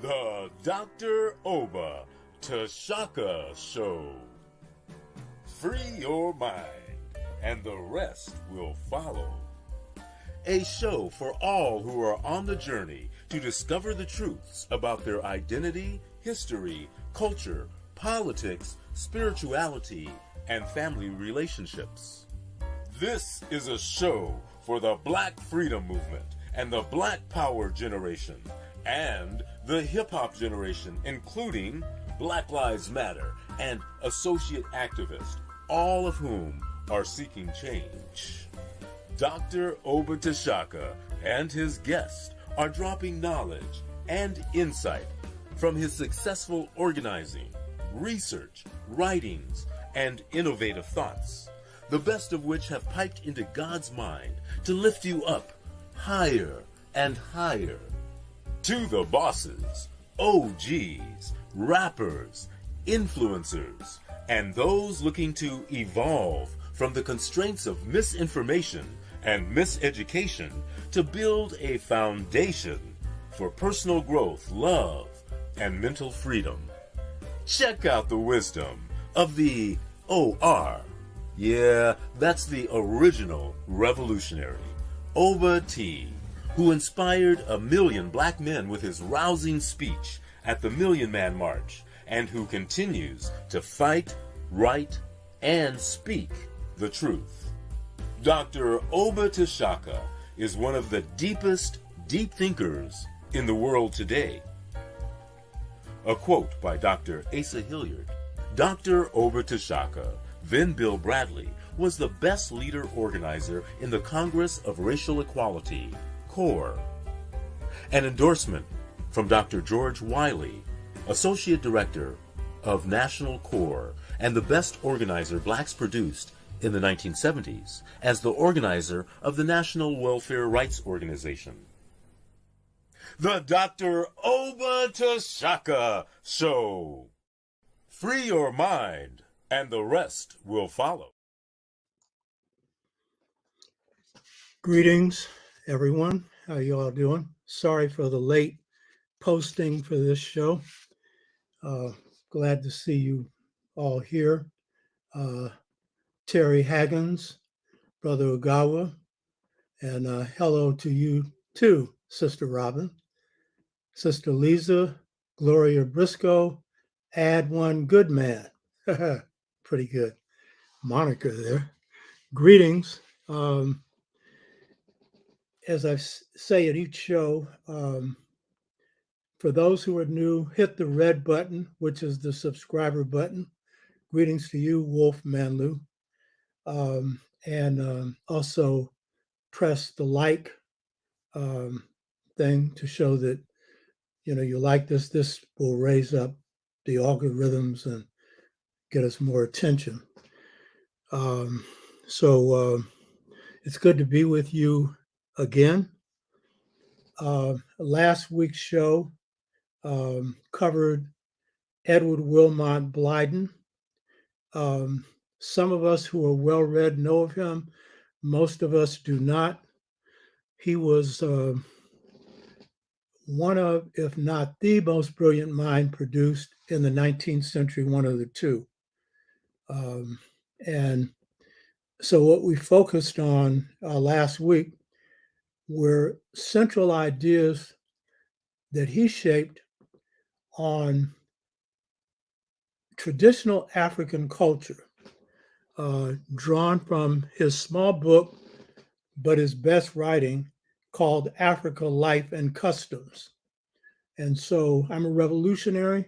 The Dr. Oba Tashaka Show. Free your mind, and the rest will follow. A show for all who are on the journey to discover the truths about their identity, history, culture, politics, spirituality, and family relationships. This is a show for the Black Freedom Movement and the Black Power generation and the hip-hop generation, including Black Lives Matter and associate activists, all of whom are seeking change. Dr. Oba Tashaka and his guests are dropping knowledge and insight from his successful organizing, research, writings, and innovative thoughts, the best of which have piped into God's mind to lift you up higher and higher. To the bosses, OGs, rappers, influencers, and those looking to evolve from the constraints of misinformation and miseducation to build a foundation for personal growth, love, and mental freedom. Check out the wisdom of the OR. Yeah, that's the original revolutionary, Oba T, who inspired 1 million black men with his rousing speech at the Million Man March, and who continues to fight, write, and speak the truth. Dr. Oba Tashaka is one of the deepest deep thinkers in the world today. A quote by Dr. Asa Hilliard. Dr. Oba Tashaka, then Bill Bradley, was the best leader organizer in the Congress of Racial Equality, CORE. An endorsement from Dr. George Wiley, Associate Director of National CORE and the best organizer blacks produced in the 1970s as the organizer of the National Welfare Rights Organization. The Dr. Oba Tashaka Show. Free your mind, and the rest will follow. Greetings, everyone. How you all doing? Sorry for the late posting for this show. Glad to see you all here. Terry Haggins, Brother Ogawa, and hello to you too, Sister Robin. Sister Lisa, Gloria Briscoe, add one good man. Pretty good moniker there. Greetings. As I say at each show, for those who are new, hit the red button, which is the subscriber button. Greetings to you, Wolf Manlu. And also press the like thing to show that you like this. This will raise up the algorithms and get us more attention. So it's good to be with you again. Last week's show covered Edward Wilmot Blyden. Some of us who are well-read know of him. Most of us do not. He was one of, if not the most brilliant mind produced in the 19th century, one of the two. And so what we focused on last week were central ideas that he shaped on traditional African culture, drawn from his small book, but his best writing, called Africa, Life and Customs. And so I'm a revolutionary,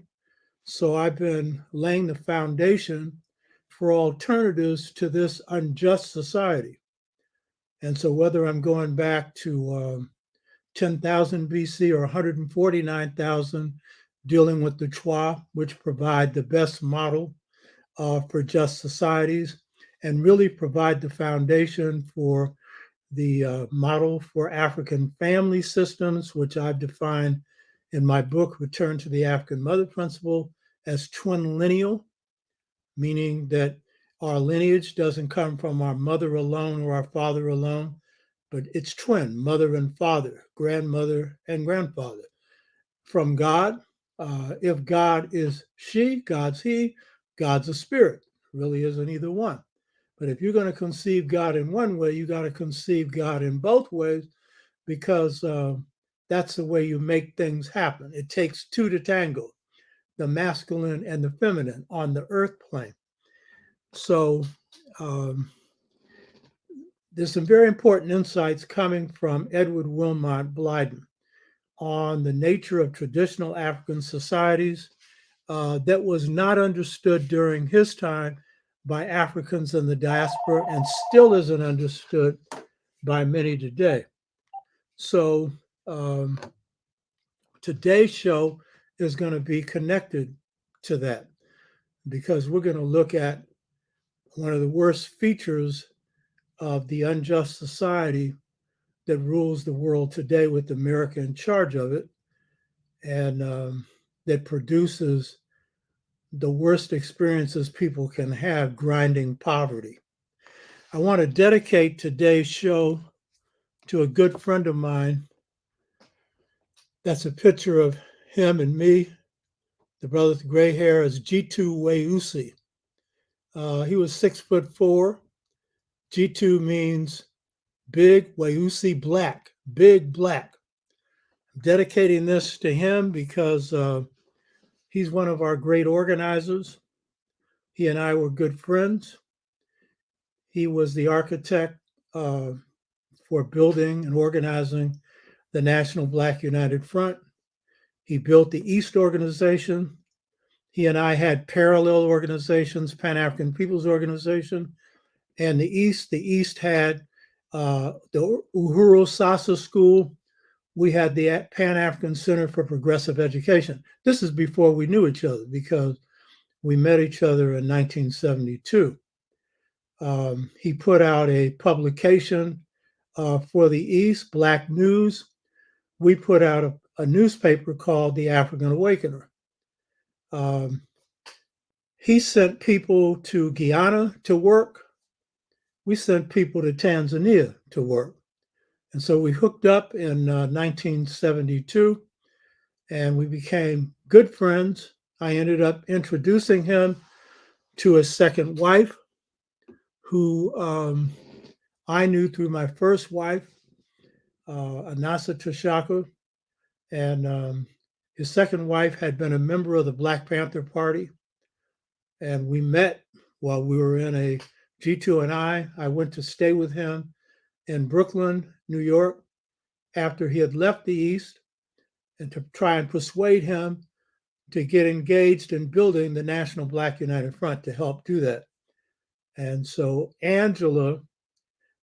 so I've been laying the foundation for alternatives to this unjust society. And so whether I'm going back to 10,000 BC or 149,000, dealing with the Twa, which provide the best model for just societies and really provide the foundation for the model for African family systems, which I've defined in my book, Return to the African Mother Principle, as twin lineal, meaning that our lineage doesn't come from our mother alone or our father alone, but it's twin, mother and father, grandmother and grandfather. from God. If God is she, God's he, God's a spirit. It really isn't either one. But if you're going to conceive God in one way, you got to conceive God in both ways, because that's the way you make things happen. It takes two to tango, the masculine and the feminine on the earth plane. So there's some very important insights coming from Edward Wilmot Blyden on the nature of traditional African societies that was not understood during his time by Africans in the diaspora and still isn't understood by many today. So today's show is going to be connected to that, because we're going to look at one of the worst features of the unjust society that rules the world today, with America in charge of it, and that produces the worst experiences people can have, grinding poverty. I want to dedicate today's show to a good friend of mine. That's a picture of him and me. The brother with gray hair is G2 Weusi. He was 6'4". G2 means big, Weusi black, big black. I'm dedicating this to him because he's one of our great organizers. He and I were good friends. He was the architect for building and organizing the National Black United Front. He built the East Organization. He and I had parallel organizations, Pan-African People's Organization, and the East had the Uhuru Sasa School. We had the Pan-African Center for Progressive Education. This is before we knew each other, because we met each other in 1972. He put out a publication for the East, Black News. We put out a newspaper called The African Awakener. He sent people to Guyana to work. We sent people to Tanzania to work. And so we hooked up in 1972, and we became good friends. I ended up introducing him to his second wife, who I knew through my first wife, Anasa Tashaka. And his second wife had been a member of the Black Panther Party. And we met while we were in a G2 and I went to stay with him in Brooklyn, New York, after he had left the East, and to try and persuade him to get engaged in building the National Black United Front to help do that. And so Angela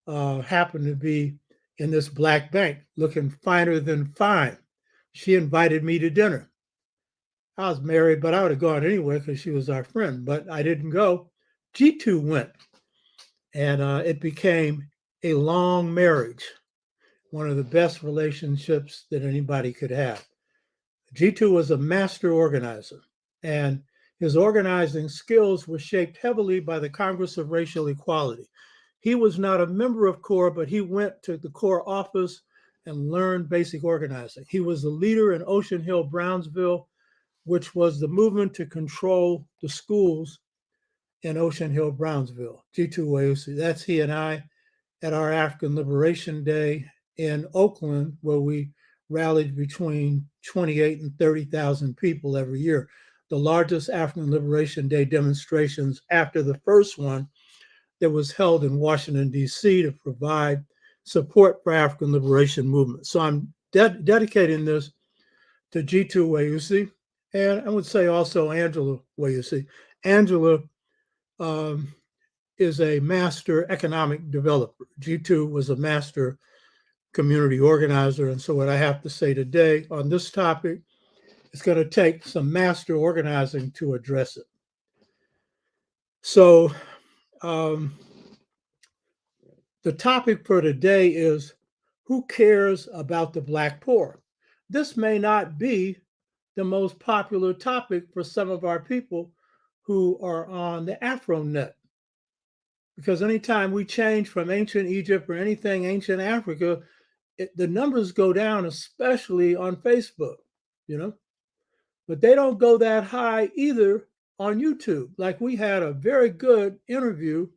happened to be in this black bank, looking finer than fine. She invited me to dinner. I was married, but I would have gone anywhere because she was our friend, but I didn't go. G2 went, and it became a long marriage, one of the best relationships that anybody could have. G2 was a master organizer, and his organizing skills were shaped heavily by the Congress of Racial Equality. He was not a member of CORE, but he went to the CORE office and learned basic organizing. He was the leader in Ocean Hill, Brownsville, which was the movement to control the schools in Ocean Hill, Brownsville. G2 Weusi, that's he and I at our African Liberation Day in Oakland, where we rallied between 28 and 30,000 people every year. The largest African Liberation Day demonstrations after the first one that was held in Washington, D.C. to provide support for African liberation movement. So I'm dedicating this to G2 Weusi, and I would say also Angela Weusi. Angela is a master economic developer. G2 was a master community organizer. And so what I have to say today on this topic, it's going to take some master organizing to address it. So the topic for today is, who cares about the Black poor? This may not be the most popular topic for some of our people who are on the AfroNet, because anytime we change from ancient Egypt or anything ancient Africa, the numbers go down, especially on Facebook. you know, but they don't go that high either on YouTube. Like we had a very good interview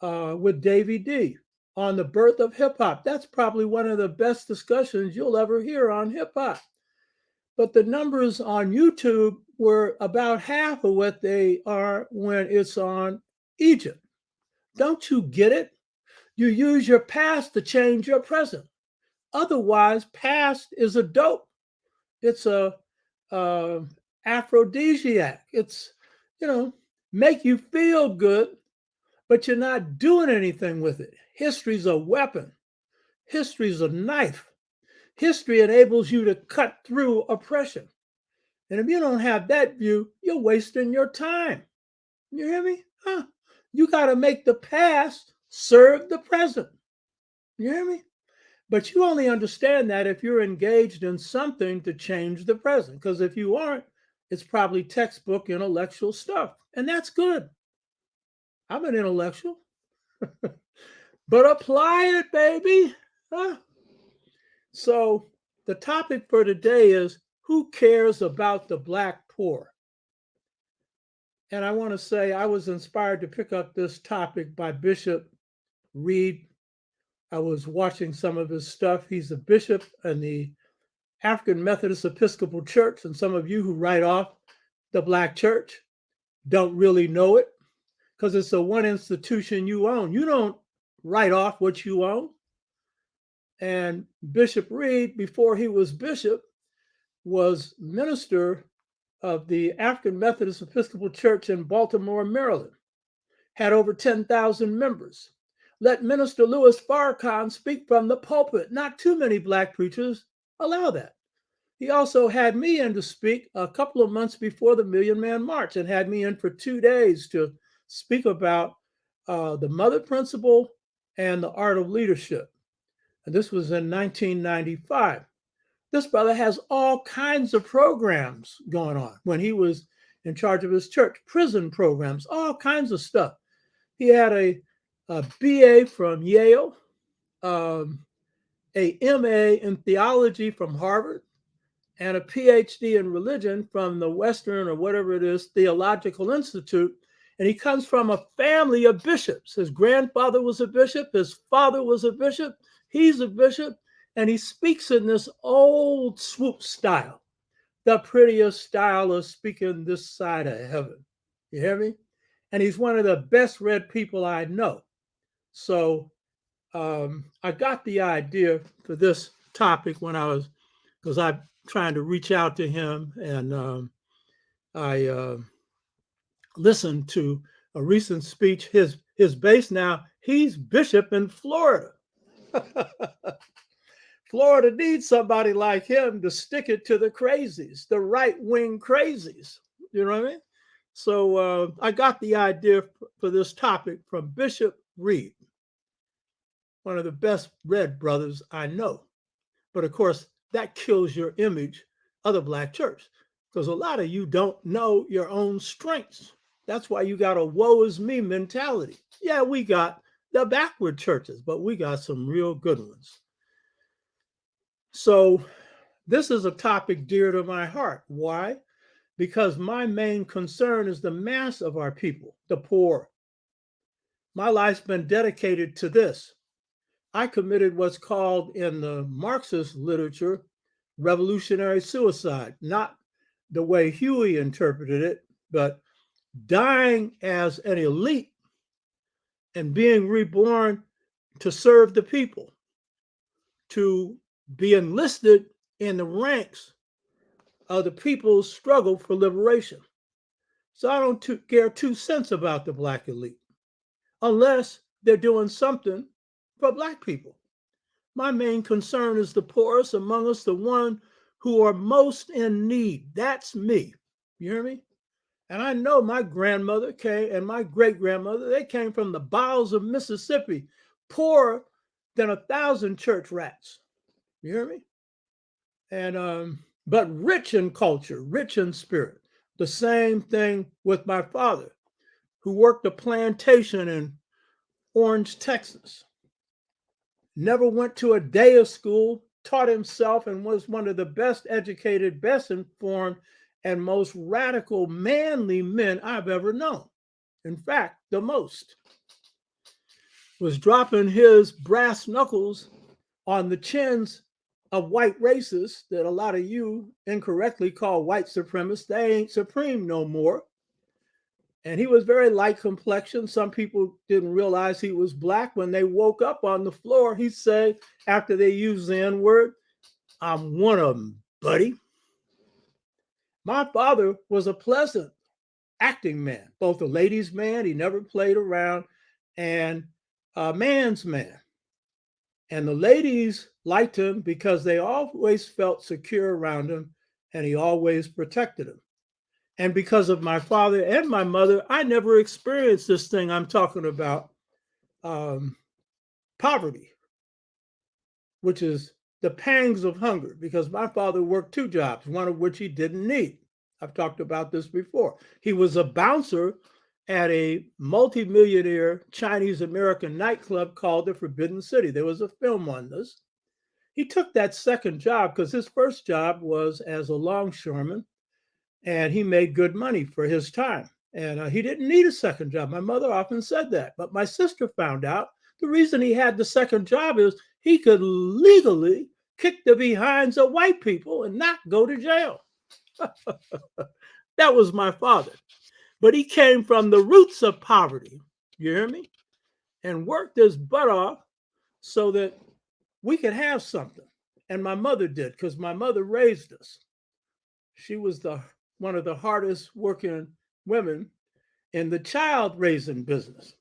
with Davy D on the birth of hip hop. That's probably one of the best discussions you'll ever hear on hip hop. But the numbers on YouTube were about half of what they are when it's on Egypt. Don't you get it? You use your past to change your present. Otherwise, past is a dope. It's a aphrodisiac. It's, you know, make you feel good, but you're not doing anything with it. History's a weapon. History's a knife. History enables you to cut through oppression. And if you don't have that view, you're wasting your time. You hear me? Huh? You got to make the past serve the present. You hear me? But you only understand that if you're engaged in something to change the present. Because if you aren't, it's probably textbook intellectual stuff. And that's good. I'm an intellectual. But apply it, baby. Huh? So the topic for today is, who cares about the Black poor? And I want to say I was inspired to pick up this topic by Bishop Reed. I was watching some of his stuff. He's a bishop in the African Methodist Episcopal Church. And some of you who write off the Black church don't really know it because it's the one institution you own. You don't write off what you own. And Bishop Reed, before he was bishop, was minister of the African Methodist Episcopal Church in Baltimore, Maryland, had over 10,000 members. Let Minister Louis Farrakhan speak from the pulpit. Not too many Black preachers allow that. He also had me in to speak a couple of months before the Million Man March and had me in for 2 days to speak about the Mother Principle and the Art of Leadership. And this was in 1995. This brother has all kinds of programs going on when he was in charge of his church, prison programs, all kinds of stuff. He had a BA from Yale, a MA in theology from Harvard, and a PhD in religion from the Western or whatever it is, Theological Institute. And he comes from a family of bishops. His grandfather was a bishop. His father was a bishop. He's a bishop. And he speaks in this old swoop style, the prettiest style of speaking this side of heaven. You hear me? And he's one of the best read people I know. So I got the idea for this topic because I'm trying to reach out to him, and I listened to a recent speech. His base now, he's bishop in Florida. Florida needs somebody like him to stick it to the crazies, the right-wing crazies. You know what I mean? So I got the idea for this topic from Bishop Reed, one of the best read brothers I know. But of course, that kills your image of the Black church because a lot of you don't know your own strengths. That's why you got a woe is me mentality. Yeah, we got the backward churches, but we got some real good ones. So this is a topic dear to my heart. Why? Because my main concern is the mass of our people, the poor. My life's been dedicated to this. I committed what's called in the Marxist literature revolutionary suicide, not the way Huey interpreted it, but dying as an elite and being reborn to serve the people, to be enlisted in the ranks of the people's struggle for liberation. So I don't care 2 cents about the Black elite unless they're doing something for Black people. My main concern is the poorest among us, the one who are most in need. That's me. You hear me? And I know my grandmother came and my great-grandmother, they came from the bowels of Mississippi, poorer than 1,000 church rats. You hear me? And but rich in culture, rich in spirit. The same thing with my father, who worked a plantation in Orange, Texas. Never went to a day of school, taught himself and was one of the best educated, best informed, and most radical, manly men I've ever known. In fact, the most. Was dropping his brass knuckles on the chins of white racists that a lot of you incorrectly call white supremacists. They ain't supreme no more. And he was very light complexion. Some people didn't realize he was black. When they woke up on the floor, he'd say, after they used the N-word, "I'm one of them, buddy." My father was a pleasant acting man, both a ladies' man, he never played around, and a man's man. And the ladies liked him because they always felt secure around him, and he always protected them. And because of my father and my mother, I never experienced this thing I'm talking about, poverty, which is the pangs of hunger, because my father worked 2 jobs, one of which he didn't need. I've talked about this before. He was a bouncer at a multimillionaire Chinese American nightclub called the Forbidden City. There was a film on this. He took that second job because his first job was as a longshoreman, and he made good money for his time. And he didn't need a second job. My mother often said that. But my sister found out the reason he had the second job is he could legally kick the behinds of white people and not go to jail. That was my father. But he came from the roots of poverty, you hear me? And worked his butt off so that we could have something. And my mother did, because my mother raised us. She was one of the hardest working women in the child raising business.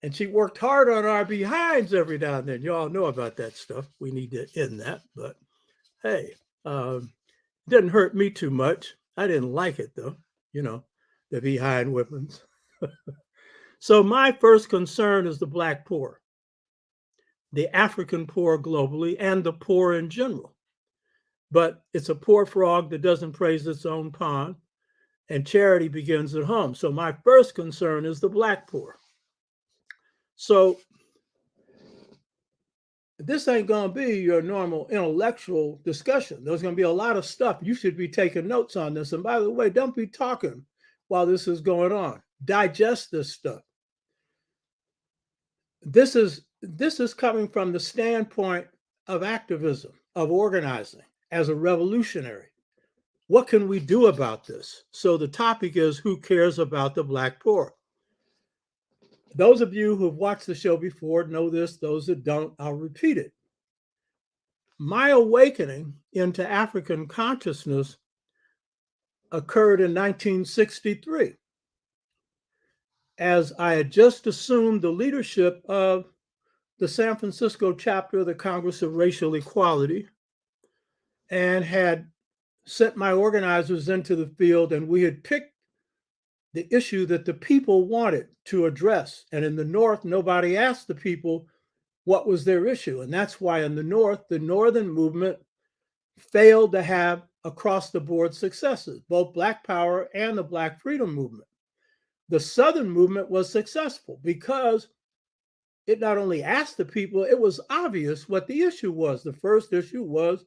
And she worked hard on our behinds every now and then. You all know about that stuff. We need to end that. But hey, didn't hurt me too much. I didn't like it though, the behind whippings. So my first concern is the Black poor, the African poor globally, and the poor in general. But it's a poor frog that doesn't praise its own pond, and charity begins at home. So my first concern is the Black poor. So this ain't going to be your normal intellectual discussion. There's going to be a lot of stuff. You should be taking notes on this. And by the way, don't be talking while this is going on. Digest this stuff. This is coming from the standpoint of activism, of organizing as a revolutionary. What can we do about this? So the topic is, who cares about the Black poor? Those of you who've watched the show before know this. Those that don't, I'll repeat it. My awakening into African consciousness occurred in 1963, as I had just assumed the leadership of the San Francisco chapter of the Congress of Racial Equality, and had sent my organizers into the field, and we had picked the issue that the people wanted to address. And in the North, nobody asked the people what was their issue. And that's why in the North, the Northern movement failed to have across-the-board successes, both Black Power and the Black Freedom movement. The Southern movement was successful because it not only asked the people, it was obvious what the issue was. The first issue was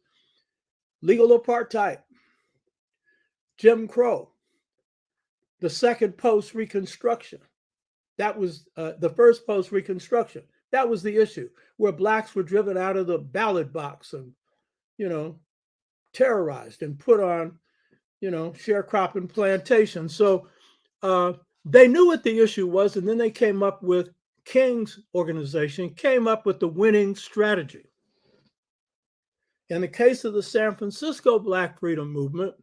legal apartheid, Jim Crow. The second post-Reconstruction. That was the first post-Reconstruction. That was the issue, where Blacks were driven out of the ballot box and, terrorized and put on, sharecropping plantations. So they knew what the issue was, and then they came up with, King's organization came up with the winning strategy. In the case of the San Francisco Black Freedom Movement,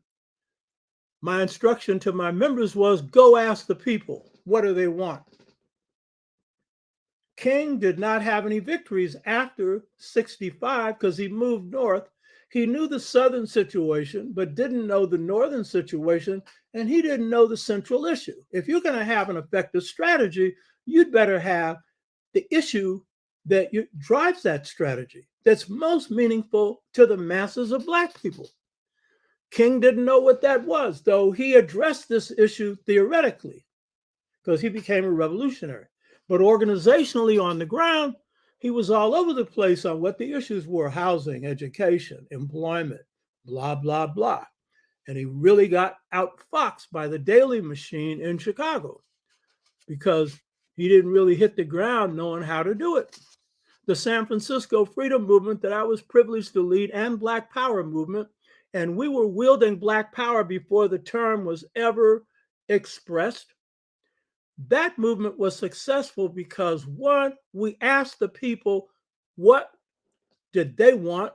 my instruction to my members was, go ask the people, what do they want? King did not have any victories after 65 because he moved north. He knew the Southern situation, but didn't know the Northern situation, and he didn't know the central issue. If you're going to have an effective strategy, you'd better have the issue that drives that strategy, that's most meaningful to the masses of Black people. King didn't know what that was, though he addressed this issue theoretically because he became a revolutionary. But organizationally on the ground, He was all over the place on what the issues were: housing, education, employment, blah, blah, blah. And he really got outfoxed by the Daily Machine in Chicago because he didn't really hit the ground knowing how to do it. The San Francisco freedom movement that I was privileged to lead, and Black Power movement, and we were wielding Black Power before the term was ever expressed. That movement was successful because, one, we asked the people what did they want,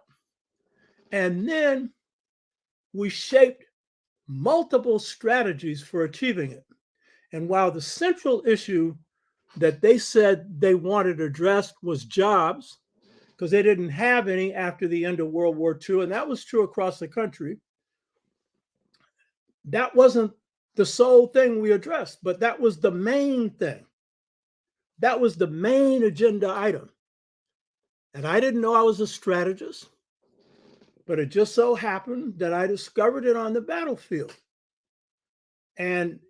and then we shaped multiple strategies for achieving it. And while the central issue that they said they wanted addressed was jobs, because they didn't have any after the end of World War II, and that was true across the country, that wasn't the sole thing we addressed, but that was the main thing. That was the main agenda item. And I didn't know I was a strategist, but it just so happened that I discovered it on the battlefield. And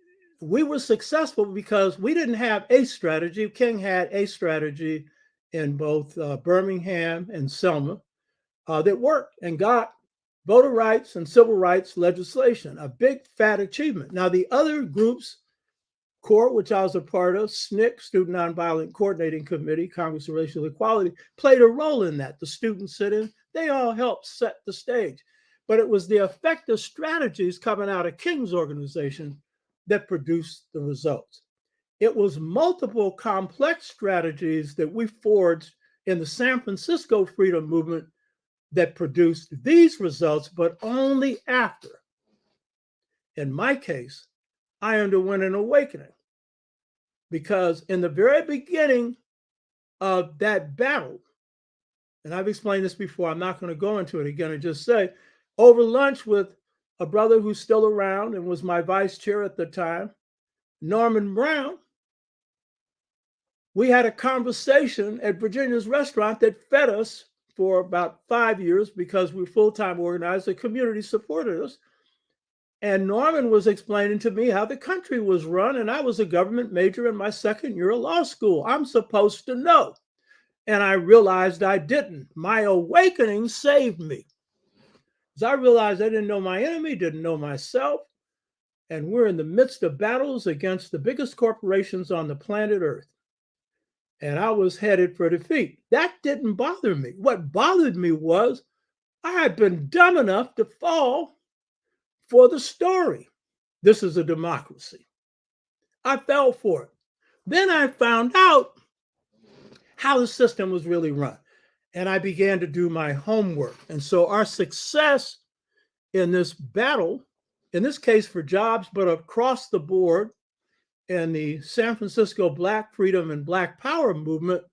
we were successful because we didn't have a strategy. King had a strategy in both Birmingham and Selma that worked and got voter rights and civil rights legislation, a big fat achievement. Now, the other groups, CORE, which I was a part of, SNCC, Student Nonviolent Coordinating Committee, Congress of Racial Equality, played a role in that. The student sit-in, they all helped set the stage. But it was the effective strategies coming out of King's organization that produced the results. It was multiple complex strategies that we forged in the San Francisco freedom movement that produced these results, but only after, in my case, I underwent an awakening. Because in the very beginning of that battle, and I've explained this before, I'm not going to go into it again and just say, over lunch with a brother who's still around and was my vice chair at the time, Norman Brown, we had a conversation at Virginia's restaurant that fed us for about 5 years because we were full-time organized. The community supported us. And Norman was explaining to me how the country was run, and I was a government major in my second year of law school. I'm supposed to know. And I realized I didn't. My awakening saved me. Because I realized I didn't know my enemy, didn't know myself, and we're in the midst of battles against the biggest corporations on the planet Earth. And I was headed for defeat. That didn't bother me. What bothered me was I had been dumb enough to fall for the story. This is a democracy. I fell for it. Then I found out how the system was really run. And I began to do my homework. And so our success in this battle, in this case for jobs, but across the board, in the San Francisco Black Freedom and Black Power movement,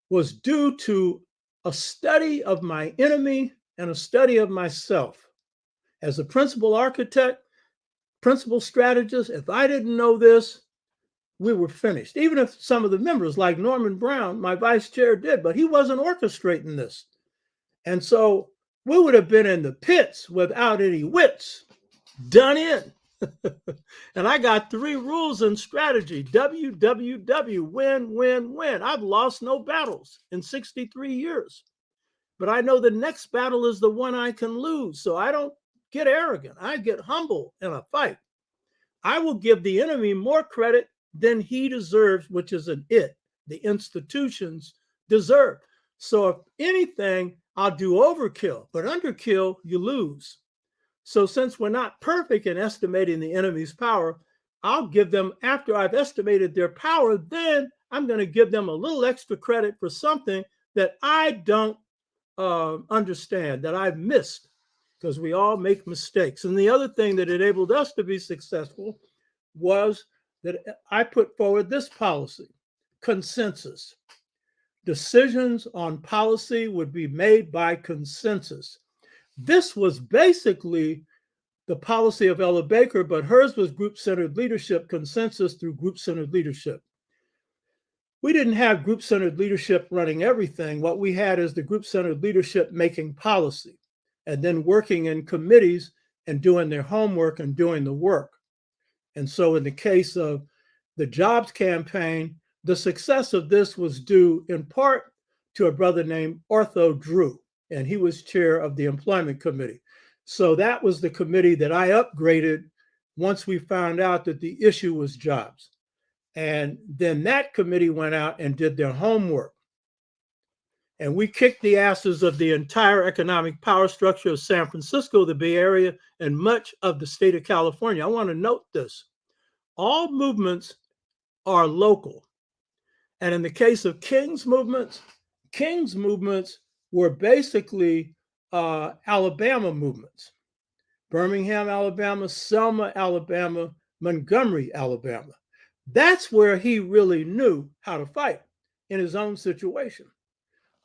was due to a study of my enemy and a study of myself. As a principal architect, principal strategist, if I didn't know this, we were finished. Even if some of the members, like Norman Brown, my vice chair, did, but he wasn't orchestrating this. And so we would have been in the pits without any wits, done in. And I got 3 rules in strategy: WWW, win, win, win. I've lost no battles in 63 years, but I know the next battle is the one I can lose. So I don't get arrogant. I get humble in a fight. I will give the enemy more credit than he deserves, which is an it. The institutions deserve. So if anything, I'll do overkill, but underkill, you lose. So since we're not perfect in estimating the enemy's power, I'll give them, after I've estimated their power, then I'm going to give them a little extra credit for something that I don't understand, that I've missed, because we all make mistakes. And the other thing that enabled us to be successful was that I put forward this policy: consensus. Decisions on policy would be made by consensus. This was basically the policy of Ella Baker, but hers was group-centered leadership, consensus through group-centered leadership. We didn't have group-centered leadership running everything. What we had is the group-centered leadership making policy and then working in committees and doing their homework and doing the work. And so in the case of the jobs campaign, the success of this was due in part to a brother named Ortho Drew, and he was chair of the employment committee. So that was the committee that I upgraded once we found out that the issue was jobs. And then that committee went out and did their homework. And we kicked the asses of the entire economic power structure of San Francisco, the Bay Area, and much of the state of California. I want to note this. All movements are local. And in the case of King's movements were basically Alabama movements. Birmingham, Alabama, Selma, Alabama, Montgomery, Alabama. That's where he really knew how to fight in his own situation.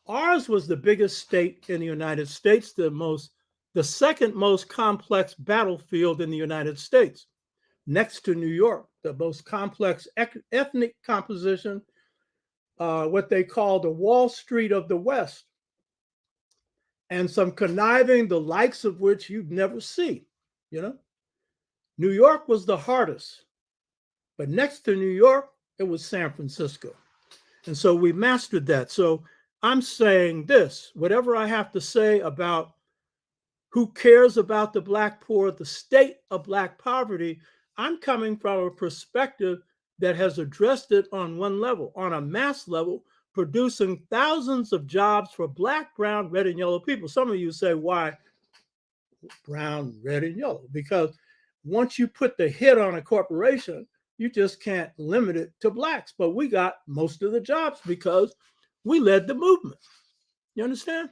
Ours was the biggest state in the United States, the second most complex battlefield in the United States, next to New York, the most complex ethnic composition, what they call the Wall Street of the West, and some conniving, the likes of which you'd never see, you know? New York was the hardest, but next to New York, it was San Francisco. And so we mastered that. So I'm saying this, whatever I have to say about who cares about the Black poor, the state of Black poverty, I'm coming from a perspective that has addressed it on one level, on a mass level, producing thousands of jobs for Black, brown, red, and yellow people. Some of you say, why brown, red, and yellow? Because once you put the hit on a corporation, you just can't limit it to Blacks. But we got most of the jobs because we led the movement. You understand?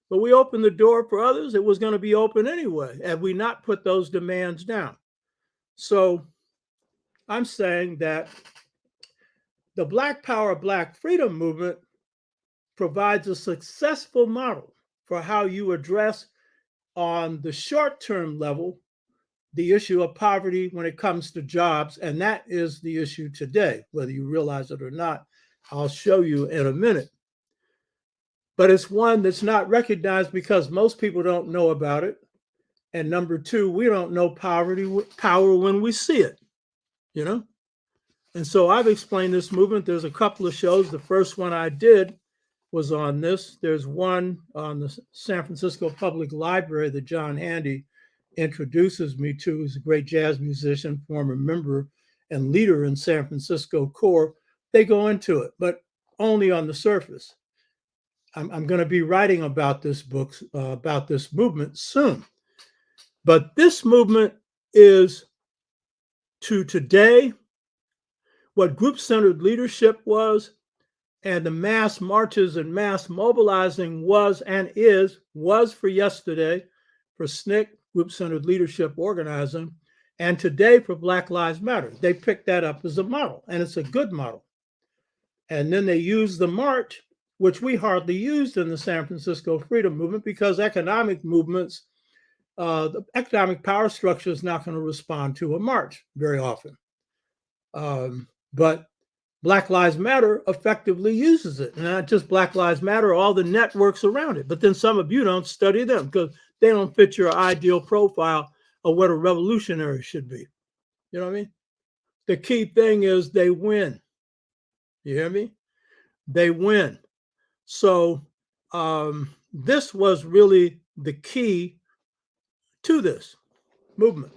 But we opened the door for others. It was going to be open anyway, had we not put those demands down. So I'm saying that the Black Power, Black Freedom movement provides a successful model for how you address on the short-term level the issue of poverty when it comes to jobs. And that is the issue today, whether you realize it or not. I'll show you in a minute. But it's one that's not recognized because most people don't know about it. And number two, we don't know power when we see it, you know? And so I've explained this movement. There's a couple of shows. The first one I did was on this. There's one on the San Francisco Public Library that John Handy introduces me to. He's a great jazz musician, former member and leader in San Francisco Core. They go into it, but only on the surface. I'm going to be writing about this book, about this movement soon. But this movement is to today what group-centered leadership was, and the mass marches and mass mobilizing was for yesterday for SNCC, group-centered leadership organizing, and today for Black Lives Matter. They picked that up as a model, and it's a good model. And then they used the march, which we hardly used in the San Francisco Freedom Movement because economic movements, the economic power structure is not going to respond to a march very often. But Black Lives Matter effectively uses it. And not just Black Lives Matter, all the networks around it. But then some of you don't study them because they don't fit your ideal profile of what a revolutionary should be. You know what I mean? The key thing is they win. You hear me? They win. So this was really the key to this movement,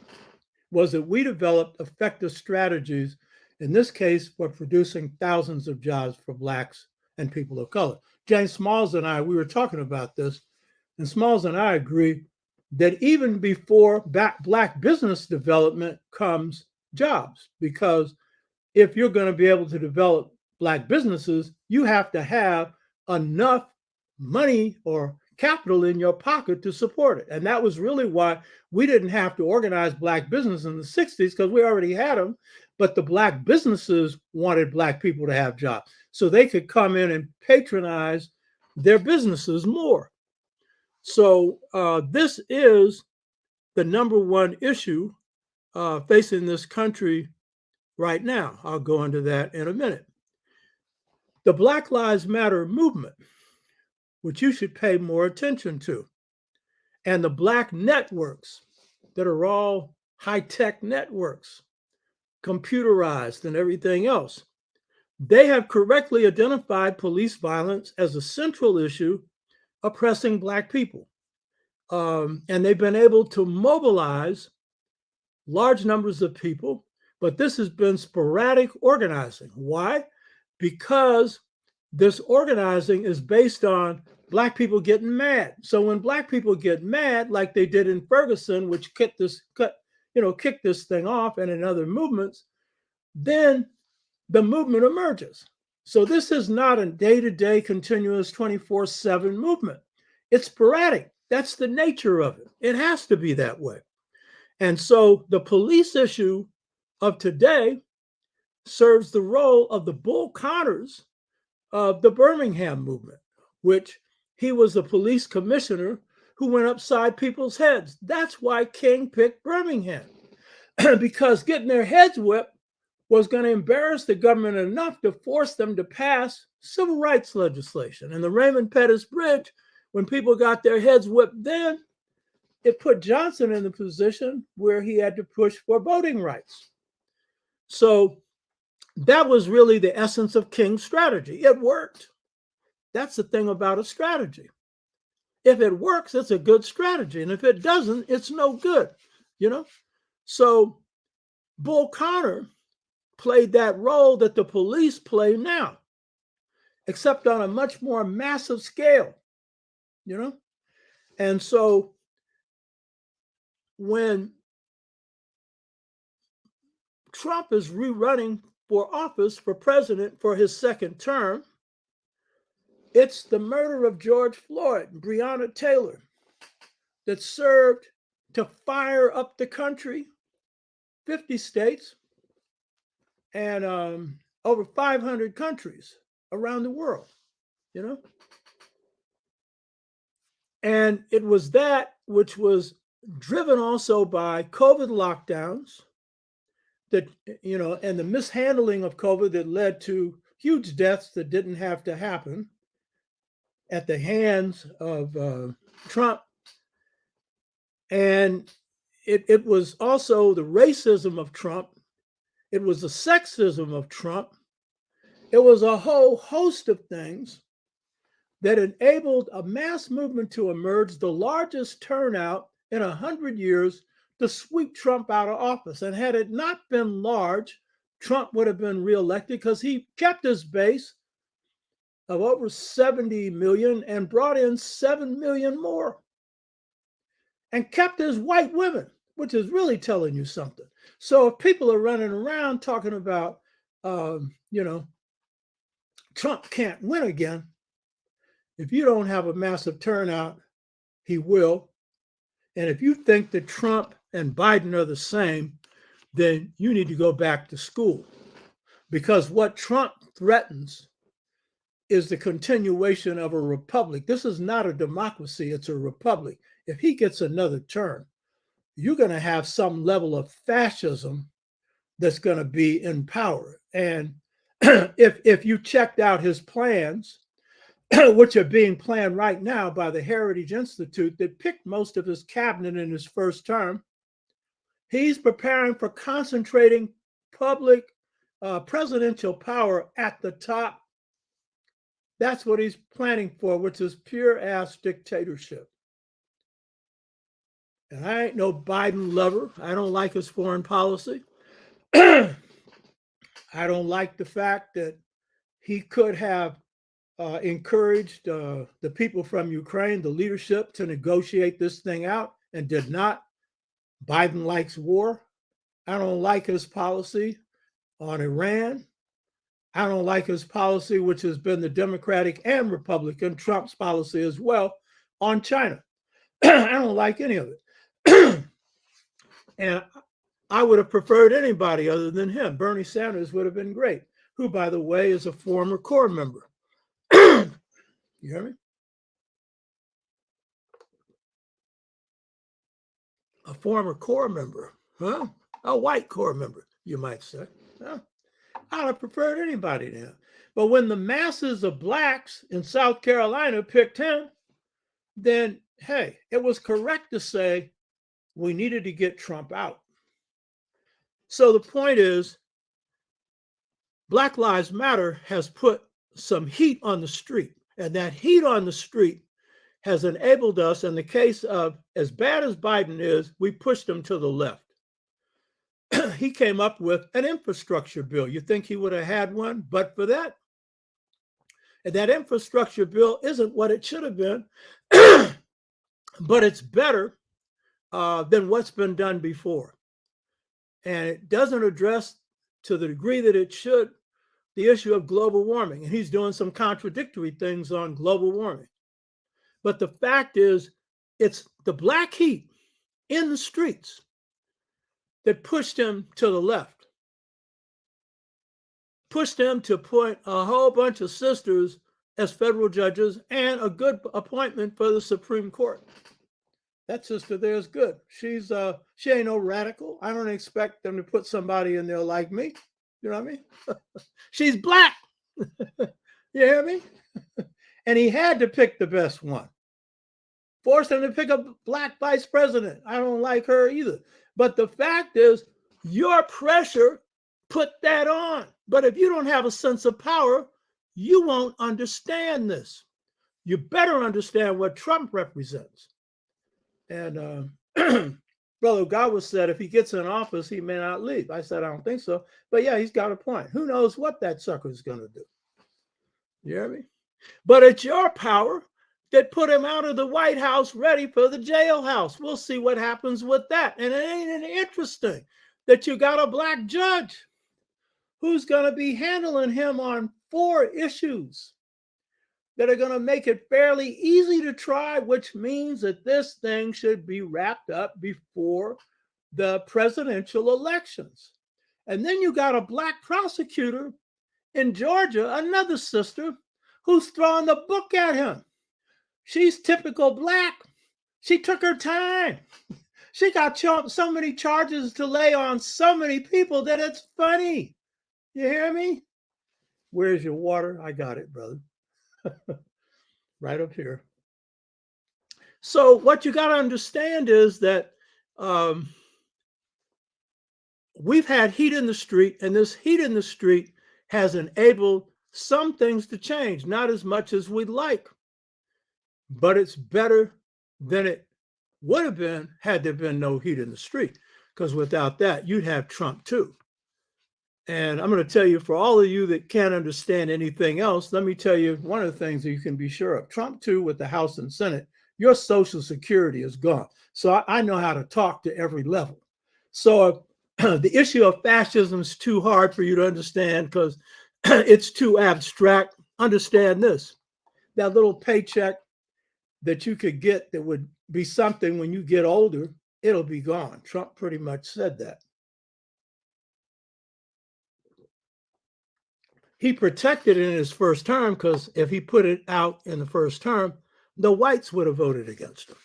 was that we developed effective strategies, in this case, for producing thousands of jobs for Blacks and people of color. James Smalls and I, we were talking about this, and Smalls and I agree that even before Black business development comes jobs, because if you're going to be able to develop Black businesses, you have to have enough money or capital in your pocket to support it. And that was really why we didn't have to organize Black business in the 60s, because we already had them. But the Black businesses wanted Black people to have jobs so they could come in and patronize their businesses more. So this is the number one issue facing this country right now. I'll go into that in a minute. The Black Lives Matter movement, which you should pay more attention to, and the Black networks that are all high-tech networks, computerized and everything else. They have correctly identified police violence as a central issue oppressing Black people. And they've been able to mobilize large numbers of people, but this has been sporadic organizing. Why? Because this organizing is based on Black people getting mad. So when Black people get mad, like they did in Ferguson, which kicked this thing off, and in other movements, then the movement emerges. So this is not a day-to-day continuous 24/7 movement. It's sporadic. That's the nature of it. It has to be that way. And so the police issue of today serves the role of the Bull Connors of the Birmingham movement, which he was a police commissioner who went upside people's heads. That's why King picked Birmingham, because getting their heads whipped was going to embarrass the government enough to force them to pass civil rights legislation. And the Raymond Pettis Bridge, when people got their heads whipped then, it put Johnson in the position where he had to push for voting rights. So that was really the essence of King's strategy. It worked. That's the thing about a strategy. If it works, it's a good strategy. And if it doesn't, it's no good, So Bull Connor played that role that the police play now, except on a much more massive scale, And so when Trump is rerunning for office for president for his second term, it's the murder of George Floyd and Breonna Taylor that served to fire up the country, 50 states, and over 500 countries around the world, And it was that which was driven also by COVID lockdowns, that, and the mishandling of COVID that led to huge deaths that didn't have to happen at the hands of Trump. And it was also the racism of Trump. It was the sexism of Trump. It was a whole host of things that enabled a mass movement to emerge, the largest turnout in 100 years, to sweep Trump out of office. And had it not been large, Trump would have been reelected because he kept his base of over 70 million and brought in 7 million more, and kept his white women, which is really telling you something. So if people are running around talking about, Trump can't win again, if you don't have a massive turnout, he will. And if you think that Trump and Biden are the same, then you need to go back to school. Because what Trump threatens is the continuation of a republic. This is not a democracy, it's a republic. If he gets another term, you're going to have some level of fascism that's going to be in power. And if you checked out his plans, which are being planned right now by the Heritage Institute that picked most of his cabinet in his first term, he's preparing for concentrating public presidential power at the top. That's what he's planning for, which is pure ass dictatorship. And I ain't no Biden lover. I don't like his foreign policy. I don't like the fact that he could have encouraged the people from Ukraine, the leadership, to negotiate this thing out and did not. Biden likes war. I don't like his policy on Iran. I don't like his policy, which has been the Democratic and Republican, Trump's policy as well, on China. I don't like any of it. And I would have preferred anybody other than him. Bernie Sanders would have been great, who, by the way, is a former Corps member. You hear me? A former Corps member, huh? A white Corps member, you might say. Huh? I'd have preferred anybody to him. But when the masses of blacks in South Carolina picked him, then, hey, it was correct to say we needed to get Trump out. So the point is, Black Lives Matter has put some heat on the street, and that heat on the street has enabled us, in the case of as bad as Biden is, we pushed him to the left. He came up with an infrastructure bill. You think he would have had one, but for that? And that infrastructure bill isn't what it should have been, but it's better than what's been done before. And it doesn't address, to the degree that it should, the issue of global warming. And he's doing some contradictory things on global warming. But the fact is, it's the black heat in the streets that pushed him to the left, pushed him to appoint a whole bunch of sisters as federal judges and a good appointment for the Supreme Court. That sister there is good. She ain't no radical. I don't expect them to put somebody in there like me. You know what I mean? She's black. You hear me? And he had to pick the best one. Forced him to pick a black vice president. I don't like her either. But the fact is, your pressure put that on. But if you don't have a sense of power, you won't understand this. You better understand what Trump represents. And Brother Godwin said, if he gets in office, he may not leave. I said, I don't think so. But yeah, he's got a point. Who knows what that sucker is going to do? You hear me? But it's your power that put him out of the White House ready for the jailhouse. We'll see what happens with that. And it ain't interesting that you got a black judge who's going to be handling him on 4 issues that are going to make it fairly easy to try, which means that this thing should be wrapped up before the presidential elections. And then you got a black prosecutor in Georgia, another sister, who's throwing the book at him. She's typical black. She took her time. She got so many charges to lay on so many people that it's funny. You hear me? Where's your water? I got it, brother. Right up here. So what you got to understand is that we've had heat in the street, and this heat in the street has enabled some things to change, not as much as we'd like, but it's better than it would have been had there been no heat in the street, because without that, you'd have Trump too. And I'm going to tell you, for all of you that can't understand anything else, let me tell you one of the things that you can be sure of. Trump too, with the House and Senate, your Social Security is gone. So I know how to talk to every level. So the issue of fascism is too hard for you to understand because it's too abstract. Understand this. That little paycheck that you could get that would be something when you get older, it'll be gone. Trump pretty much said that. He protected it in his first term because if he put it out in the first term, the whites would have voted against him.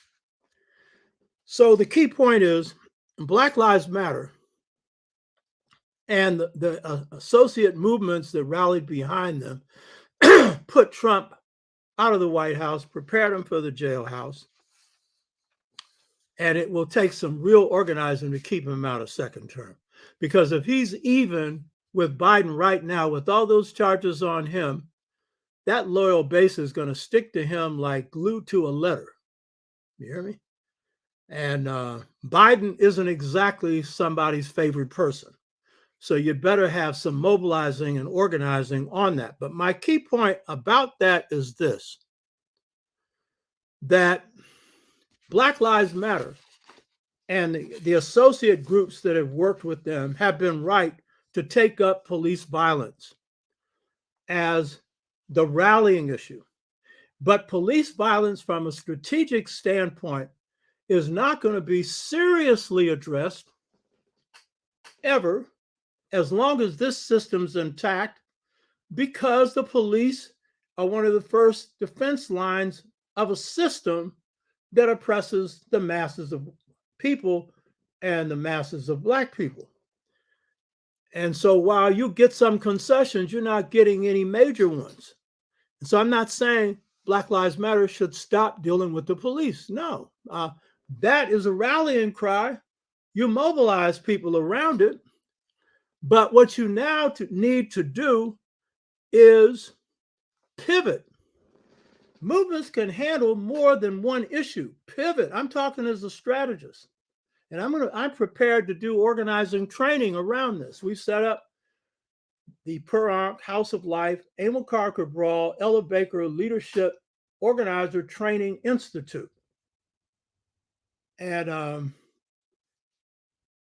So the key point is Black Lives Matter and the associate movements that rallied behind them put Trump out of the White House, prepared him for the jailhouse, and it will take some real organizing to keep him out of second term. Because if he's even with Biden right now, with all those charges on him, that loyal base is going to stick to him like glue to a letter. You hear me? And Biden isn't exactly somebody's favorite person. So you better have some mobilizing and organizing on that. But my key point about that is this, that Black Lives Matter and the associate groups that have worked with them have been right to take up police violence as the rallying issue. But police violence from a strategic standpoint is not going to be seriously addressed ever as long as this system's intact, because the police are one of the first defense lines of a system that oppresses the masses of people and the masses of Black people. And so while you get some concessions, you're not getting any major ones. And so I'm not saying Black Lives Matter should stop dealing with the police. No, that is a rallying cry. You mobilize people around it, But what you now need to do is pivot. Movements can handle more than one issue. Pivot. I'm talking as a strategist. And I'm prepared to do organizing training around this. We set up the Per Ankh House of Life, Amilcar Cabral, Ella Baker Leadership Organizer Training Institute. And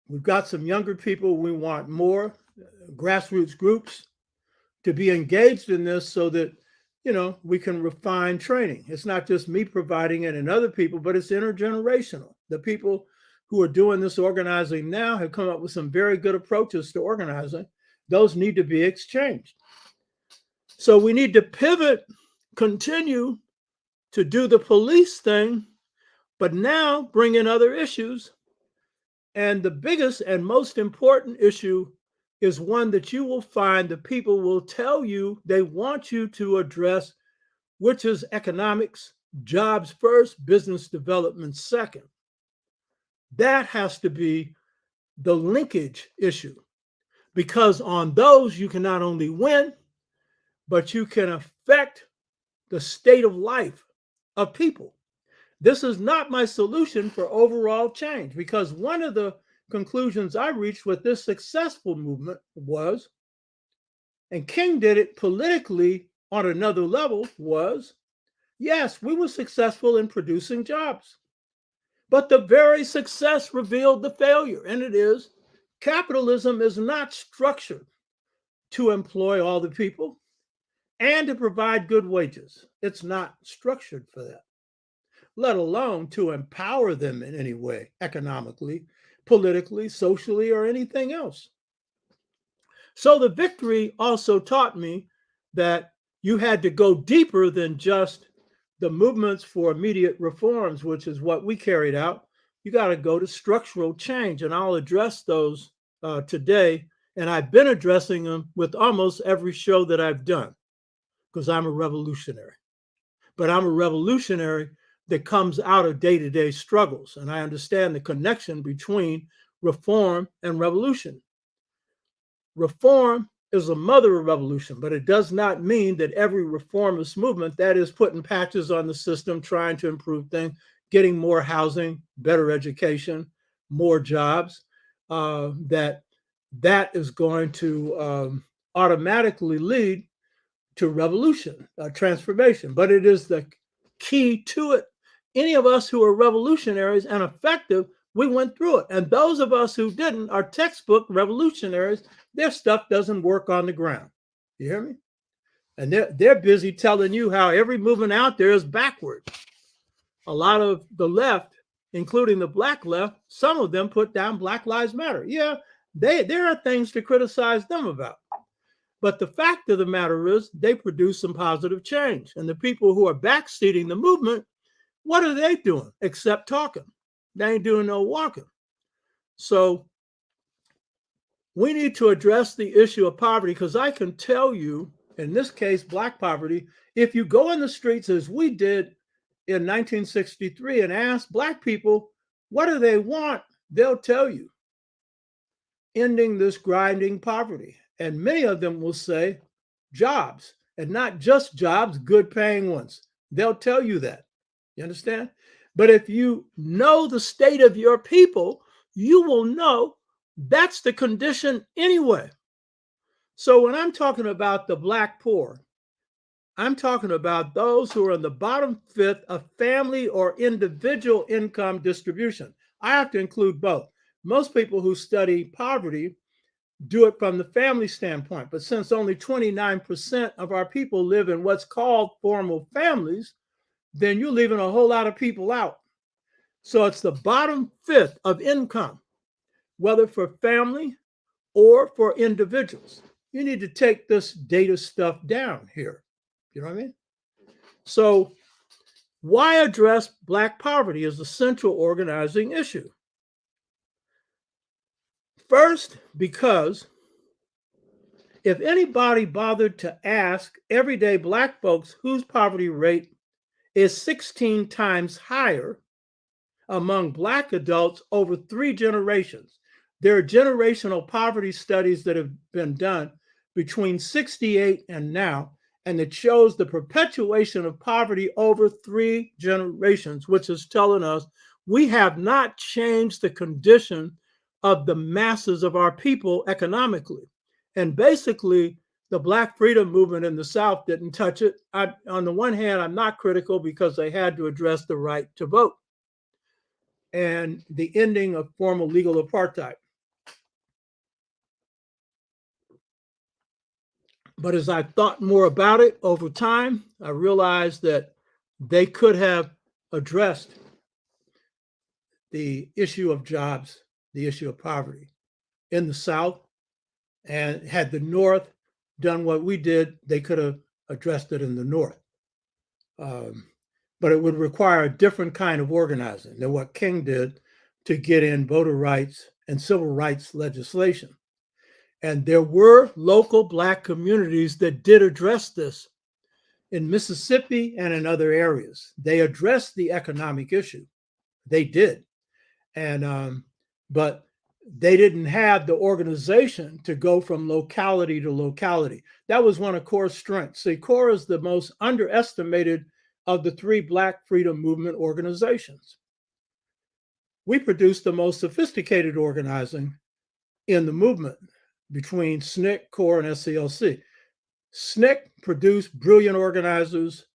we've got some younger people. We want more grassroots groups to be engaged in this so that, we can refine training. It's not just me providing it and other people, but it's intergenerational. The people who are doing this organizing now have come up with some very good approaches to organizing. Those need to be exchanged. So we need to pivot, continue to do the police thing, but now bring in other issues. And the biggest and most important issue is one that you will find the people will tell you they want you to address, which is economics, jobs first, business development second. That has to be the linkage issue, because on those you can not only win, but you can affect the state of life of people. This is not my solution for overall change, because one of the conclusions I reached with this successful movement was, and King did it politically on another level, was, yes, we were successful in producing jobs. But the very success revealed the failure, and it is capitalism is not structured to employ all the people and to provide good wages. It's not structured for that, let alone to empower them in any way, economically, politically, socially, or anything else. So the victory also taught me that you had to go deeper than just the movements for immediate reforms, which is what we carried out. You got to go to structural change, and I'll address those today. And I've been addressing them with almost every show that I've done, because I'm a revolutionary. But I'm a revolutionary that comes out of day-to-day struggles, and I understand the connection between reform and revolution. Reform is a mother of revolution, but it does not mean that every reformist movement, that is putting patches on the system, trying to improve things, getting more housing, better education, more jobs, that is going to automatically lead to revolution, transformation. But it is the key to it. Any of us who are revolutionaries and effective, we went through it. And those of us who didn't are textbook revolutionaries. Their stuff doesn't work on the ground. You hear me? And they're busy telling you how every movement out there is backward. A lot of the left, including the black left, some of them put down Black Lives Matter. Yeah, there are things to criticize them about. But the fact of the matter is they produce some positive change. And the people who are backseating the movement, what are they doing except talking? They ain't doing no walking. So we need to address the issue of poverty, because I can tell you, in this case, Black poverty, if you go in the streets as we did in 1963 and ask Black people, what do they want? They'll tell you, ending this grinding poverty. And many of them will say jobs, and not just jobs, good paying ones. They'll tell you that. You understand? But if you know the state of your people, you will know that's the condition anyway. So when I'm talking about the Black poor, I'm talking about those who are in the bottom fifth of family or individual income distribution. I have to include both. Most people who study poverty do it from the family standpoint, but since only 29% of our people live in what's called formal families, then you're leaving a whole lot of people out. So it's the bottom fifth of income, whether for family or for individuals. You need to take this data stuff down here. You know what I mean? So why address Black poverty as the central organizing issue? First, because if anybody bothered to ask everyday Black folks whose poverty rate is 16 times higher among Black adults over 3 generations, There are generational poverty studies that have been done between 68 and now, and it shows the perpetuation of poverty over 3 generations, which is telling us we have not changed the condition of the masses of our people economically. And basically, the Black freedom movement in the South didn't touch it. On the one hand, I'm not critical because they had to address the right to vote and the ending of formal legal apartheid. But as I thought more about it over time, I realized that they could have addressed the issue of jobs, the issue of poverty in the South. And had the North done what we did, they could have addressed it in the North. But it would require a different kind of organizing than what King did to get in voter rights and civil rights legislation. And there were local Black communities that did address this in Mississippi and in other areas. They addressed the economic issue. They did. And but they didn't have the organization to go from locality to locality. That was one of CORE's strengths. See, CORE is the most underestimated of the 3 Black freedom movement organizations. We produced the most sophisticated organizing in the movement between SNCC, CORE, and SCLC. SNCC produced brilliant organizers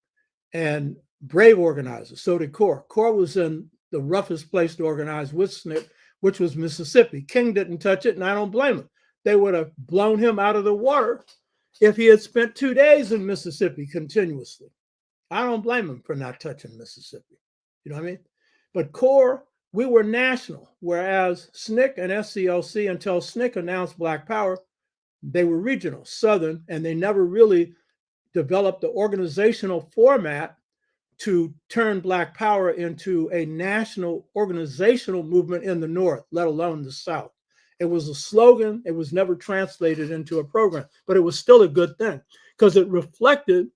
and brave organizers. So did CORE. CORE was in the roughest place to organize with SNCC, which was Mississippi. King didn't touch it, and I don't blame him. They would have blown him out of the water if he had spent 2 days in Mississippi continuously. I don't blame him for not touching Mississippi. You know what I mean? But CORE, we were national, whereas SNCC and SCLC, until SNCC announced Black Power, they were regional, Southern, and they never really developed the organizational format to turn Black Power into a national organizational movement in the North, let alone the South. It was a slogan. It was never translated into a program, but it was still a good thing because it reflected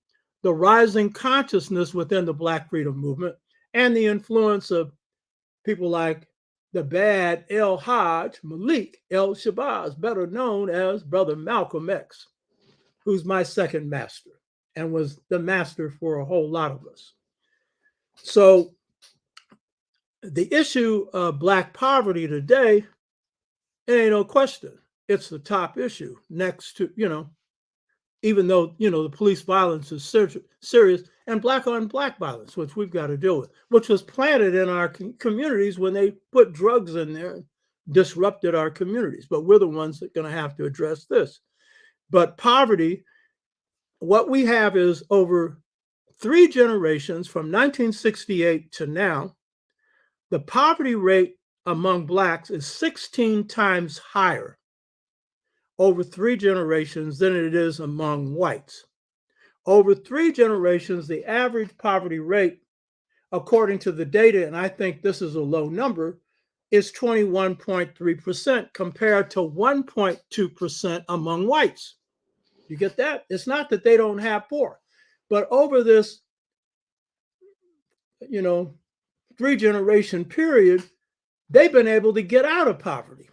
the rising consciousness within the Black freedom movement and the influence of people like the bad El Hajj Malik El Shabazz, better known as Brother Malcolm X, who's my second master and was the master for a whole lot of us. So the issue of Black poverty today, it ain't no question. It's the top issue next to, even though, the police violence is serious, and Black on Black violence, which we've got to deal with, which was planted in our communities when they put drugs in there and disrupted our communities. But we're the ones that are going to have to address this. But poverty, what we have is over 3 generations from 1968 to now, the poverty rate among Blacks is 16 times higher over 3 generations than it is among whites. Over 3 generations, the average poverty rate, according to the data, and I think this is a low number, is 21.3% compared to 1.2% among whites. You get that? It's not that they don't have poor, but over this, 3-generation period, they've been able to get out of poverty.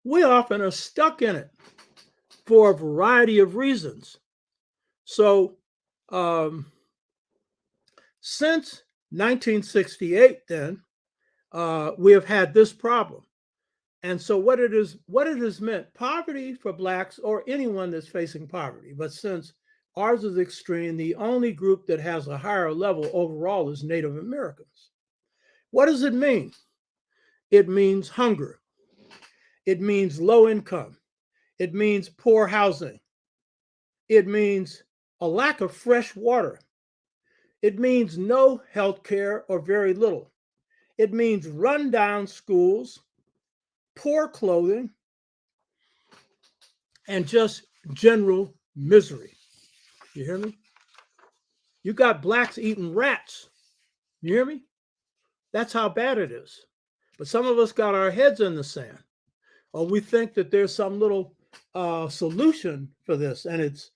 We often are stuck in it for a variety of reasons. So since 1968, then, we have had this problem. And so what it has meant, poverty for Blacks or anyone that's facing poverty, but since ours is extreme, the only group that has a higher level overall is Native Americans. What does it mean? It means hunger. It means low income. It means poor housing. It means a lack of fresh water. It means no health care or very little. It means rundown schools, poor clothing, and just general misery. You hear me? You got Blacks eating rats. You hear me? That's how bad it is. But some of us got our heads in the sand, or we think that there's some little solution for this, and it's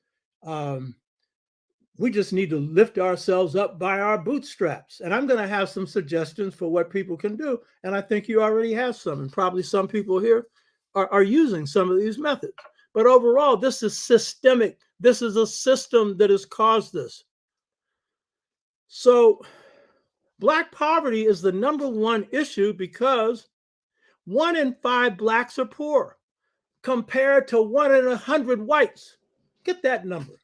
We just need to lift ourselves up by our bootstraps. And I'm going to have some suggestions for what people can do. And I think you already have some, and probably some people here are using some of these methods. But overall, this is systemic. This is a system that has caused this. So Black poverty is the number one issue because 1 in 5 Blacks are poor compared to 1 in 100 whites. Get that number.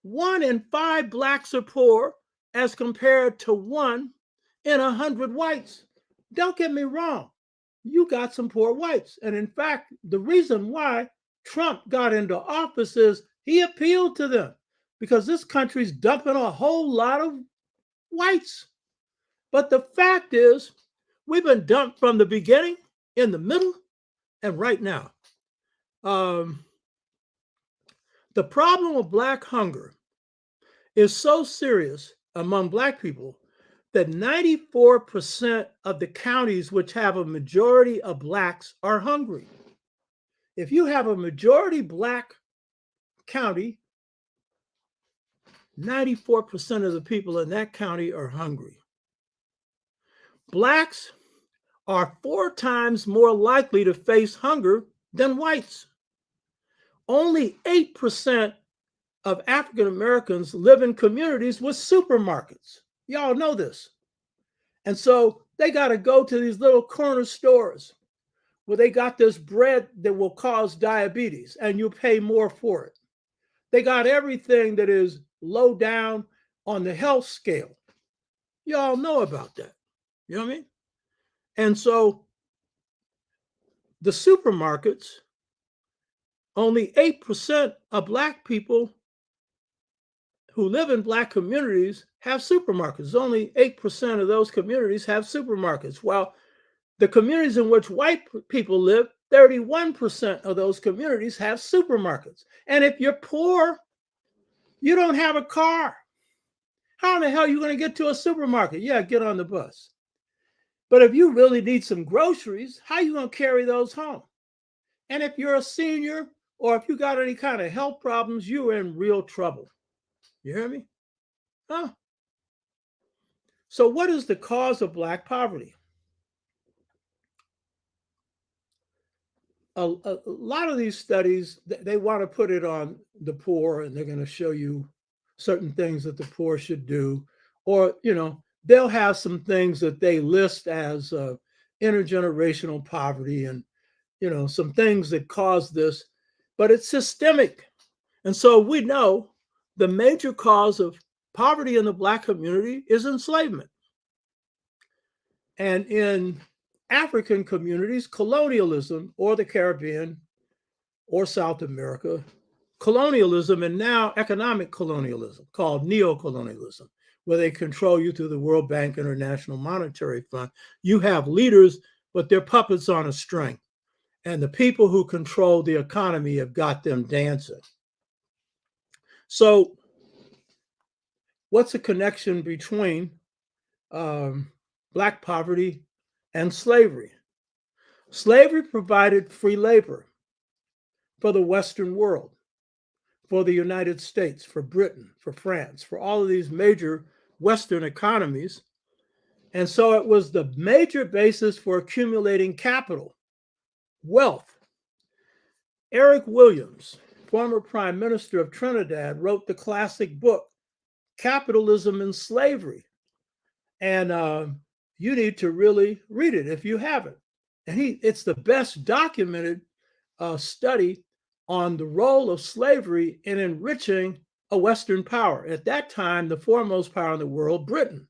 1 in 5 Blacks are poor as compared to 1 in 100 whites. Don't get me wrong. You got some poor whites. And in fact, the reason why Trump got into office is he appealed to them because this country's dumping a whole lot of whites. But the fact is, we've been dumped from the beginning, in the middle, and right now. The problem of Black hunger is so serious among Black people that 94% of the counties which have a majority of Blacks are hungry. If you have a majority Black county, 94% of the people in that county are hungry. Blacks are 4 times more likely to face hunger than whites. Only 8% of African Americans live in communities with supermarkets. Y'all know this. And so they got to go to these little corner stores where they got this bread that will cause diabetes and you pay more for it. They got everything that is low down on the health scale. Y'all know about that. You know what I mean? And so the supermarkets, only 8% of Black people who live in Black communities have supermarkets. Only 8% of those communities have supermarkets. While the communities in which white people live, 31% of those communities have supermarkets. And if you're poor, you don't have a car. How in the hell are you going to get to a supermarket? Yeah, get on the bus. But if you really need some groceries, how are you going to carry those home? And if you're a senior or if you got any kind of health problems, you're in real trouble. You hear me? Huh? So what is the cause of Black poverty? A lot of these studies, they want to put it on the poor and they're going to show you certain things that the poor should do. Or, they'll have some things that they list as intergenerational poverty and, some things that cause this, but it's systemic. And so we know the major cause of poverty in the Black community is enslavement. And in African communities, colonialism, or the Caribbean or South America, colonialism, and now economic colonialism called neocolonialism, where they control you through the World Bank, International Monetary Fund. You have leaders, but they're puppets on a string. And the people who control the economy have got them dancing. So what's the connection between Black poverty and slavery? Slavery provided free labor for the Western world, for the United States, for Britain, for France, for all of these major Western economies. And so it was the major basis for accumulating capital, wealth. Eric Williams, former Prime Minister of Trinidad, wrote the classic book, Capitalism and Slavery. And you need to really read it if you haven't. And it's the best documented study on the role of slavery in enriching a Western power. At that time, the foremost power in the world, Britain.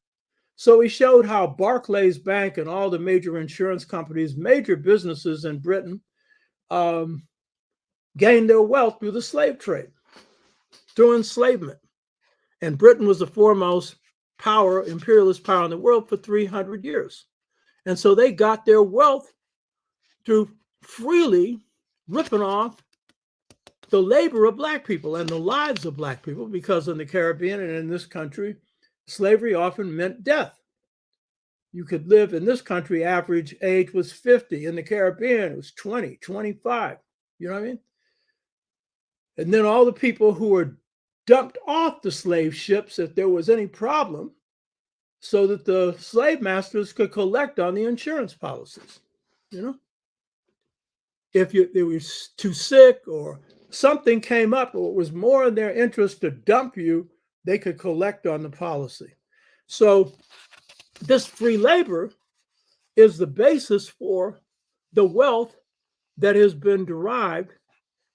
So he showed how Barclays Bank and all the major insurance companies, major businesses in Britain, gained their wealth through the slave trade, through enslavement. And Britain was the foremost power, imperialist power in the world for 300 years. And so they got their wealth through freely ripping off the labor of Black people and the lives of Black people, because in the Caribbean and in this country, slavery often meant death. You could live in this country, average age was 50. In the Caribbean, it was 20, 25. You know what I mean? And then all the people who were dumped off the slave ships if there was any problem so that the slave masters could collect on the insurance policies. You know, if they were too sick or something came up or it was more in their interest to dump you, they could collect on the policy. So this free labor is the basis for the wealth that has been derived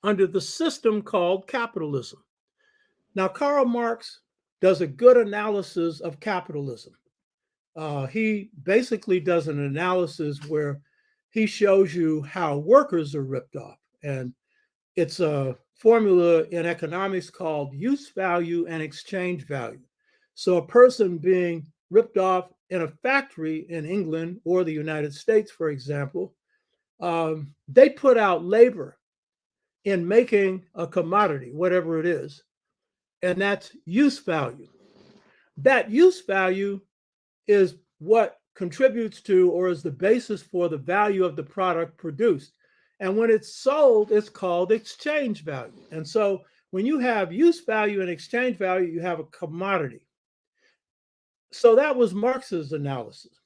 under the system called capitalism. Now, Karl Marx does a good analysis of capitalism. He basically does an analysis where he shows you how workers are ripped off. And it's a formula in economics called use value and exchange value. So a person being ripped off in a factory in England or the United States, for example, they put out labor in making a commodity, whatever it is, and that's use value. That use value is what contributes to or is the basis for the value of the product produced. And when it's sold, it's called exchange value. And so when you have use value and exchange value, you have a commodity. So that was Marx's analysis.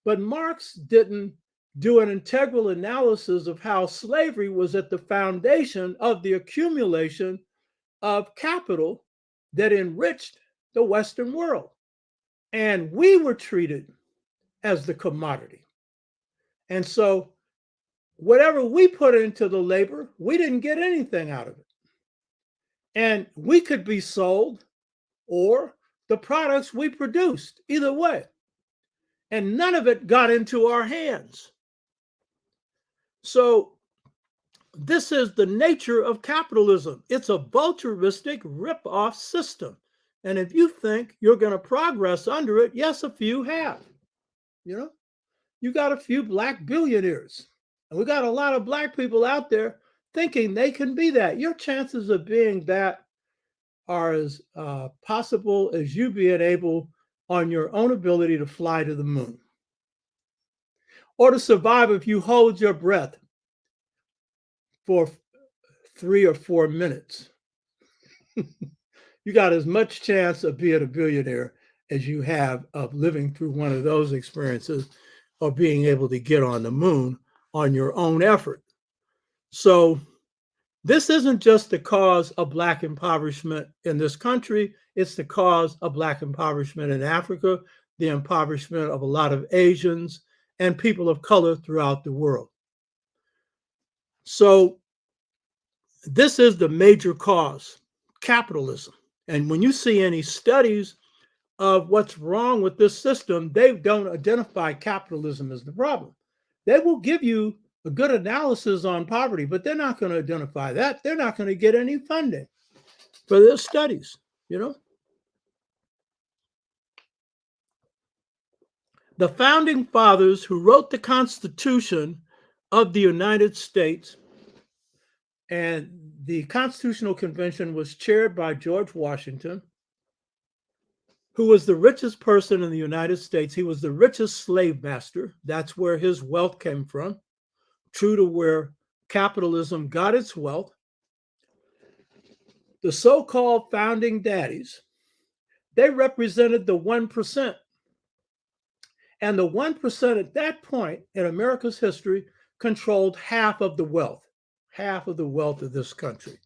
But Marx didn't do an integral analysis of how slavery was at the foundation of the accumulation of capital that enriched the Western world. And we were treated as the commodity. And so whatever we put into the labor, we didn't get anything out of it. And we could be sold or the products we produced, either way. And none of it got into our hands. So this is the nature of capitalism. It's a vulturistic rip-off system. And if you think you're going to progress under it, yes, a few have. You know, you got a few black billionaires. And we got a lot of black people out there thinking they can be that. Your chances of being that are as possible as you being able on your own ability to fly to the moon. Or to survive if you hold your breath for 3 or 4 minutes. You got as much chance of being a billionaire as you have of living through one of those experiences or being able to get on the moon on your own effort. So this isn't just the cause of Black impoverishment in this country, it's the cause of Black impoverishment in Africa, the impoverishment of a lot of Asians and people of color throughout the world. So this is the major cause, capitalism. And when you see any studies of what's wrong with this system, they don't identify capitalism as the problem. They will give you a good analysis on poverty, but they're not going to identify that. They're not going to get any funding for their studies, you know. The founding fathers who wrote the Constitution of the United States, and the Constitutional Convention was chaired by George Washington, who was the richest person in the United States. He was the richest slave master. That's where his wealth came from, true to where capitalism got its wealth. The so-called founding daddies, they represented the 1%. And the 1% at that point in America's history controlled half of the wealth of this country.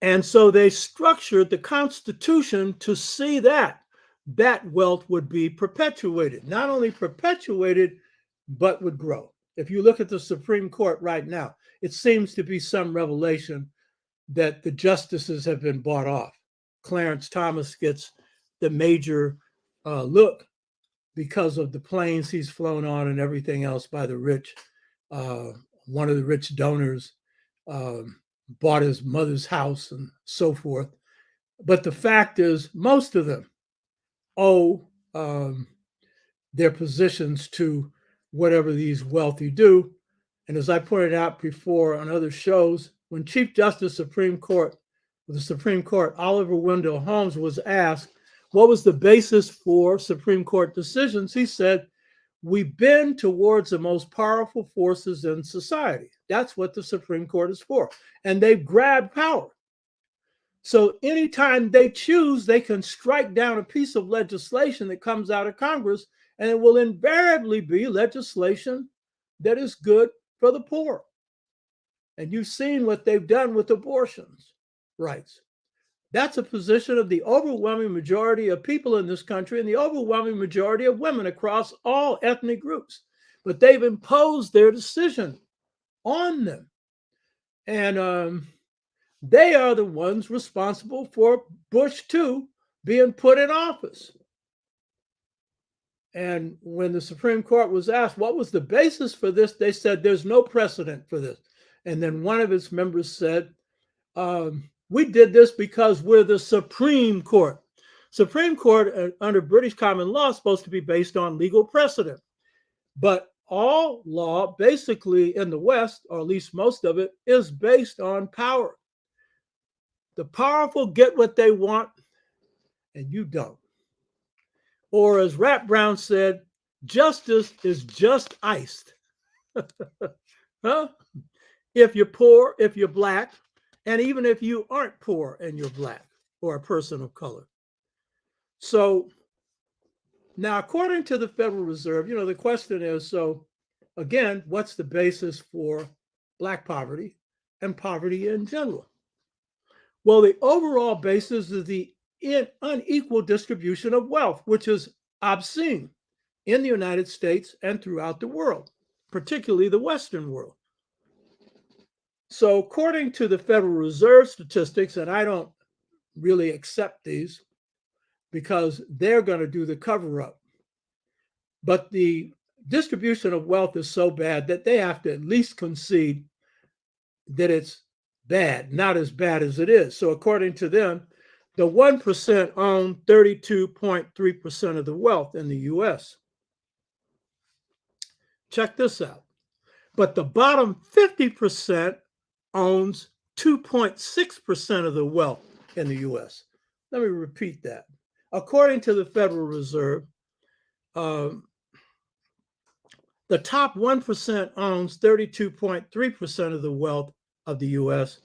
And so they structured the Constitution to see that wealth would be perpetuated, not only perpetuated, but would grow. If you look at the Supreme Court right now, it seems to be some revelation that the justices have been bought off. Clarence Thomas gets the major look because of the planes he's flown on and everything else by the rich. One of the rich donors bought his mother's house and so forth. But the fact is, most of them owe their positions to whatever these wealthy do. And as I pointed out before on other shows, when Chief Justice of the Supreme Court, Oliver Wendell Holmes, was asked what was the basis for Supreme Court decisions, he said, we bend towards the most powerful forces in society. That's what the Supreme Court is for. And they've grabbed power. So anytime they choose, they can strike down a piece of legislation that comes out of Congress, and it will invariably be legislation that is good for the poor. And you've seen what they've done with abortions rights. That's a position of the overwhelming majority of people in this country and the overwhelming majority of women across all ethnic groups. But they've imposed their decision on them. And they are the ones responsible for Bush 2 being put in office. And when the Supreme Court was asked what was the basis for this, they said there's no precedent for this. And then one of its members said, we did this because we're the Supreme Court. Supreme Court under British common law is supposed to be based on legal precedent. But all law, basically in the West, or at least most of it, is based on power. The powerful get what they want, and you don't. Or as Rap Brown said, justice is just iced. Huh? If you're poor, if you're Black, and even if you aren't poor and you're Black or a person of color. So now, according to the Federal Reserve, the question is, so again, what's the basis for Black poverty and poverty in general? Well, the overall basis is the unequal distribution of wealth, which is obscene in the United States and throughout the world, particularly the Western world. So according to the Federal Reserve statistics, and I don't really accept these because they're going to do the cover up, but the distribution of wealth is so bad that they have to at least concede that it's bad, not as bad as it is. So according to them, the 1% own 32.3% of the wealth in the US. Check this out. But the bottom 50% owns 2.6% of the wealth in the US. Let me repeat that. According to the Federal Reserve, the top 1% owns 32.3% of the wealth of the US,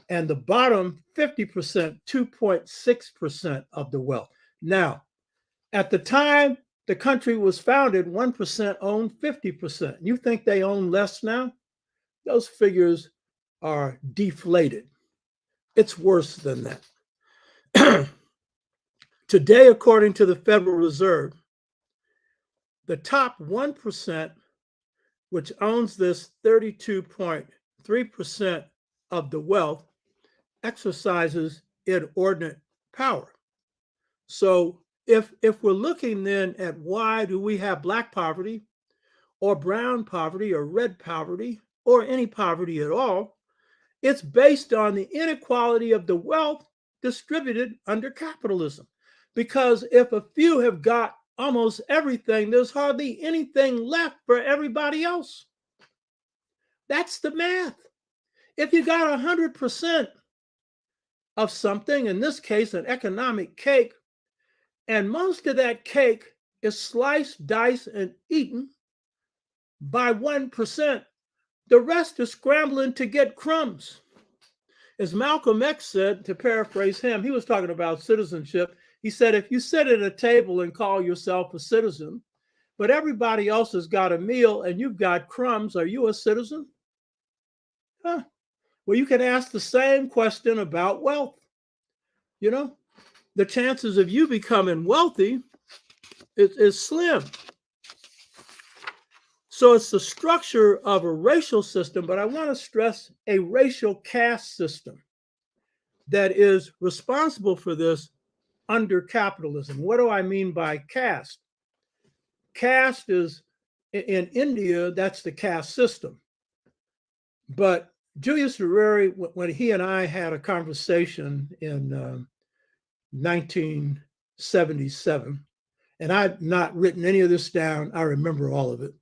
and the bottom 50%, 2.6% of the wealth. Now, at the time the country was founded, 1% owned 50%. You think they own less now? Those figures are deflated. It's worse than that. Today, according to the Federal Reserve, the top 1%, which owns this 32.3% of the wealth, exercises inordinate power. So if we're looking then at why do we have Black poverty or brown poverty or red poverty or any poverty at all, it's based on the inequality of the wealth distributed under capitalism. Because if a few have got almost everything, there's hardly anything left for everybody else. That's the math. If you got 100% of something, in this case, an economic cake, and most of that cake is sliced, diced, and eaten by 1%, the rest is scrambling to get crumbs. As Malcolm X said, to paraphrase him, he was talking about citizenship. He said, if you sit at a table and call yourself a citizen, but everybody else has got a meal and you've got crumbs, are you a citizen? Huh. Well, you can ask the same question about wealth. The chances of you becoming wealthy is slim. So it's the structure of a racial system, but I want to stress a racial caste system that is responsible for this under capitalism. What do I mean by caste? Caste is, in India, that's the caste system. But Julius Nyerere, when he and I had a conversation in 1977, and I've not written any of this down, I remember all of it.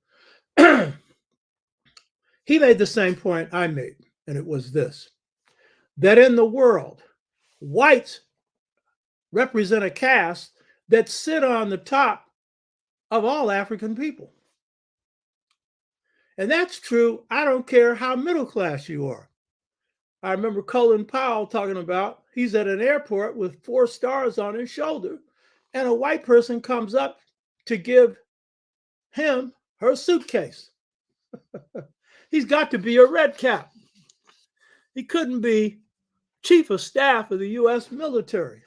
He made the same point I made, and it was this: that in the world, whites represent a caste that sit on the top of all African people. And that's true. I don't care how middle class you are. I remember Colin Powell talking about, he's at an airport with 4 stars on his shoulder, and a white person comes up to give him her suitcase. He's got to be a red cap. He couldn't be chief of staff of the U.S. military,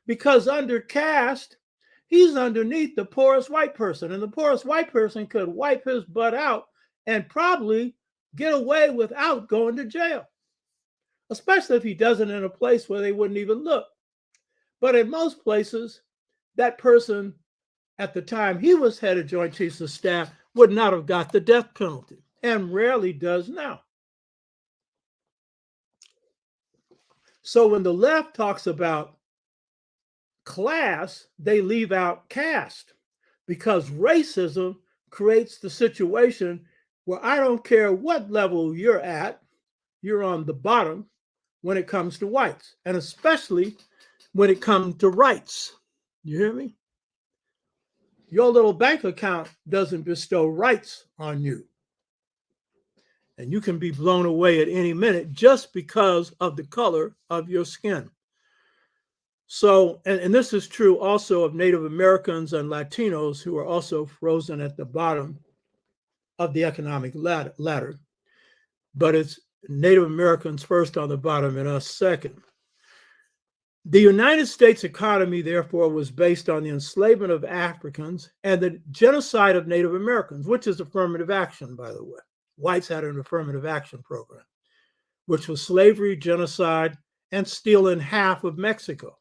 because under caste, he's underneath the poorest white person, and the poorest white person could wipe his butt out and probably get away without going to jail, especially if he does it in a place where they wouldn't even look. But in most places, that person at the time he was head of Joint Chiefs of Staff would not have got the death penalty, and rarely does now. So when the left talks about class, they leave out caste, because racism creates the situation where I don't care what level you're at, you're on the bottom when it comes to whites, and especially when it comes to rights. You hear me? Your little bank account doesn't bestow rights on you. And you can be blown away at any minute just because of the color of your skin. So, and this is true also of Native Americans and Latinos, who are also frozen at the bottom of the economic ladder. But it's Native Americans first on the bottom and us second. The United States economy, therefore, was based on the enslavement of Africans and the genocide of Native Americans, which is affirmative action, by the way. Whites had an affirmative action program, which was slavery, genocide, and stealing half of Mexico.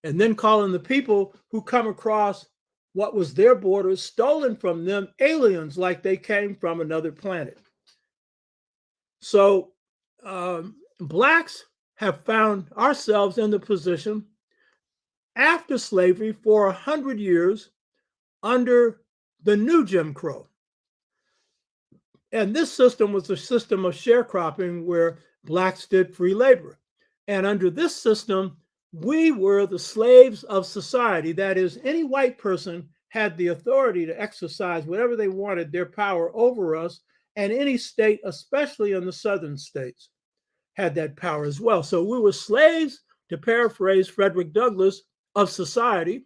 And then calling the people who come across what was their borders stolen from them aliens, like they came from another planet. So Blacks have found ourselves in the position after slavery for 100 years under the new Jim Crow. And this system was a system of sharecropping where Blacks did free labor. And under this system, we were the slaves of society. That is, any white person had the authority to exercise whatever they wanted, their power over us, and any state, especially in the southern states, had that power as well. So we were slaves, to paraphrase Frederick Douglass, of society,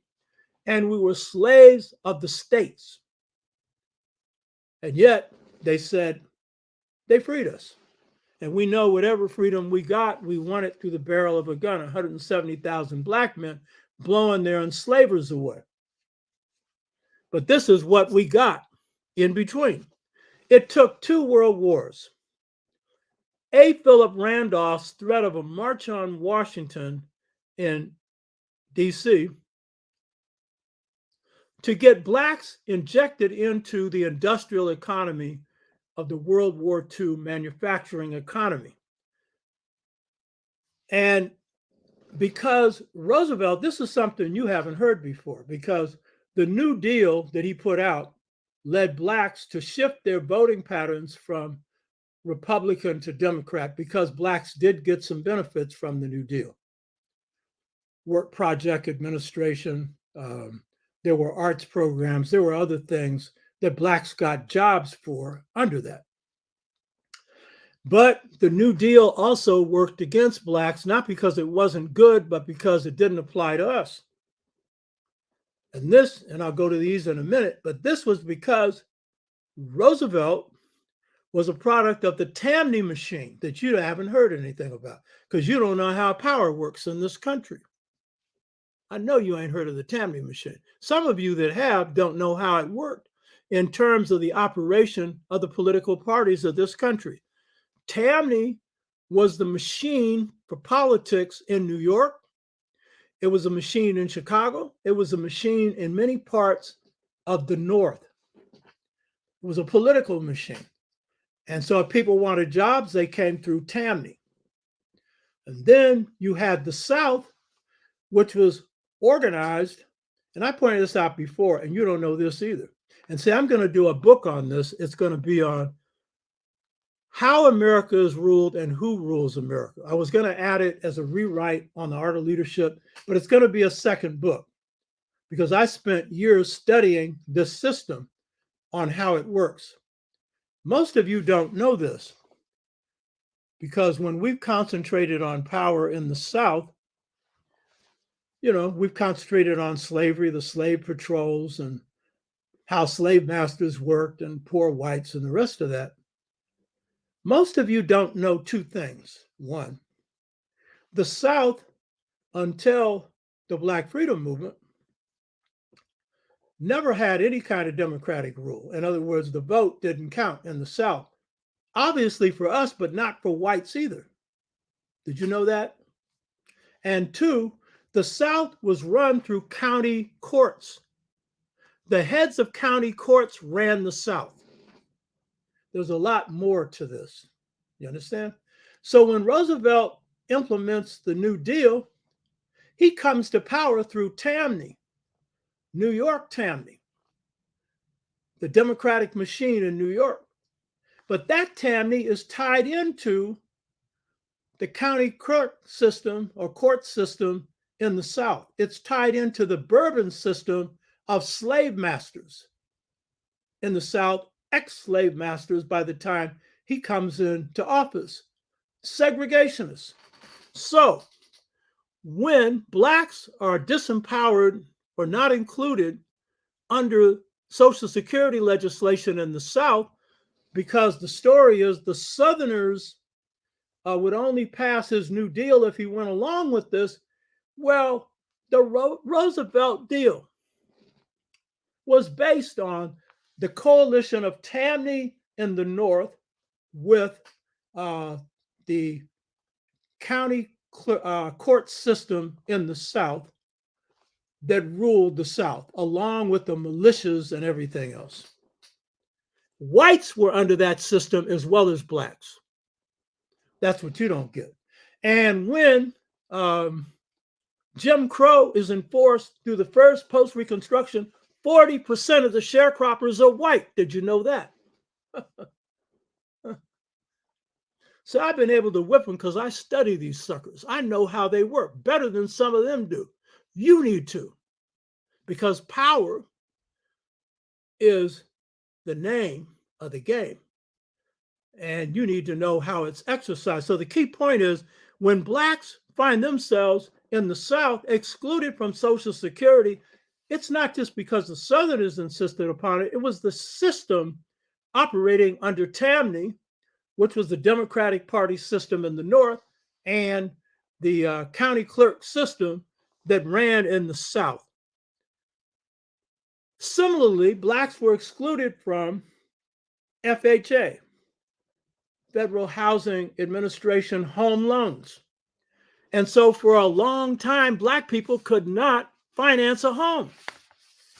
and we were slaves of the states. And yet, they said they freed us. And we know whatever freedom we got, we won it through the barrel of a gun, 170,000 black men blowing their enslavers away. But this is what we got in between. It took 2 world wars. A. Philip Randolph's threat of a march on Washington in D.C. to get blacks injected into the industrial economy of the World War II manufacturing economy. And because Roosevelt, this is something you haven't heard before, because the New Deal that he put out led blacks to shift their voting patterns from Republican to Democrat, because blacks did get some benefits from the New Deal. Work project administration, there were arts programs, there were other things that blacks got jobs for under that. But the New Deal also worked against blacks, not because it wasn't good, but because it didn't apply to us. And this, and I'll go to these in a minute, but this was because Roosevelt was a product of the Tammany machine that you haven't heard anything about, because you don't know how power works in this country. I know you ain't heard of the Tammany machine. Some of you that have don't know how it worked in terms of the operation of the political parties of this country. Tammany was the machine for politics in New York. It was a machine in Chicago. It was a machine in many parts of the North. It was a political machine. And so if people wanted jobs, they came through Tammany. And then you had the South, which was organized, and I pointed this out before, and you don't know this either. And see, I'm going to do a book on this. It's going to be on how America is ruled and who rules America. I was going to add it as a rewrite on the art of leadership, but it's going to be a second book, because I spent years studying this system on how it works. Most of you don't know this, Because when we've concentrated on power in the South, we've concentrated on slavery, the slave patrols, and how slave masters worked, and poor whites, and the rest of that. Most of you don't know two things. One, the South, until the Black Freedom Movement, never had any kind of democratic rule. In other words, the vote didn't count in the South. Obviously for us, but not for whites either. Did you know that? And two, the South was run through county courts. The heads of county courts ran the South. There's a lot more to this. You understand? So when Roosevelt implements the New Deal, he comes to power through Tammany, New York Tammany, the Democratic machine in New York. But that Tammany is tied into the county court system or court system in the South. It's tied into the Bourbon system of slave masters in the South, ex-slave masters by the time he comes into office, segregationists. So when Blacks are disempowered or not included under Social Security legislation in the South, because the story is the Southerners would only pass his New Deal if he went along with this. Well, the Roosevelt deal was based on the coalition of Tammany in the North with the county court system in the South that ruled the South, along with the militias and everything else. Whites were under that system as well as Blacks. That's what you don't get. And when Jim Crow is enforced through the first post-Reconstruction, 40% of the sharecroppers are white. Did you know that? So I've been able to whip them because I study these suckers. I know how they work better than some of them do. You need to, because power is the name of the game. And you need to know how it's exercised. So the key point is when Blacks find themselves in the South excluded from Social Security, it's not just because the Southerners insisted upon it. It was the system operating under Tammany, which was the Democratic Party system in the North, and the county clerk system that ran in the South. Similarly, Blacks were excluded from FHA, Federal Housing Administration home loans. And so for a long time, Black people could not finance a home.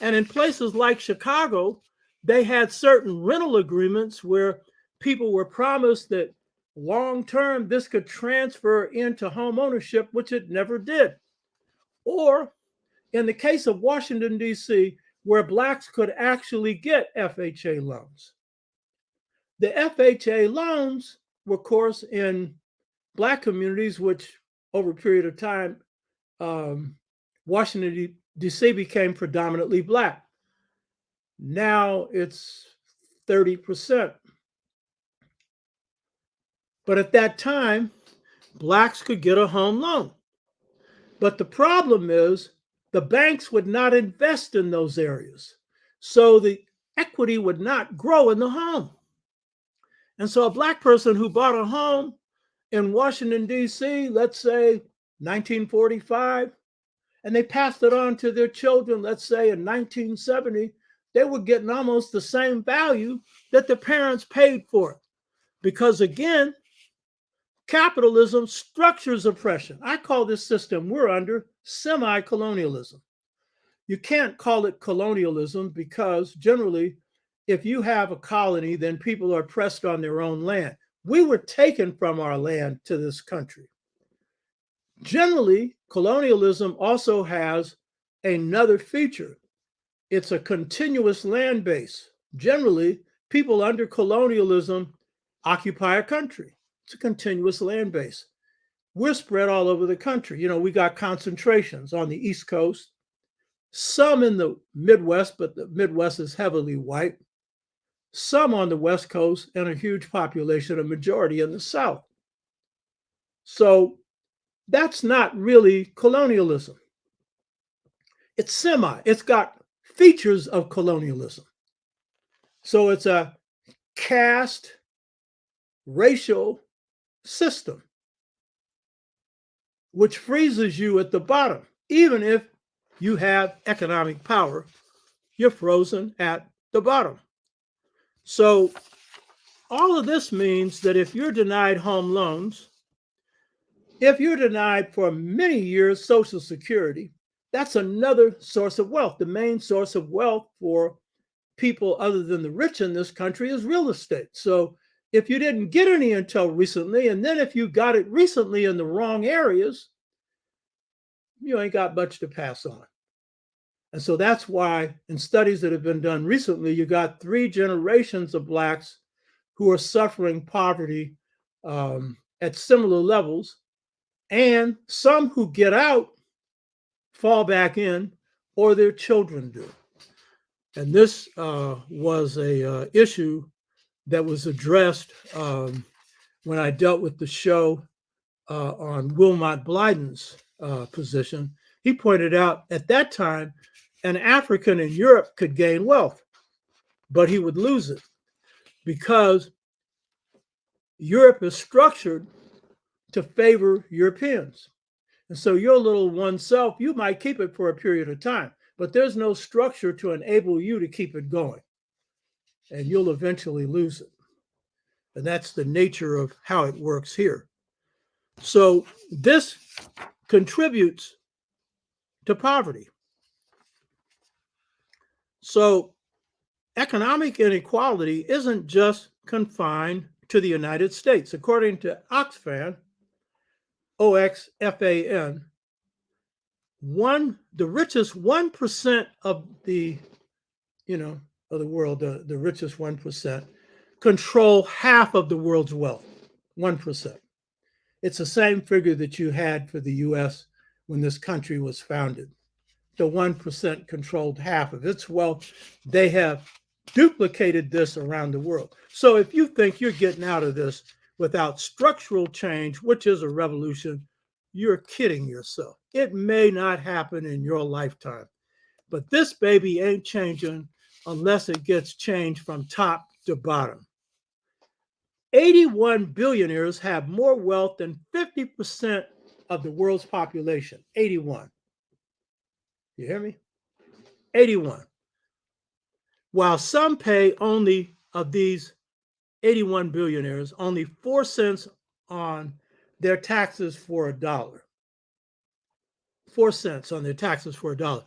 And in places like Chicago, they had certain rental agreements where people were promised that long-term this could transfer into home ownership, which it never did. Or in the case of Washington, D.C., where Blacks could actually get FHA loans. The FHA loans were, of course, in Black communities, which over a period of time, Washington, D.C. became predominantly Black. Now it's 30%. But at that time, Blacks could get a home loan. But the problem is the banks would not invest in those areas. So the equity would not grow in the home. And so a Black person who bought a home in Washington, D.C., let's say 1945, and they passed it on to their children, let's say in 1970, they were getting almost the same value that the parents paid for it. Because again, capitalism structures oppression. I call this system we're under semi-colonialism. You can't call it colonialism because generally, if you have a colony, then people are oppressed on their own land. We were taken from our land to this country. Generally, colonialism also has another feature. It's a continuous land base. Generally, people under colonialism occupy a country. It's a continuous land base. We're spread all over the country. You know, we got concentrations on the East Coast, some in the Midwest, but the Midwest is heavily white, some on the West Coast, and a huge population, a majority in the South. So that's not really colonialism. It's got features of colonialism. So it's a caste racial system, which freezes you at the bottom. Even if you have economic power, you're frozen at the bottom. So all of this means that if you're denied home loans, if you're denied for many years Social Security, that's another source of wealth. The main source of wealth for people other than the rich in this country is real estate. So if you didn't get any until recently, and then if you got it recently in the wrong areas, you ain't got much to pass on. And so that's why in studies that have been done recently, you got 3 generations of Blacks who are suffering poverty at similar levels, and some who get out fall back in, or their children do. And this was a issue that was addressed when I dealt with the show on Wilmot Blyden's position. He pointed out at that time, an African in Europe could gain wealth, but he would lose it because Europe is structured to favor Europeans. And so your little oneself, you might keep it for a period of time, but there's no structure to enable you to keep it going. And you'll eventually lose it. And that's the nature of how it works here. So this contributes to poverty. So economic inequality isn't just confined to the United States. According to Oxfam, OXFAN, the richest 1% of the, of the world, the richest 1%, control half of the world's wealth, 1%. It's the same figure that you had for the US when this country was founded. The 1% controlled half of its wealth. They have duplicated this around the world. So if you think you're getting out of this without structural change, which is a revolution, you're kidding yourself. It may not happen in your lifetime, but this baby ain't changing unless it gets changed from top to bottom. 81 billionaires have more wealth than 50% of the world's population. 81. You hear me? 81. While some pay only, of these 81 billionaires, only 4 cents on their taxes for $1. 4 cents on their taxes for $1.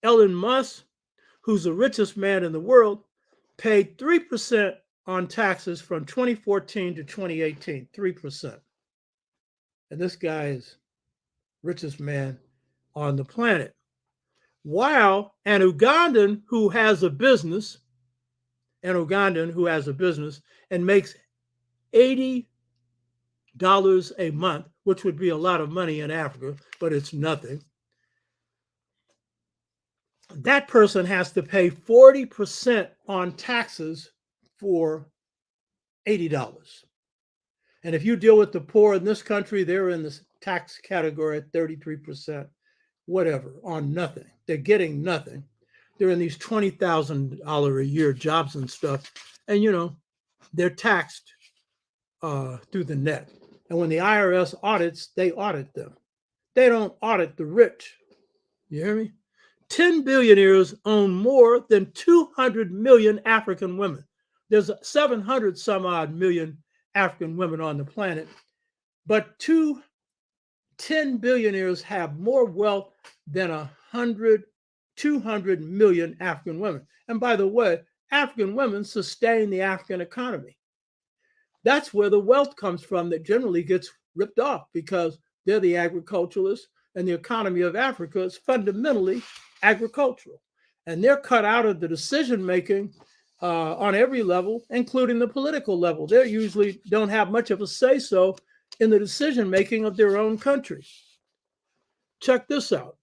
Elon Musk, who's the richest man in the world, paid 3% on taxes from 2014 to 2018, 3%. And this guy is richest man on the planet. While an Ugandan who has a business and makes $80 a month, which would be a lot of money in Africa, but it's nothing. That person has to pay 40% on taxes for $80. And if you deal with the poor in this country, they're in this tax category at 33%, whatever, on nothing. They're getting nothing. They're in these $20,000 a year jobs and stuff. And, they're taxed through the net. And when the IRS audits, they audit them. They don't audit the rich. You hear me? 10 billionaires own more than 200 million African women. There's 700 some odd million African women on the planet, but 10 billionaires have more wealth than 200 million African women. And by the way, African women sustain the African economy. That's where the wealth comes from that generally gets ripped off because they're the agriculturalists, and the economy of Africa is fundamentally agricultural. And they're cut out of the decision-making on every level, including the political level. They usually don't have much of a say-so in the decision-making of their own country. Check this out.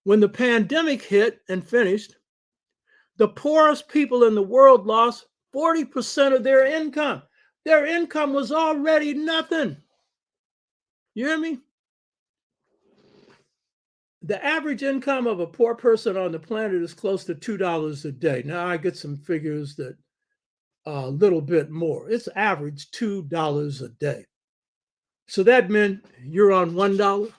When the pandemic hit and finished, the poorest people in the world lost 40% of their income. Their income was already nothing. You hear me? The average income of a poor person on the planet is close to $2 a day. Now I get some figures that a little bit more. It's average $2 a day. So that meant you're on $1.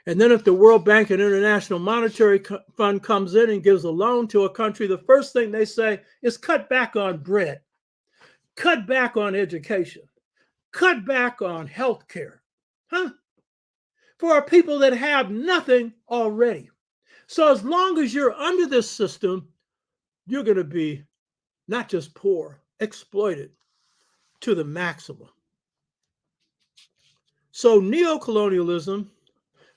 And then if the World Bank and International Monetary Fund comes in and gives a loan to a country, the first thing they say is cut back on bread, cut back on education, cut back on health care. Huh? For our people that have nothing already. So as long as you're under this system, you're going to be not just poor, exploited to the maximum. So neocolonialism,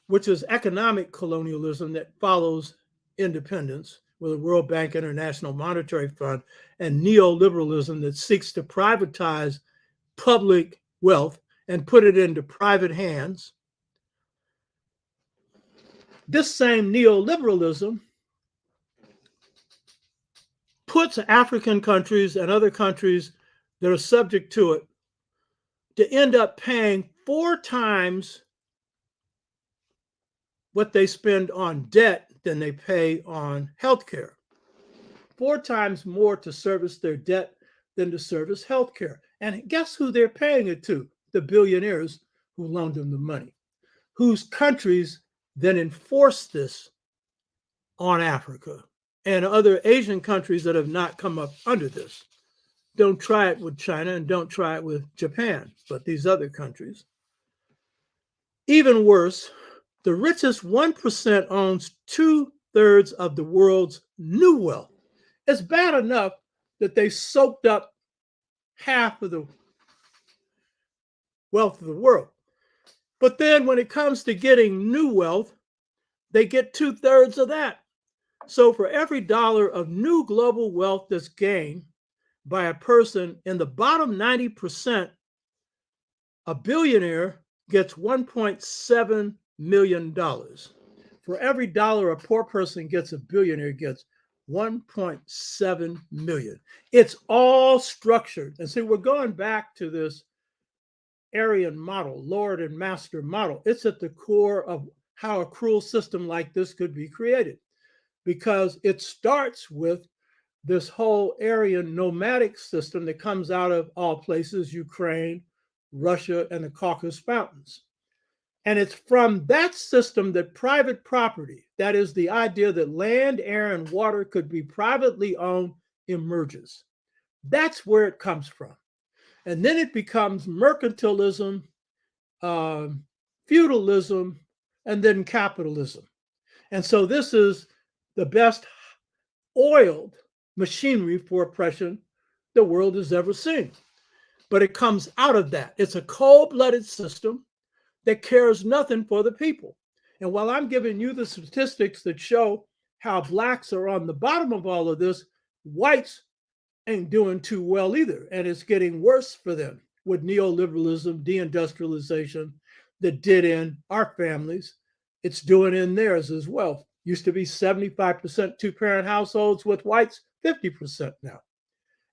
which is economic colonialism that follows independence with the World Bank, International Monetary Fund, and neoliberalism that seeks to privatize public wealth and put it into private hands. This same neoliberalism puts African countries and other countries that are subject to it to end up paying 4 times what they spend on debt than they pay on healthcare. 4 times more to service their debt than to service healthcare. And guess who they're paying it to? The billionaires who loaned them the money, whose countries then enforce this on Africa and other Asian countries that have not come up under this. Don't try it with China and don't try it with Japan, but these other countries. Even worse, the richest 1% owns 2/3 of the world's new wealth. It's bad enough that they soaked up half of the wealth of the world. But then when it comes to getting new wealth, they get 2/3 of that. So for every dollar of new global wealth that's gained by a person in the bottom 90%, a billionaire gets $1.7 million. For every dollar a poor person gets, a billionaire gets 1.7 million. It's all structured. And see, we're going back to this Aryan model, Lord and Master model. It's at the core of how a cruel system like this could be created, because it starts with this whole Aryan nomadic system that comes out of all places, Ukraine, Russia, and the Caucasus Mountains. And it's from that system that private property, that is the idea that land, air, and water could be privately owned, emerges. That's where it comes from. And then it becomes mercantilism, feudalism, and then capitalism. And so this is the best oiled machinery for oppression the world has ever seen. But it comes out of that. It's a cold-blooded system that cares nothing for the people. And while I'm giving you the statistics that show how blacks are on the bottom of all of this, whites ain't doing too well either. And it's getting worse for them with neoliberalism, deindustrialization that did in our families. It's doing in theirs as well. Used to be 75% two-parent households with whites, 50% now.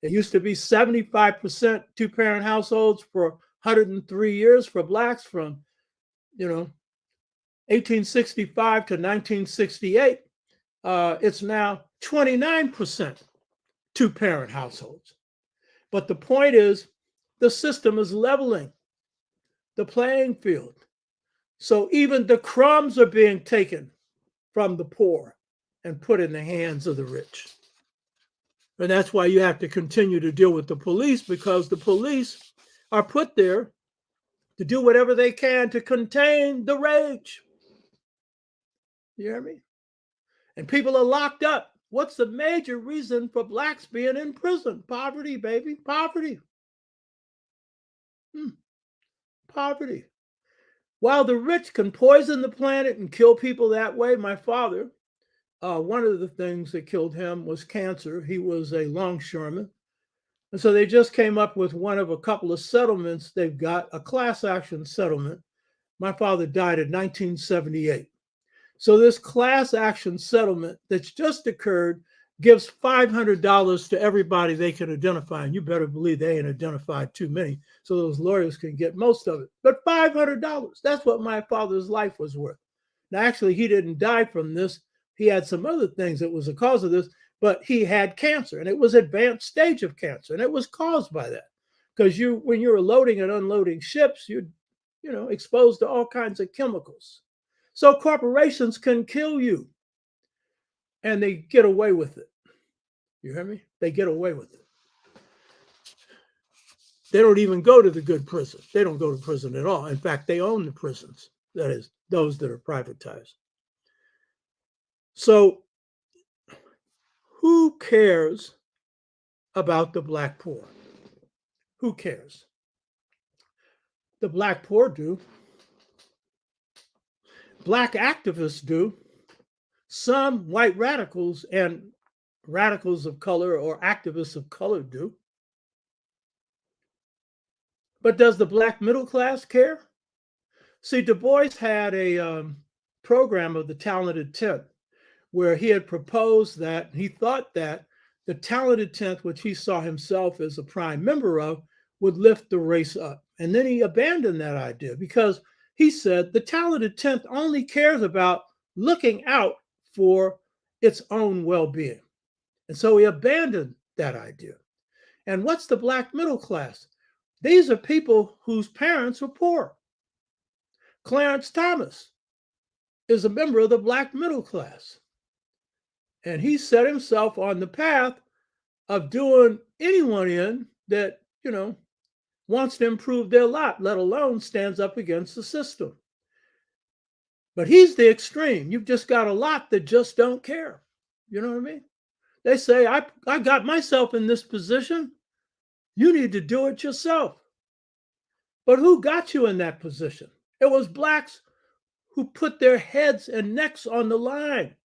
It used to be 75% two-parent households for 103 years for blacks from 1865 to 1968. It's now 29% two-parent households. But the point is, the system is leveling the playing field. So even the crumbs are being taken from the poor and put in the hands of the rich. And that's why you have to continue to deal with the police, because the police are put there to do whatever they can to contain the rage. You hear me? And people are locked up. What's the major reason for blacks being in prison? Poverty, baby, poverty. Poverty. While the rich can poison the planet and kill people that way, my father, one of the things that killed him was cancer. He was a longshoreman. And so they just came up with one of a couple of settlements. They've got a class action settlement. My father died in 1978. So this class action settlement that's just occurred gives $500 to everybody they can identify. And you better believe they ain't identified too many, so those lawyers can get most of it. But $500, that's what my father's life was worth. Now, actually, he didn't die from this. He had some other things that was the cause of this, but he had cancer, and it was advanced stage of cancer, and it was caused by that. Because when you're loading and unloading ships, you're exposed to all kinds of chemicals. So corporations can kill you, and they get away with it. You hear me? They get away with it. They don't even go to the good prison. They don't go to prison at all. In fact, they own the prisons. That is, those that are privatized. So who cares about the black poor? Who cares? The black poor do. Black activists do. Some white radicals and radicals of color or activists of color do. But does the black middle class care? See, Du Bois had a program of the talented 10th, where he had proposed that he thought that the talented 10th, which he saw himself as a prime member of, would lift the race up. And then he abandoned that idea because he said the talented 10th only cares about looking out for its own well-being. And so he abandoned that idea. And what's the black middle class? These are people whose parents were poor. Clarence Thomas is a member of the black middle class. And he set himself on the path of doing anyone in that, wants to improve their lot, let alone stands up against the system. But he's the extreme. You've just got a lot that just don't care. You know what I mean? They say, I got myself in this position. You need to do it yourself. But who got you in that position? It was blacks who put their heads and necks on the line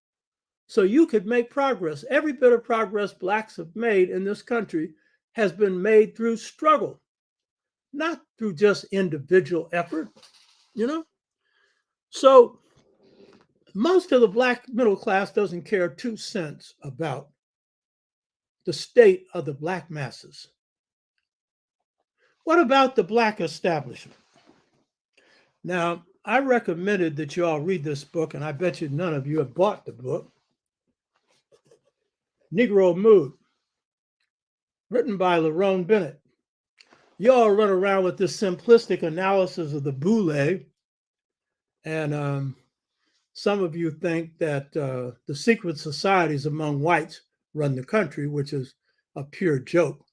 so you could make progress. Every bit of progress blacks have made in this country has been made through struggle, not through just individual effort, So most of the black middle class doesn't care 2 cents about the state of the black masses. What about the black establishment? Now, I recommended that you all read this book, and I bet you none of you have bought the book. Negro Mood, written by Lerone Bennett. You all run around with this simplistic analysis of the boule, and some of you think that the secret societies among whites run the country, which is a pure joke,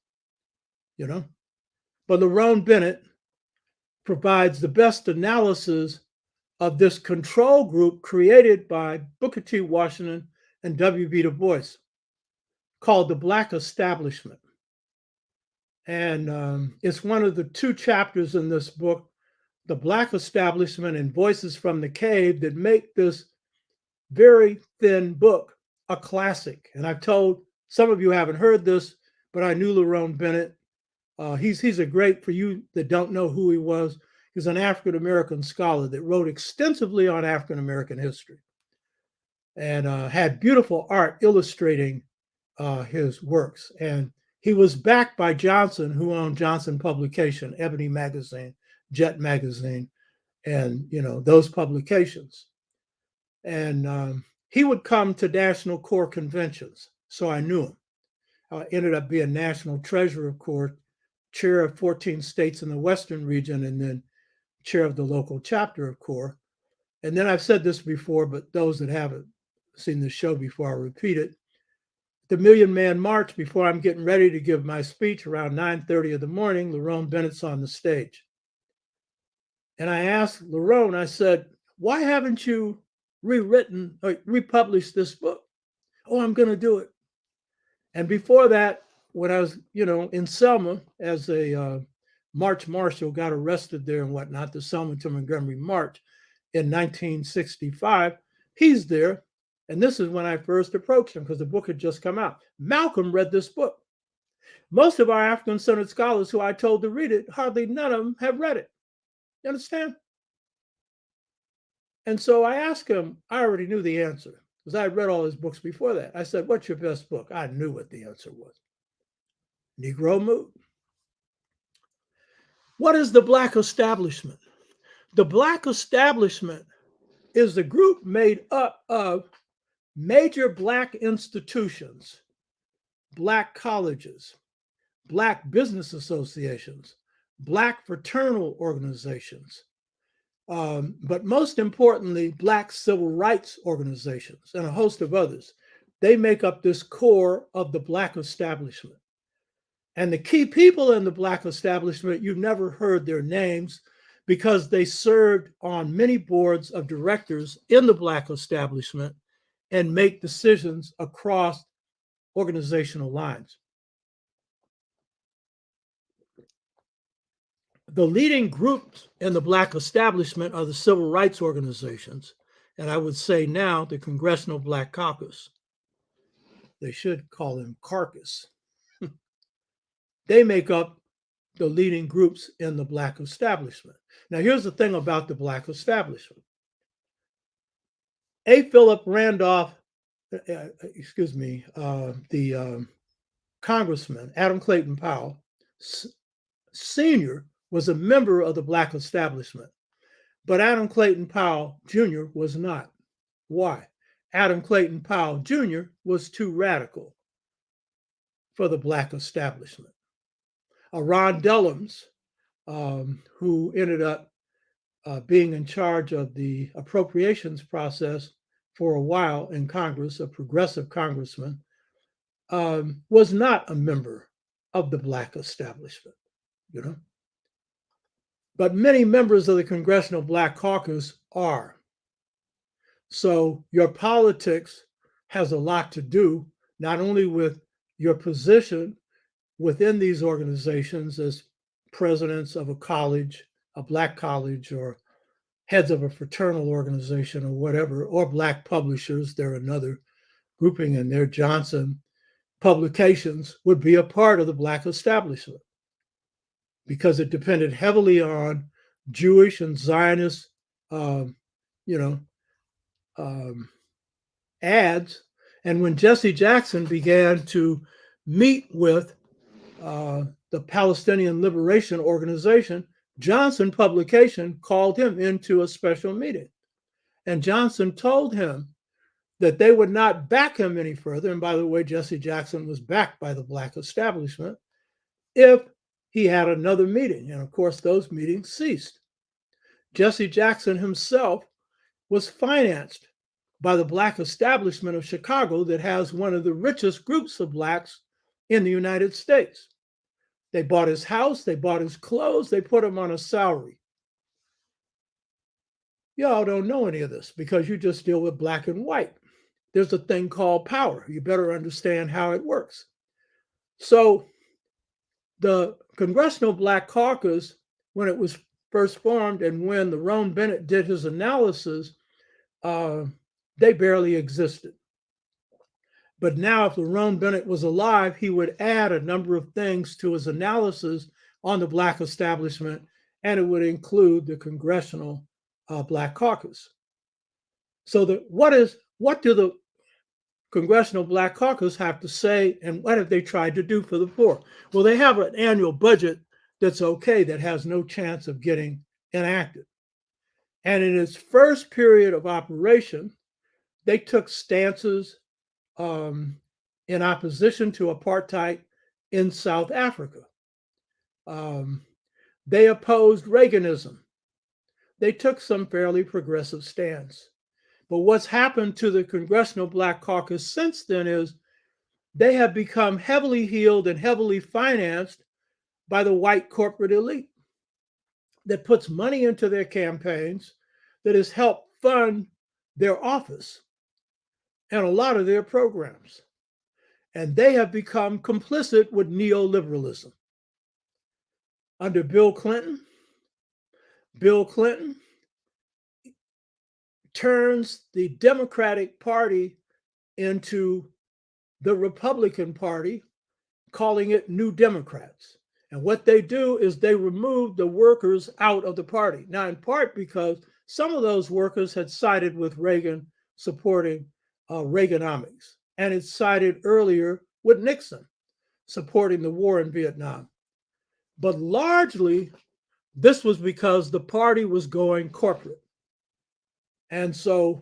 But Lerone Bennett provides the best analysis of this control group created by Booker T. Washington and W.B. Du Bois, called the Black Establishment. And it's one of the 2 chapters in this book, The Black Establishment and Voices from the Cave, that make this very thin book a classic. And I've told some of you haven't heard this, but I knew Lerone Bennett. He's a great, for you that don't know who he was, he's an African-American scholar that wrote extensively on African-American history and had beautiful art illustrating his works. And he was backed by Johnson, who owned Johnson Publication, Ebony Magazine, Jet Magazine, and those publications. And he would come to National Corps conventions, so I knew him. Ended up being National Treasurer of Corps, chair of 14 states in the Western region, and then chair of the local chapter of Corps. And then I've said this before, but those that haven't seen the show before, I'll repeat it. The Million Man March, before I'm getting ready to give my speech around 9:30 in the morning, Lerone Bennett's on the stage. And I asked Lerone, I said, why haven't you rewritten or republished this book? Oh, I'm going to do it. And before that, when I was, in Selma as a March Marshal, got arrested there and whatnot, the Selma to Montgomery March in 1965, he's there. And this is when I first approached him because the book had just come out. Malcolm read this book. Most of our African-centered scholars who I told to read it, hardly none of them have read it. You understand? And so I asked him, I already knew the answer. because I had read all his books before that. I said, "What's your best book?" I knew what the answer was. Negro Mood. What is the Black establishment? The Black establishment is the group made up of major Black institutions, Black colleges, Black business associations, Black fraternal organizations, but most importantly, Black civil rights organizations and a host of others. They make up this core of the Black establishment. And the key people in the Black establishment, you've never heard their names because they served on many boards of directors in the Black establishment and make decisions across organizational lines. The leading groups in the Black establishment are the civil rights organizations, and I would say now the Congressional Black Caucus. They should call them caucus. They make up the leading groups in the Black establishment. Now, here's the thing about the Black establishment. A. Philip Randolph, the Congressman, Adam Clayton Powell, Sr., was a member of the Black establishment, but Adam Clayton Powell Jr. was not. Why? Adam Clayton Powell Jr. was too radical for the Black establishment. Ron Dellums, who ended up being in charge of the appropriations process for a while in Congress, a progressive congressman, was not a member of the Black establishment, you know. But many members of the Congressional Black Caucus are. So your politics has a lot to do, not only with your position within these organizations as presidents of a college, a Black college, or heads of a fraternal organization or whatever, or Black publishers, they're another grouping in there. Johnson Publications would be a part of the Black establishment because it depended heavily on Jewish and Zionist, ads. And when Jesse Jackson began to meet with the Palestinian Liberation Organization, Johnson Publication called him into a special meeting. And Johnson told him that they would not back him any further. And by the way, Jesse Jackson was backed by the Black establishment if he had another meeting. And of course, those meetings ceased. Jesse Jackson himself was financed by the Black establishment of Chicago that has one of the richest groups of Blacks in the United States. They bought his house, they bought his clothes, they put him on a salary. Y'all don't know any of this because you just deal with black and white. There's a thing called power. You better understand how it works. So the Congressional Black Caucus, when it was first formed and when the Ron Bennett did his analysis, they barely existed. But now if Ron Bennett was alive, he would add a number of things to his analysis on the Black establishment, and it would include the Congressional Black Caucus. So what do the Congressional Black Caucus have to say, and what have they tried to do for the poor? Well, they have an annual budget that's okay, that has no chance of getting enacted. And in its first period of operation, they took stances in opposition to apartheid in South Africa. They opposed Reaganism. They took some fairly progressive stance. But what's happened to the Congressional Black Caucus since then is they have become heavily heeled and heavily financed by the white corporate elite that puts money into their campaigns, that has helped fund their office and a lot of their programs. And they have become complicit with neoliberalism. Under Bill Clinton turns the Democratic Party into the Republican Party, calling it New Democrats. And what they do is they remove the workers out of the party. Now, in part because some of those workers had sided with Reagan, supporting Reaganomics. And it's cited earlier with Nixon supporting the war in Vietnam. But largely, this was because the party was going corporate. And so,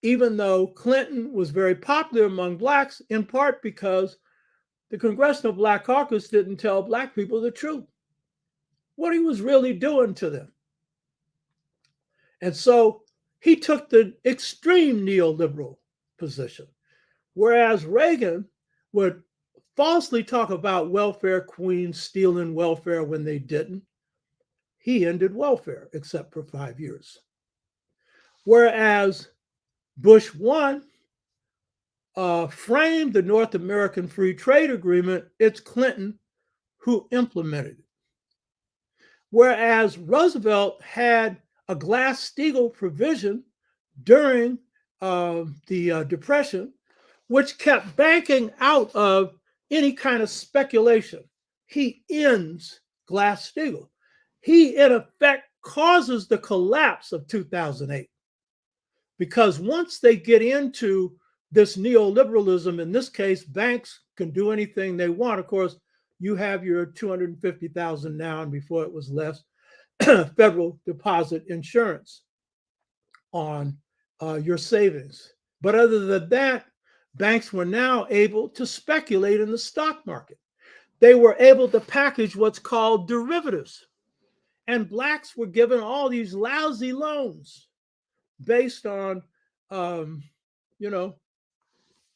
even though Clinton was very popular among blacks, in part because the Congressional Black Caucus didn't tell black people the truth, what he was really doing to them. And so he took the extreme neoliberal position, whereas Reagan would falsely talk about welfare queens stealing welfare when they didn't. He ended welfare, except for 5 years. Whereas Bush 1 framed the North American Free Trade Agreement, it's Clinton who implemented it. Whereas Roosevelt had a Glass-Steagall provision during the Depression, which kept banking out of any kind of speculation. He ends Glass-Steagall. He, in effect, causes the collapse of 2008. Because once they get into this neoliberalism, in this case, banks can do anything they want. Of course, you have your 250,000 now, and before it was less, federal deposit insurance on your savings. But other than that, banks were now able to speculate in the stock market. They were able to package what's called derivatives. And blacks were given all these lousy loans based on,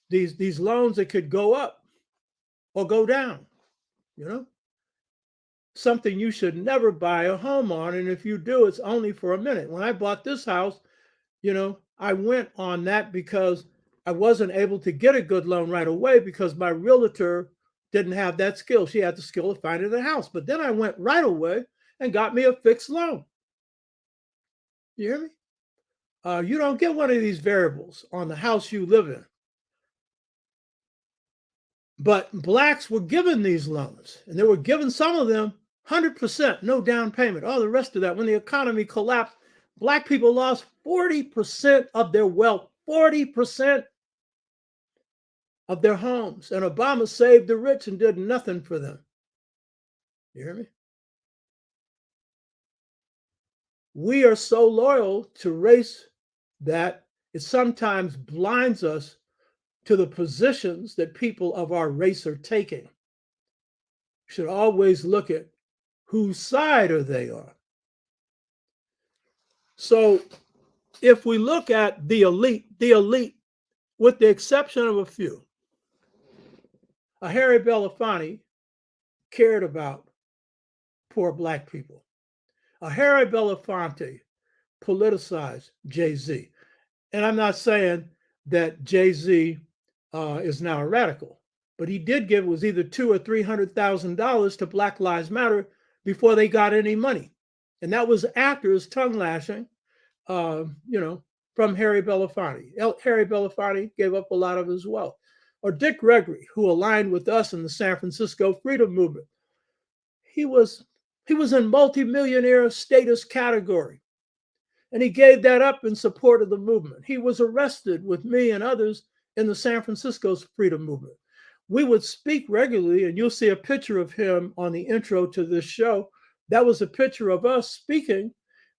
these loans that could go up or go down, something you should never buy a home on. And if you do, it's only for a minute. When I bought this house, I went on that because I wasn't able to get a good loan right away because my realtor didn't have that skill. She had the skill of finding a house. But then I went right away and got me a fixed loan. You hear me? You don't get one of these variables on the house you live in. But blacks were given these loans, and they were given some of them 100%, no down payment. All the rest of that, when the economy collapsed, black people lost 40% of their wealth, 40% of their homes. And Obama saved the rich and did nothing for them. You hear me? We are so loyal to race that it sometimes blinds us to the positions that people of our race are taking. We should always look at whose side are they on. So if we look at the elite, with the exception of a few, Harry Belafonte cared about poor black people. Harry Belafonte politicized Jay-Z. And I'm not saying that Jay-Z is now a radical, but he did give, it was either $200,000 or $300,000 to Black Lives Matter before they got any money. And that was after his tongue lashing, from Harry Belafonte. Harry Belafonte gave up a lot of his wealth. Or Dick Gregory, who aligned with us in the San Francisco Freedom Movement. He was in multimillionaire status category. And he gave that up in support of the movement. He was arrested with me and others in the San Francisco's freedom movement. We would speak regularly, and you'll see a picture of him on the intro to this show. That was a picture of us speaking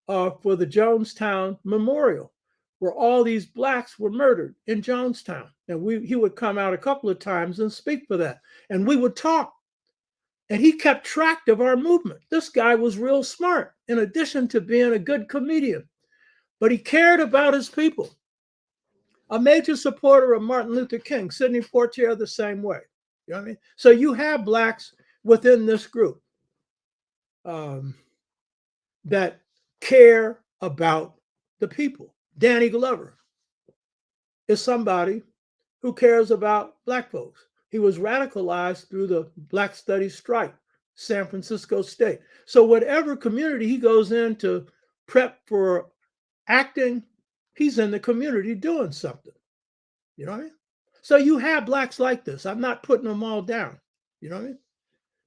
for the Jonestown Memorial, where all these blacks were murdered in Jonestown. And he would come out a couple of times and speak for that. And we would talk. And he kept track of our movement. This guy was real smart, in addition to being a good comedian. But he cared about his people. A major supporter of Martin Luther King, Sidney Poitier, the same way. You know what I mean? So you have blacks within this group that care about the people. Danny Glover is somebody who cares about black folks. He was radicalized through the Black Studies strike, San Francisco State. So whatever community he goes in to prep for acting, he's in the community doing something. You know what I mean? So you have blacks like this. I'm not putting them all down. You know what I mean?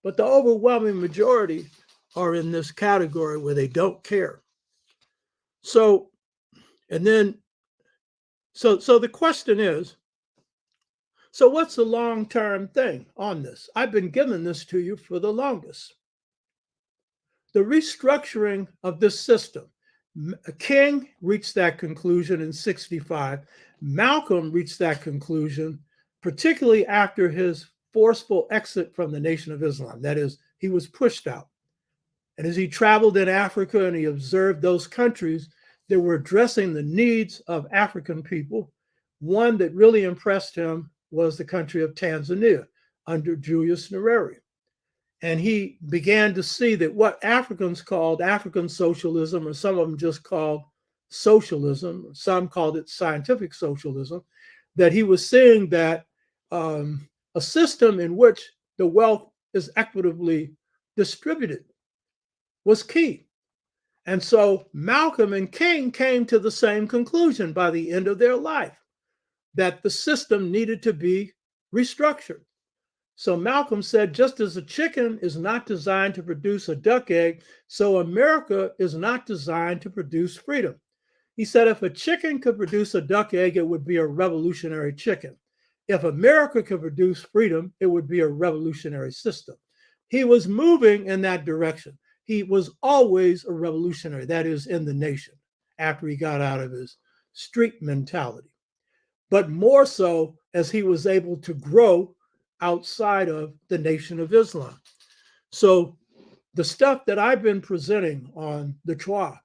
But the overwhelming majority are in this category where they don't care. So So the question is, so what's the long-term thing on this? I've been giving this to you for the longest. The restructuring of this system. King reached that conclusion in 65. Malcolm reached that conclusion, particularly after his forceful exit from the Nation of Islam. That is, he was pushed out. And as he traveled in Africa and he observed those countries that were addressing the needs of African people, one that really impressed him was the country of Tanzania under Julius Nyerere. And he began to see that what Africans called African socialism, or some of them just called socialism, some called it scientific socialism, that he was seeing that a system in which the wealth is equitably distributed was key. And so Malcolm and King came to the same conclusion by the end of their life, that the system needed to be restructured. So Malcolm said, just as a chicken is not designed to produce a duck egg, so America is not designed to produce freedom. He said, if a chicken could produce a duck egg, it would be a revolutionary chicken. If America could produce freedom, it would be a revolutionary system. He was moving in that direction. He was always a revolutionary, that is, in the nation, after he got out of his street mentality. But more so as he was able to grow outside of the Nation of Islam. So the stuff that I've been presenting on the Chua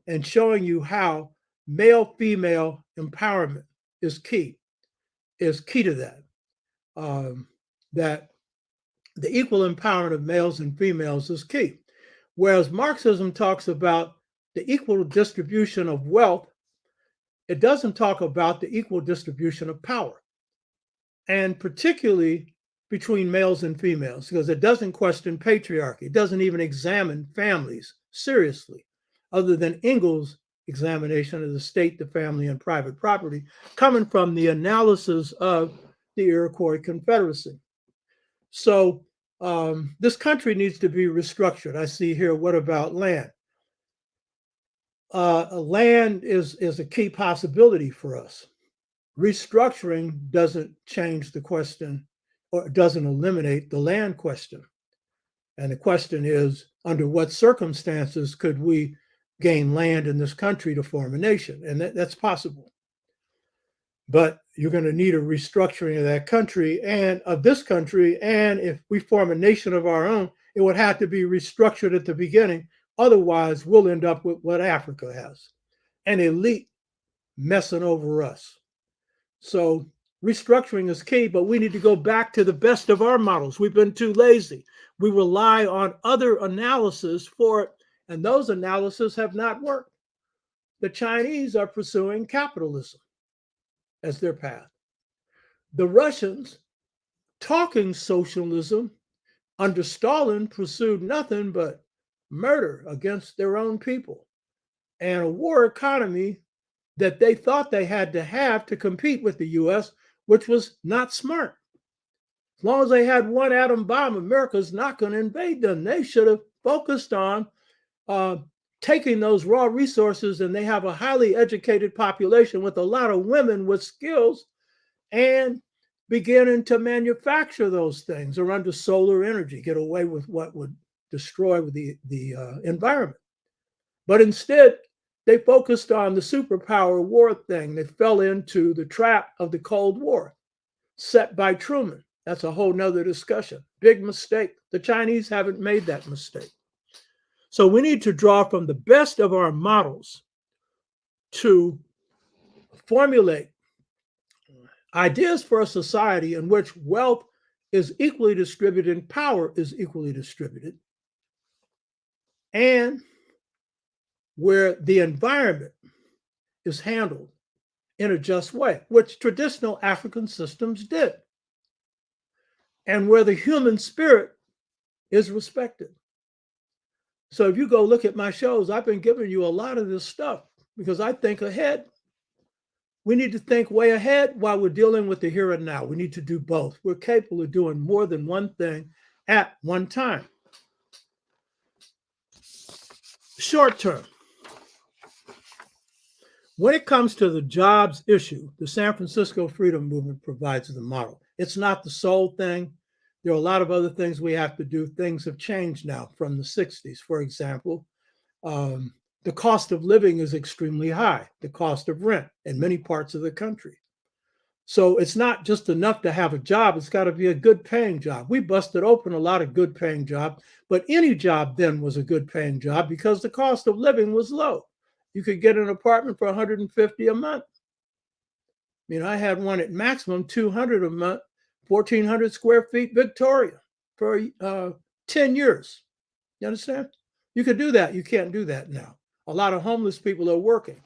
and showing you how male-female empowerment is key to that. That the equal empowerment of males and females is key. Whereas Marxism talks about the equal distribution of wealth, it doesn't talk about the equal distribution of power. And particularly between males and females, because it doesn't question patriarchy. It doesn't even examine families seriously, other than Engels' examination of the state, the family, and private property, coming from the analysis of the Iroquois Confederacy. So this country needs to be restructured. I see here, what about land? Land is a key possibility for us. Restructuring doesn't change the question, or doesn't eliminate the land question. And the question is, under what circumstances could we gain land in this country to form a nation? And that's possible. But you're going to need a restructuring of that country and of this country. And if we form a nation of our own, it would have to be restructured at the beginning. Otherwise, we'll end up with what Africa has, an elite messing over us. So restructuring is key, but we need to go back to the best of our models. We've been too lazy. We rely on other analysis for it, and those analyses have not worked. The Chinese are pursuing capitalism as their path. The Russians, talking socialism under Stalin, pursued nothing but murder against their own people and a war economy that they thought they had to have to compete with the US, which was not smart. As long as they had one atom bomb, America's not going to invade them. They should have focused on taking those raw resources, and they have a highly educated population with a lot of women with skills, and beginning to manufacture those things, or under solar energy, get away with what would destroy the environment. But instead, they focused on the superpower war thing. They fell into the trap of the Cold War set by Truman. That's a whole nother discussion. Big mistake. The Chinese haven't made that mistake. So we need to draw from the best of our models to formulate ideas for a society in which wealth is equally distributed and power is equally distributed, and where the environment is handled in a just way, which traditional African systems did, and where the human spirit is respected. So if you go look at my shows, I've been giving you a lot of this stuff because I think ahead. We need to think way ahead while we're dealing with the here and now. We need to do both. We're capable of doing more than one thing at one time. Short term. When it comes to the jobs issue, the San Francisco Freedom Movement provides the model. It's not the sole thing. There are a lot of other things we have to do. Things have changed now from the 60s. For example, the cost of living is extremely high, the cost of rent in many parts of the country. So it's not just enough to have a job, it's got to be a good paying job. We busted open a lot of good paying jobs, but any job then was a good paying job because the cost of living was low. You could get an apartment for $150 a month. I had one at maximum $200 a month, 1,400 square feet, Victoria, for 10 years. You understand? You could do that. You can't do that now. A lot of homeless people are working,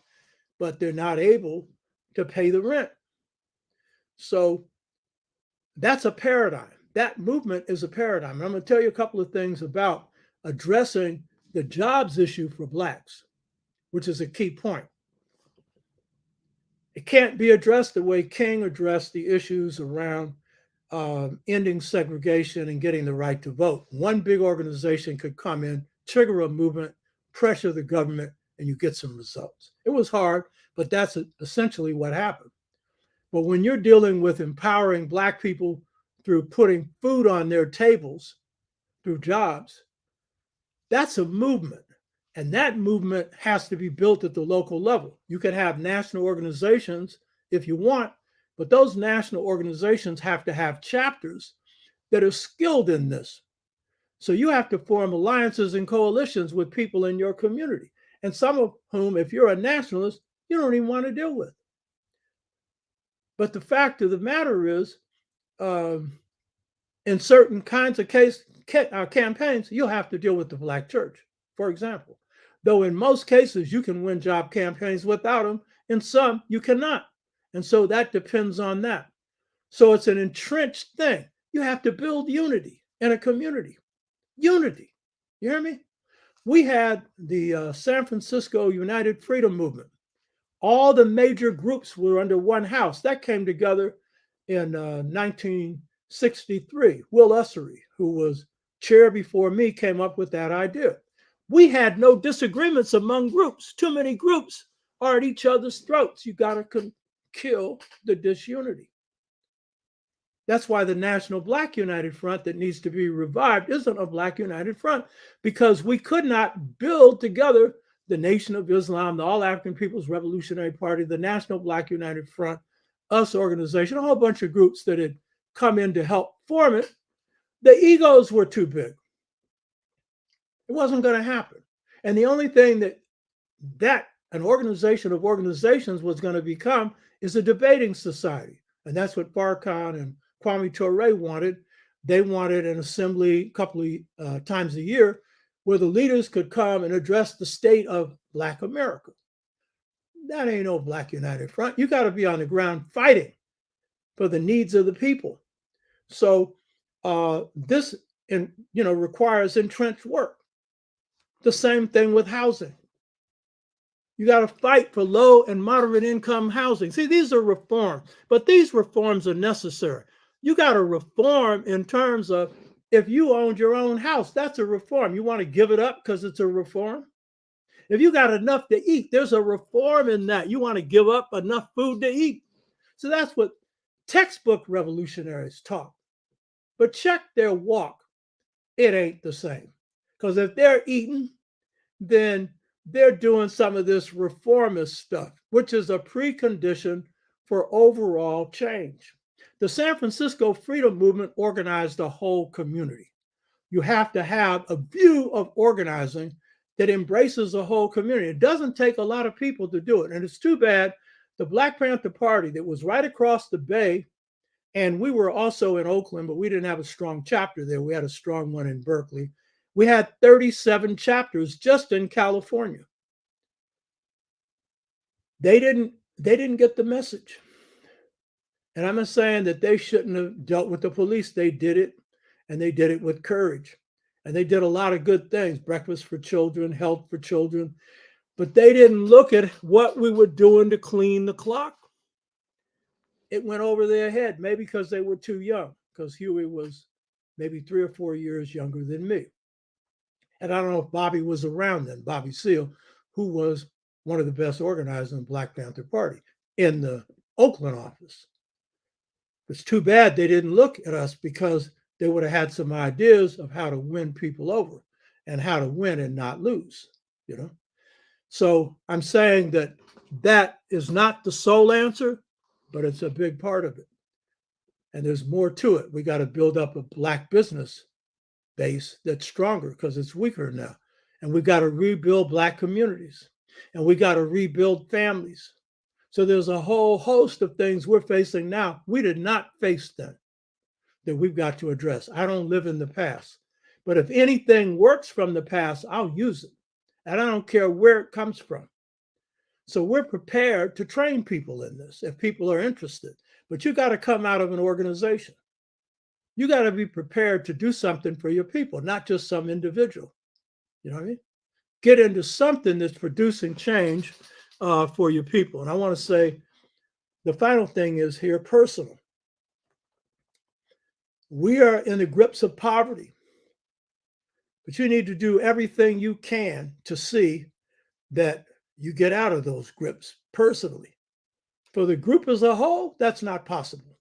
but they're not able to pay the rent. So that's a paradigm. That movement is a paradigm. And I'm going to tell you a couple of things about addressing the jobs issue for Blacks, which is a key point. It can't be addressed the way King addressed the issues around ending segregation and getting the right to vote. One big organization could come in, trigger a movement, pressure the government, and you get some results. It was hard, but that's essentially what happened. But when you're dealing with empowering Black people through putting food on their tables, through jobs, that's a movement. And that movement has to be built at the local level. You can have national organizations if you want, but those national organizations have to have chapters that are skilled in this. So you have to form alliances and coalitions with people in your community, and some of whom, if you're a nationalist, you don't even want to deal with. But the fact of the matter is, in certain kinds of campaigns, you'll have to deal with the Black church, for example. Though in most cases, you can win job campaigns without them. In some, you cannot. And so that depends on that. So it's an entrenched thing. You have to build unity in a community. Unity. You hear me? We had the San Francisco United Freedom Movement. All the major groups were under one house. That came together in 1963. Will Ussery, who was chair before me, came up with that idea. We had no disagreements among groups. Too many groups are at each other's throats. You got to kill the disunity. That's why the National Black United Front that needs to be revived isn't a Black United Front, because we could not build together the Nation of Islam, the All African People's Revolutionary Party, the National Black United Front, US organization, a whole bunch of groups that had come in to help form it. The egos were too big. It wasn't going to happen. And the only thing that an organization of organizations was going to become is a debating society. And that's what Farrakhan and Kwame Ture wanted. They wanted an assembly a couple of times a year where the leaders could come and address the state of Black America. That ain't no Black United Front. You got to be on the ground fighting for the needs of the people. So this requires entrenched work. The same thing with housing. You got to fight for low and moderate income housing. See, these are reforms, but these reforms are necessary. You got to reform in terms of, if you owned your own house, that's a reform. You want to give it up because it's a reform? If you got enough to eat, there's a reform in that. You want to give up enough food to eat. So that's what textbook revolutionaries taught. But check their walk. It ain't the same. Because if they're eating, then they're doing some of this reformist stuff, which is a precondition for overall change. The San Francisco Freedom Movement organized the whole community. You have to have a view of organizing that embraces the whole community. It doesn't take a lot of people to do it. And it's too bad the Black Panther Party that was right across the bay, and we were also in Oakland, but we didn't have a strong chapter there. We had a strong one in Berkeley. We had 37 chapters just in California. They didn't get the message. And I'm not saying that they shouldn't have dealt with the police. They did it, and they did it with courage. And they did a lot of good things, breakfast for children, health for children. But they didn't look at what we were doing to clean the clock. It went over their head, maybe because they were too young, because Huey was maybe 3 or 4 years younger than me. And I don't know if Bobby was around then, Bobby Seale, who was one of the best organizers in the Black Panther Party in the Oakland office. It's too bad they didn't look at us, because they would have had some ideas of how to win people over and how to win and not lose, you know? So I'm saying that that is not the sole answer, but it's a big part of it. And there's more to it. We got to build up a Black business base that's stronger, because it's weaker now. And we got to rebuild Black communities, and we got to rebuild families. So there's a whole host of things we're facing now we did not face then, that we've got to address. I don't live in the past, but if anything works from the past, I'll use it. And I don't care where it comes from. So we're prepared to train people in this if people are interested. But you got to come out of an organization. You got to be prepared to do something for your people, not just some individual. You know what I mean? Get into something that's producing change for your people. And I want to say the final thing is here, personal. We are in the grips of poverty, but you need to do everything you can to see that you get out of those grips personally. For the group as a whole, that's not possible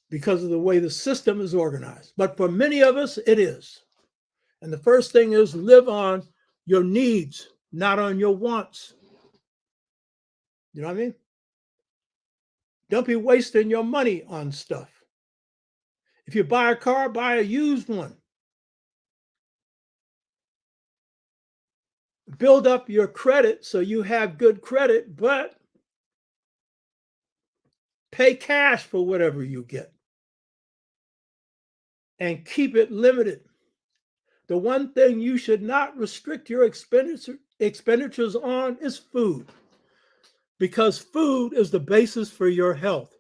because of the way the system is organized. But for many of us, it is. And the first thing is live on your needs, not on your wants. You know what I mean? Don't be wasting your money on stuff. If you buy a car, buy a used one. Build up your credit so you have good credit, but pay cash for whatever you get. And keep it limited. The one thing you should not restrict your expenditures on is food, because food is the basis for your health.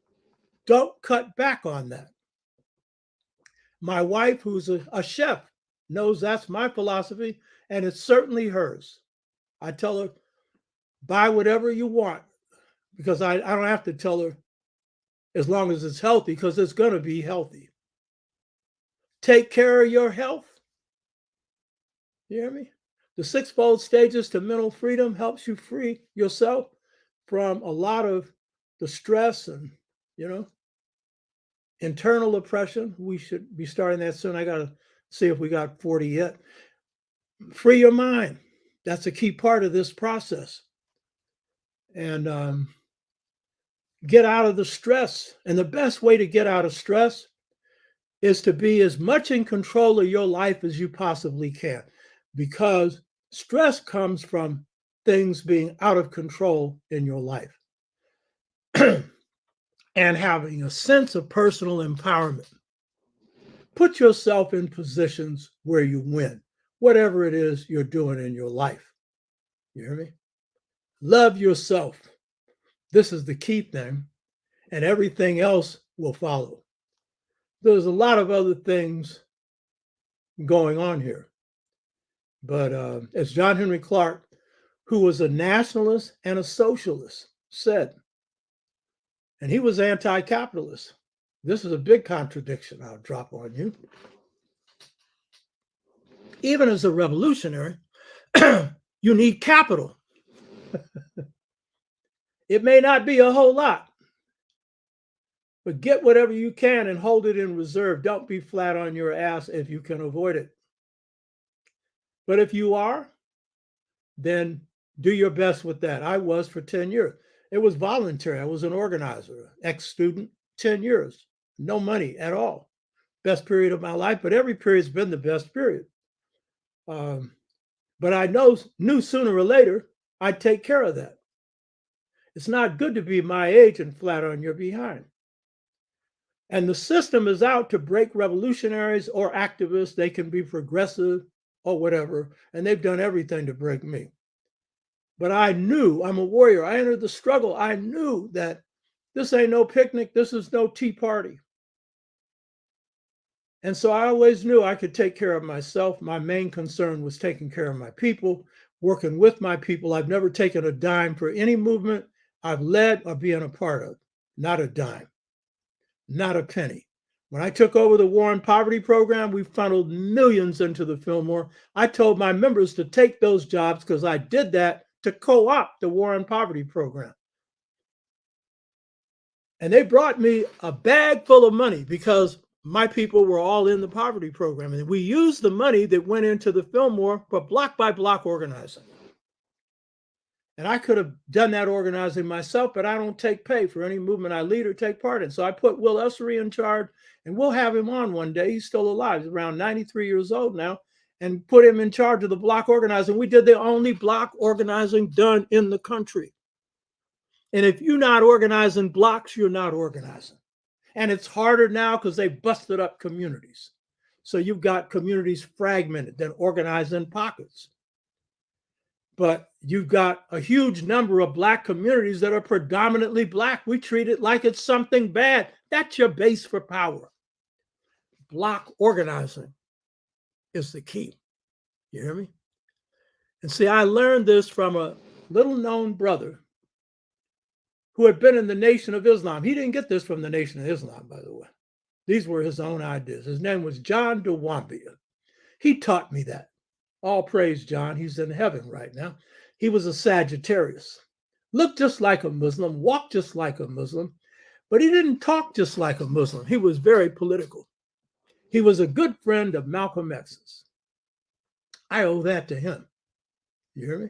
Don't cut back on that. My wife, who's a chef, knows that's my philosophy, and it's certainly hers. I tell her, buy whatever you want, because I don't have to tell her as long as it's healthy, because it's going to be healthy. Take care of your health. You hear me? The 6-fold stages to mental freedom helps you free yourself from a lot of the stress and, internal oppression. We should be starting that soon. I got to see if we got 40 yet. Free your mind. That's a key part of this process. And get out of the stress. And the best way to get out of stress is to be as much in control of your life as you possibly can, because stress comes from things being out of control in your life and having a sense of personal empowerment. Put yourself in positions where you win, whatever it is you're doing in your life. You hear me? Love yourself. This is the key thing, and everything else will follow. There's a lot of other things going on here. But as John Henry Clark, who was a nationalist and a socialist, said, and he was anti-capitalist. This is a big contradiction I'll drop on you. Even as a revolutionary, you need capital. It may not be a whole lot, but get whatever you can and hold it in reserve. Don't be flat on your ass if you can avoid it. But if you are, then do your best with that. I was for 10 years. It was voluntary. I was an organizer, ex-student, 10 years, no money at all. Best period of my life, but every period's been the best period. But I knew sooner or later I'd take care of that. It's not good to be my age and flat on your behind. And the system is out to break revolutionaries or activists. They can be progressive or whatever, and they've done everything to break me. But I knew, I'm a warrior. I entered the struggle. I knew that this ain't no picnic. This is no tea party. And so I always knew I could take care of myself. My main concern was taking care of my people, working with my people. I've never taken a dime for any movement I've led or been a part of. Not a dime, not a penny. When I took over the War on Poverty program, we funneled millions into the Fillmore. I told my members to take those jobs because I did that to co-opt the War on Poverty program. And they brought me a bag full of money because my people were all in the poverty program. And we used the money that went into the Fillmore for block by block organizing. And I could have done that organizing myself, but I don't take pay for any movement I lead or take part in. So I put Will Ussery in charge, and we'll have him on one day. He's still alive. He's around 93 years old now, and put him in charge of the block organizing. We did the only block organizing done in the country. And if you're not organizing blocks, you're not organizing. And it's harder now because they busted up communities. So you've got communities fragmented that organize in pockets. But you've got a huge number of Black communities that are predominantly Black. We treat it like it's something bad. That's your base for power. Block organizing is the key. You hear me? And see, I learned this from a little known brother who had been in the Nation of Islam. He didn't get this from the Nation of Islam, by the way. These were his own ideas. His name was John DeWambia. He taught me that. All praise John. He's in heaven right now. He was a Sagittarius. Looked just like a Muslim, walked just like a Muslim, but he didn't talk just like a Muslim. He was very political. He was a good friend of Malcolm X's. I owe that to him. You hear me?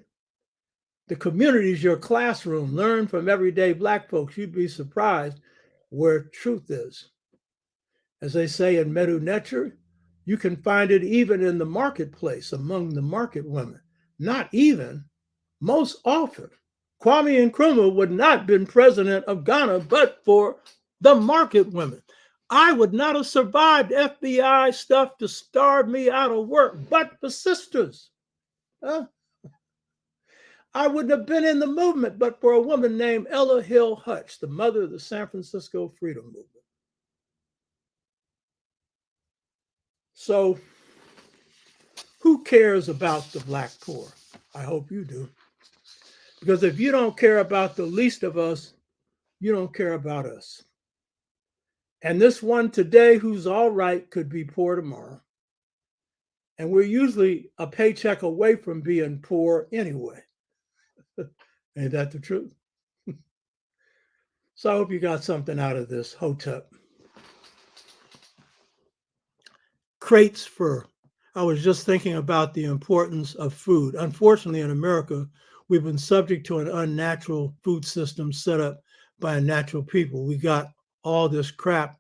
The community is your classroom. Learn from everyday Black folks. You'd be surprised where truth is. As they say in Medu Neter, you can find it even in the marketplace among the market women. Not even, most often. Kwame Nkrumah would not have been president of Ghana but for the market women. I would not have survived FBI stuff to starve me out of work but for sisters. I wouldn't have been in the movement but for a woman named Ella Hill Hutch, the mother of the San Francisco Freedom Movement. So who cares about the Black poor? I hope you do. Because if you don't care about the least of us, you don't care about us. And this one today who's all right could be poor tomorrow. And we're usually a paycheck away from being poor anyway. Ain't that the truth? So I hope you got something out of this. Hotep. Crates fur. I was just thinking about the importance of food. Unfortunately, in America, we've been subject to an unnatural food system set up by unnatural people. We got all this crap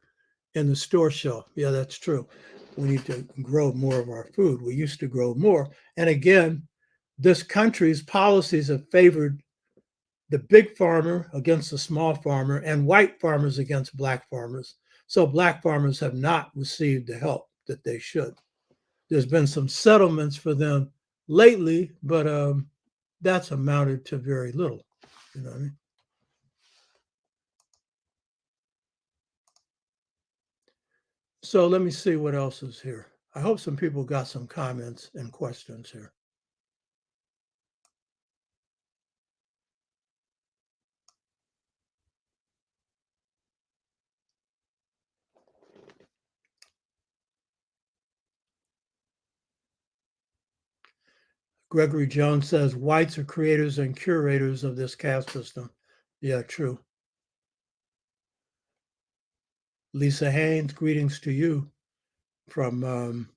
in the store shelf. Yeah, that's true. We need to grow more of our food. We used to grow more. And again, this country's policies have favored the big farmer against the small farmer and white farmers against Black farmers. So Black farmers have not received the help that they should. There's been some settlements for them lately, but that's amounted to very little. You know what I mean? So let me see what else is here. I hope some people got some comments and questions here. Gregory Jones says whites are creators and curators of this caste system. Yeah, true. Lisa Haynes, greetings to you from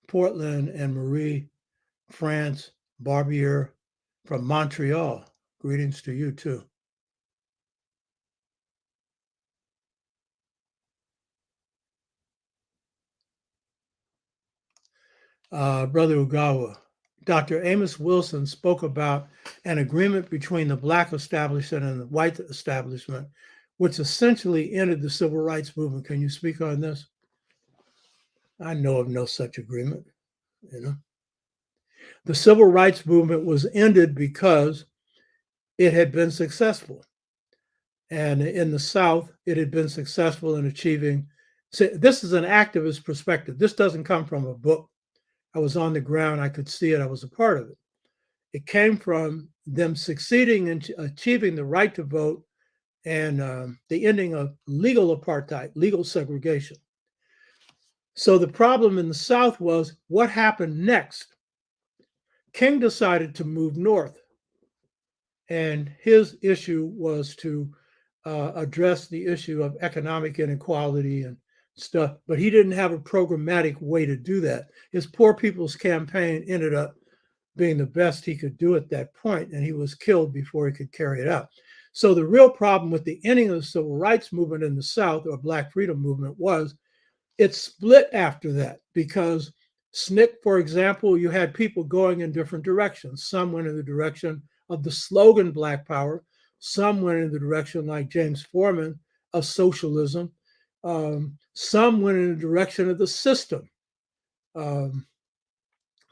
Portland, and Marie France Barbier from Montreal. Greetings to you too. Brother Ugawa, Dr. Amos Wilson spoke about an agreement between the Black establishment and the white establishment, which essentially ended the civil rights movement. Can you speak on this? I know of no such agreement. You know, the civil rights movement was ended because it had been successful. And in the South, it had been successful in achieving. This is an activist perspective. This doesn't come from a book. I was on the ground. I could see it. I was a part of it. It came from them succeeding in achieving the right to vote and the ending of legal apartheid, legal segregation. So the problem in the South was what happened next King decided to move north, and his issue was to address the issue of economic inequality and stuff, but he didn't have a programmatic way to do that. His Poor People's Campaign ended up being the best he could do at that point, and he was killed before he could carry it out. So the real problem with the ending of the civil rights movement in the South, or Black freedom movement, was it split after that because SNCC, for example, you had people going in different directions. Some went in the direction of the slogan Black Power. Some went in the direction, like James Foreman, of socialism. Some went in the direction of the system.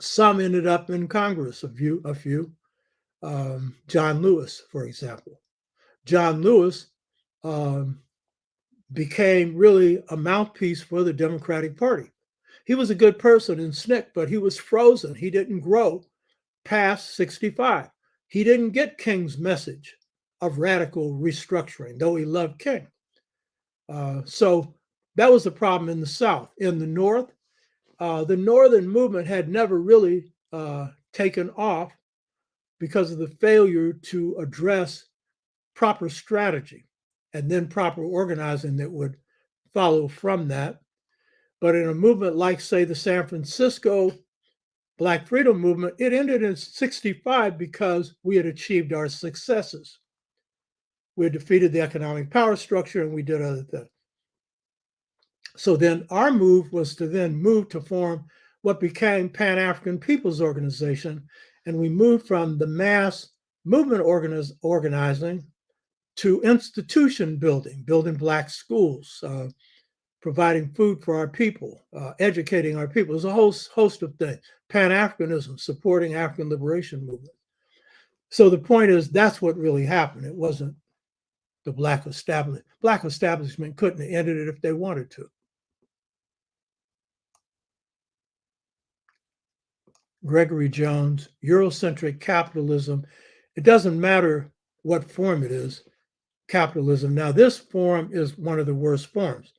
Some ended up in Congress, a few. John Lewis, for example. John Lewis became really a mouthpiece for the Democratic Party. He was a good person in SNCC, but he was frozen. He didn't grow past 65. He didn't get King's message of radical restructuring, though he loved King. So that was the problem in the South. In the North, the Northern movement had never really taken off because of the failure to address proper strategy and then proper organizing that would follow from that. But in a movement like, say, the San Francisco Black Freedom Movement, it ended in 65 because we had achieved our successes. We had defeated the economic power structure and we did other things. So then our move was to then move to form what became Pan-African People's Organization. And we moved from the mass movement organizing to institution building, building Black schools, providing food for our people, educating our people. There's a whole host of things. Pan-Africanism, supporting African liberation movement. So the point is, that's what really happened. It wasn't the Black establishment. Black establishment couldn't have ended it if they wanted to. Gregory Jones, Eurocentric capitalism. It doesn't matter what form it is, capitalism. Now, this form is one of the worst forms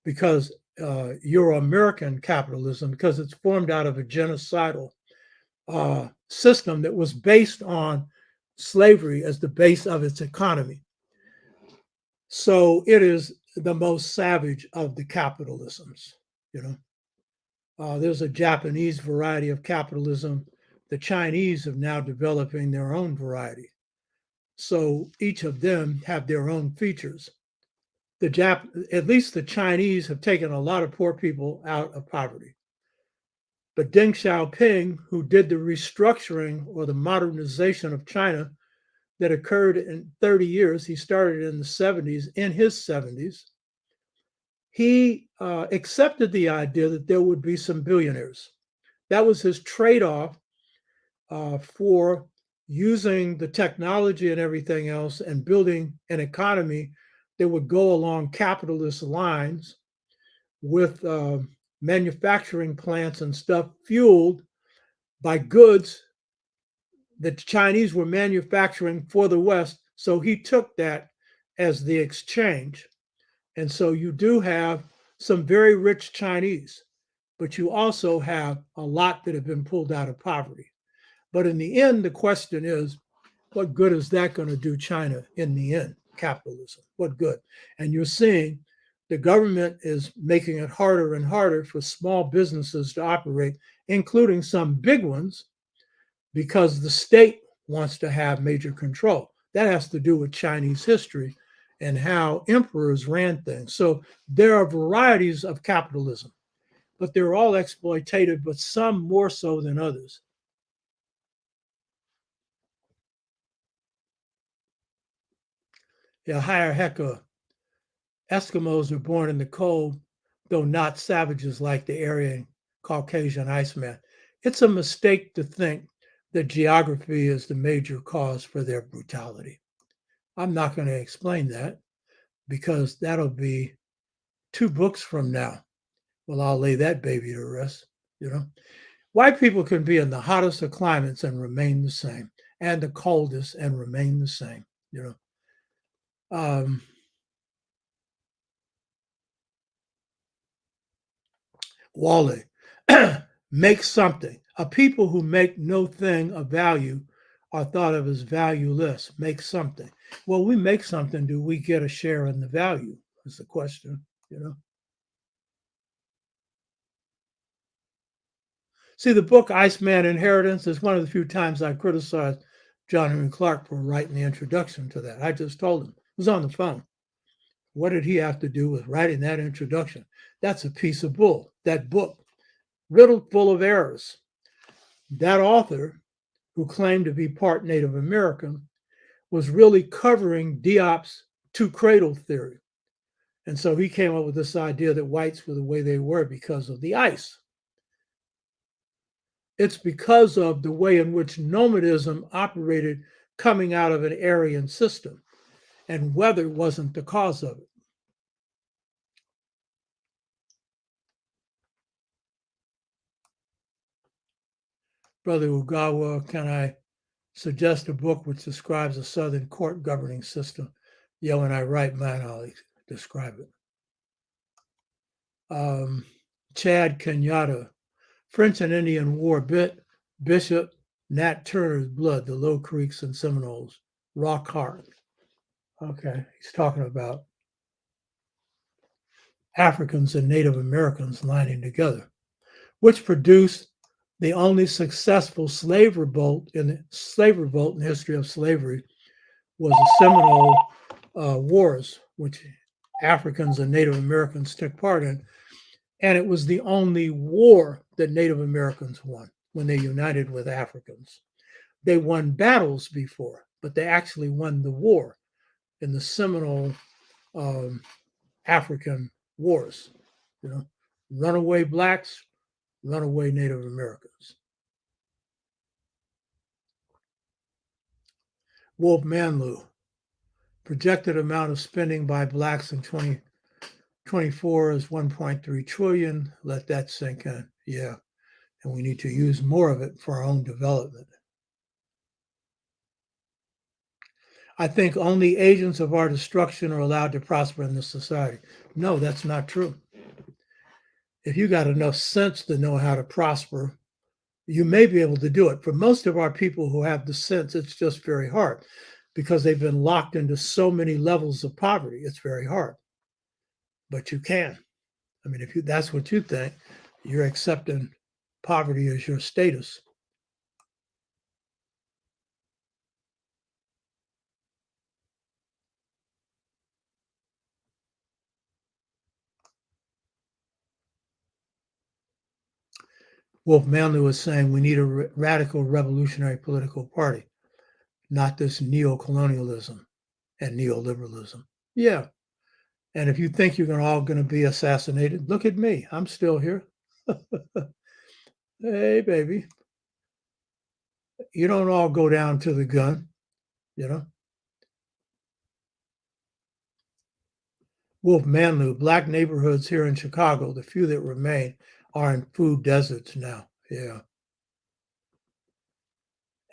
because Euro-American capitalism, because it's formed out of a genocidal system that was based on slavery as the base of its economy. So it is the most savage of the capitalisms, you know. There's a Japanese variety of capitalism. The Chinese have now developing their own variety. So each of them have their own features. At least the Chinese have taken a lot of poor people out of poverty. But Deng Xiaoping, who did the restructuring or the modernization of China that occurred in 30 years, he started in the 70s, in his 70s, he accepted the idea that there would be some billionaires. That was his trade-off for using the technology and everything else and building an economy that would go along capitalist lines with manufacturing plants and stuff fueled by goods that the Chinese were manufacturing for the West. So he took that as the exchange. And so you do have some very rich Chinese, but you also have a lot that have been pulled out of poverty. But in the end, the question is, what good is that going to do China in the end? Capitalism, what good? And you're seeing the government is making it harder and harder for small businesses to operate, including some big ones, because the state wants to have major control. That has to do with Chinese history and how emperors ran things. So there are varieties of capitalism, but they're all exploitative, but some more so than others. Yeah, higher hecker. Eskimos are born in the cold, though not savages like the Aryan Caucasian Iceman. It's a mistake to think that geography is the major cause for their brutality. I'm not going to explain that because that'll be 2 books from now. Well, I'll lay that baby to rest, you know. White people can be in the hottest of climates and remain the same, and the coldest and remain the same, you know. Wally, Make something. A people who make no thing of value are thought of as valueless. Make something. Well, we make something. Do we get a share in the value? Is the question, you know? See, the book Iceman Inheritance is one of the few times I criticized John Henry Clark for writing the introduction to that. I just told him, it was on the phone. What did he have to do with writing that introduction? That's a piece of bull. That book, riddled full of errors. That author, who claimed to be part Native American, was really covering Diop's two cradle theory. And so he came up with this idea that whites were the way they were because of the ice. It's because of the way in which nomadism operated coming out of an Aryan system, and weather wasn't the cause of it. Brother Ugawa, can I suggest a book which describes a Southern court governing system? Yeah, when I write mine, I'll describe it. Chad Kenyatta, French and Indian War, Bishop Nat Turner's blood, the Low Creeks and Seminoles, rock hard. Okay, he's talking about Africans and Native Americans lining together, which produced the only successful slave revolt in the history of slavery was the Seminole Wars, which Africans and Native Americans took part in. And it was the only war that Native Americans won when they united with Africans. They won battles before, but they actually won the war in the Seminole African wars. You know, runaway blacks, runaway Native Americans. Wolf Manlou, projected amount of spending by blacks in 2024 is 1.3 trillion. Let that sink in. Yeah. And we need to use more of it for our own development. I think only agents of our destruction are allowed to prosper in this society. No, that's not true. If you got enough sense to know how to prosper, you may be able to do it. For most of our people who have the sense, it's just very hard because they've been locked into so many levels of poverty. It's very hard. But you can. I mean, if that's what you think, you're accepting poverty as your status. Wolf Manley was saying we need a radical revolutionary political party, not this neo-colonialism and neoliberalism. Yeah. And if you think you're all going to be assassinated, look at me. I'm still here. Hey, baby. You don't all go down to the gun, you know. Wolf Manlou, black neighborhoods here in Chicago, the few that remain, are in food deserts now. Yeah.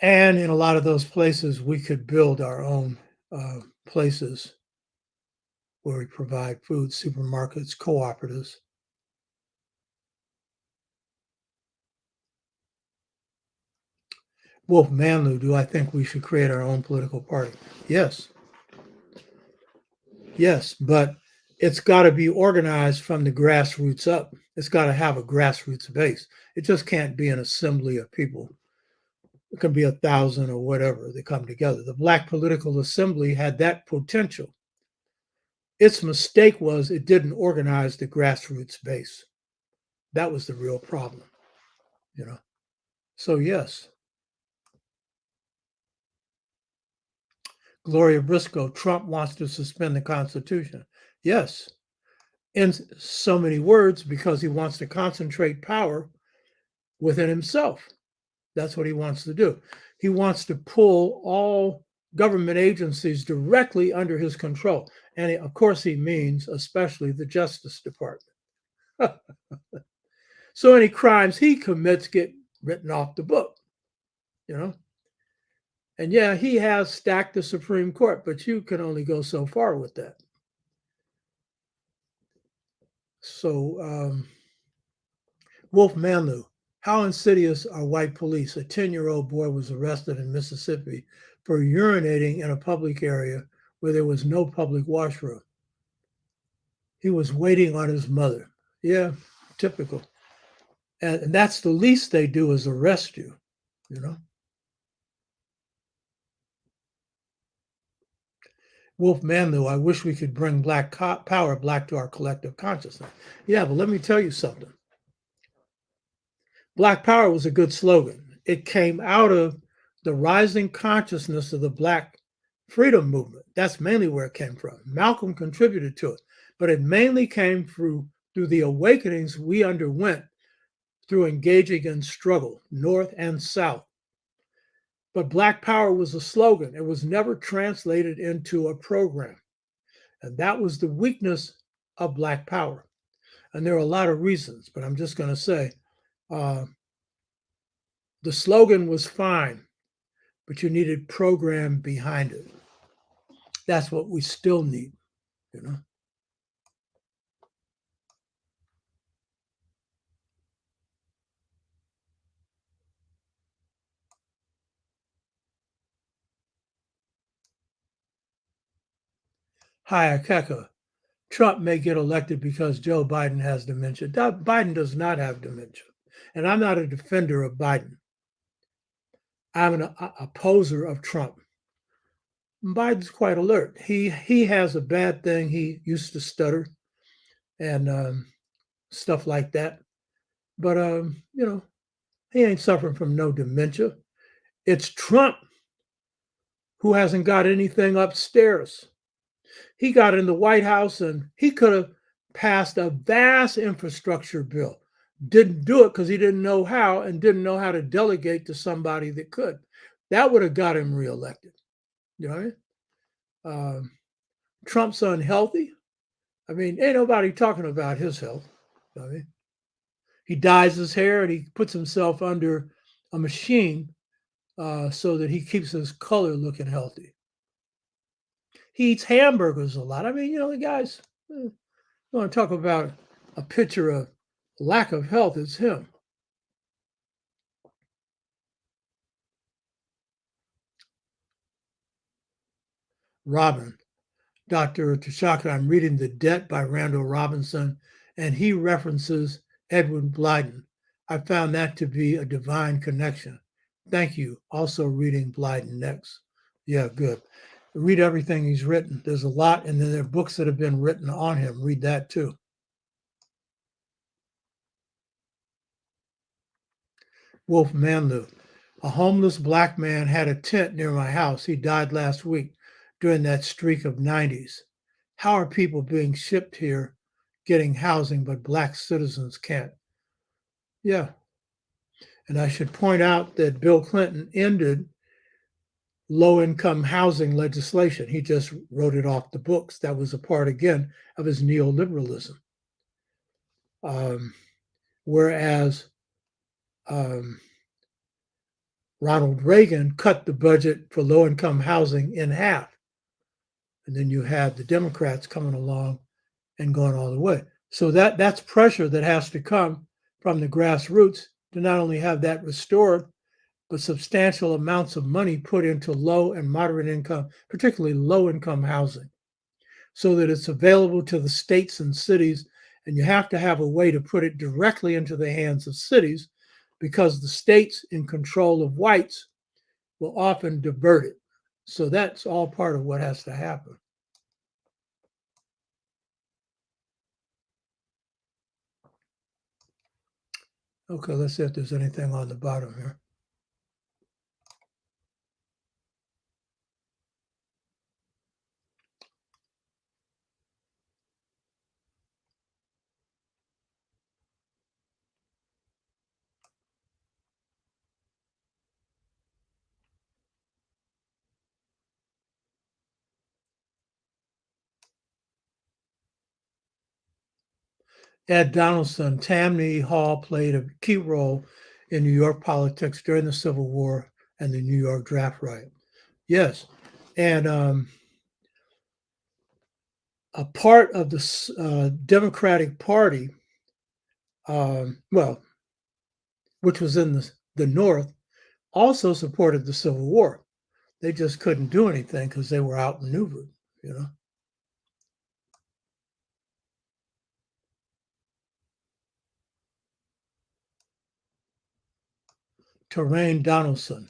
And in a lot of those places, we could build our own places where we provide food, supermarkets, cooperatives. Wolf Manlou, do I think we should create our own political party? Yes. Yes, but it's got to be organized from the grassroots up. It's got to have a grassroots base. It just can't be an assembly of people. It can be 1,000 or whatever that come together. The Black Political Assembly had that potential. Its mistake was it didn't organize the grassroots base. That was the real problem, you know. So yes. Gloria Briscoe, Trump wants to suspend the Constitution. Yes, in so many words, because he wants to concentrate power within himself. That's what he wants to do. He wants to pull all government agencies directly under his control. And of course, he means especially the Justice Department. So any crimes he commits get written off the book, you know. And yeah, he has stacked the Supreme Court, but you can only go so far with that. So Wolf Manlou, How insidious are white police? A 10-year-old boy was arrested in Mississippi for urinating in a public area where there was no public washroom. He was waiting on his mother. Yeah, typical. And that's the least they do is arrest you, you know. Wolf Manlu, I wish we could bring black power back to our collective consciousness. Yeah, but let me tell you something. Black power was a good slogan. It came out of the rising consciousness of the black freedom movement. That's mainly where it came from. Malcolm contributed to it, but it mainly came through the awakenings we underwent through engaging in struggle, North and South. But Black Power was a slogan. It was never translated into a program. And that was the weakness of Black Power. And there are a lot of reasons, but I'm just going to say uh, the slogan was fine, but you needed program behind it. That's what we still need, you know. Hi, Akeka. Trump may get elected because Joe Biden has dementia. Biden does not have dementia. And I'm not a defender of Biden. I'm an opposer of Trump. Biden's quite alert. He has a bad thing. He used to stutter and stuff like that. But he ain't suffering from no dementia. It's Trump who hasn't got anything upstairs. He got in the White House and he could have passed a vast infrastructure bill. Didn't do it because he didn't know how and didn't know how to delegate to somebody that could. That would have got him reelected. You know what I mean? Trump's unhealthy. I mean, ain't nobody talking about his health. You know what I mean? He dyes his hair and he puts himself under a machine so that he keeps his color looking healthy. He eats hamburgers a lot. I mean, the guys, you want to talk about a picture of lack of health, it's him. Robin, Dr. Tashaka, I'm reading The Debt by Randall Robinson, and he references Edward Blyden. I found that to be a divine connection. Thank you. Also reading Blyden next. Yeah, good. Read everything he's written. There's a lot, and then there are books that have been written on him. Read that too. Wolf Manlu. A homeless black man had a tent near my house. He died last week during that streak of 90s. How are people being shipped here getting housing, but black citizens can't? Yeah. And I should point out that Bill Clinton ended low income housing legislation. He just wrote it off the books. That was a part, again, of his neoliberalism. Whereas Ronald Reagan cut the budget for low income housing in half. And then you had the Democrats coming along and going all the way. So that's pressure that has to come from the grassroots to not only have that restored, but substantial amounts of money put into low and moderate income, particularly low income housing, so that it's available to the states and cities. And you have to have a way to put it directly into the hands of cities, because the states in control of whites will often divert it. So that's all part of what has to happen. Okay, let's see if there's anything on the bottom here. Ed Donaldson, Tammany Hall played a key role in New York politics during the Civil War and the New York draft riot. Yes. And a part of the Democratic Party, well, which was in the North, also supported the Civil War. They just couldn't do anything because they were outmaneuvered, you know. Terrain Donaldson.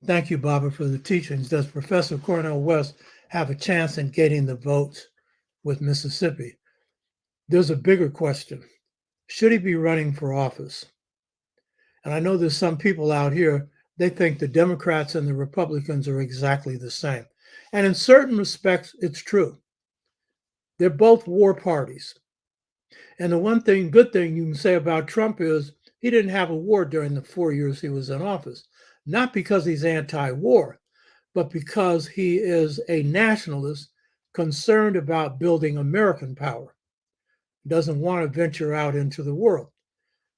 Thank you, Barbara, for the teachings. Does Professor Cornel West have a chance in getting the votes with Mississippi? There's a bigger question. Should he be running for office? And I know there's some people out here, they think the Democrats and the Republicans are exactly the same. And in certain respects, it's true. They're both war parties. And the good thing you can say about Trump is he didn't have a war during the 4 years he was in office. Not because he's anti-war, but because he is a nationalist concerned about building American power. Doesn't want to venture out into the world.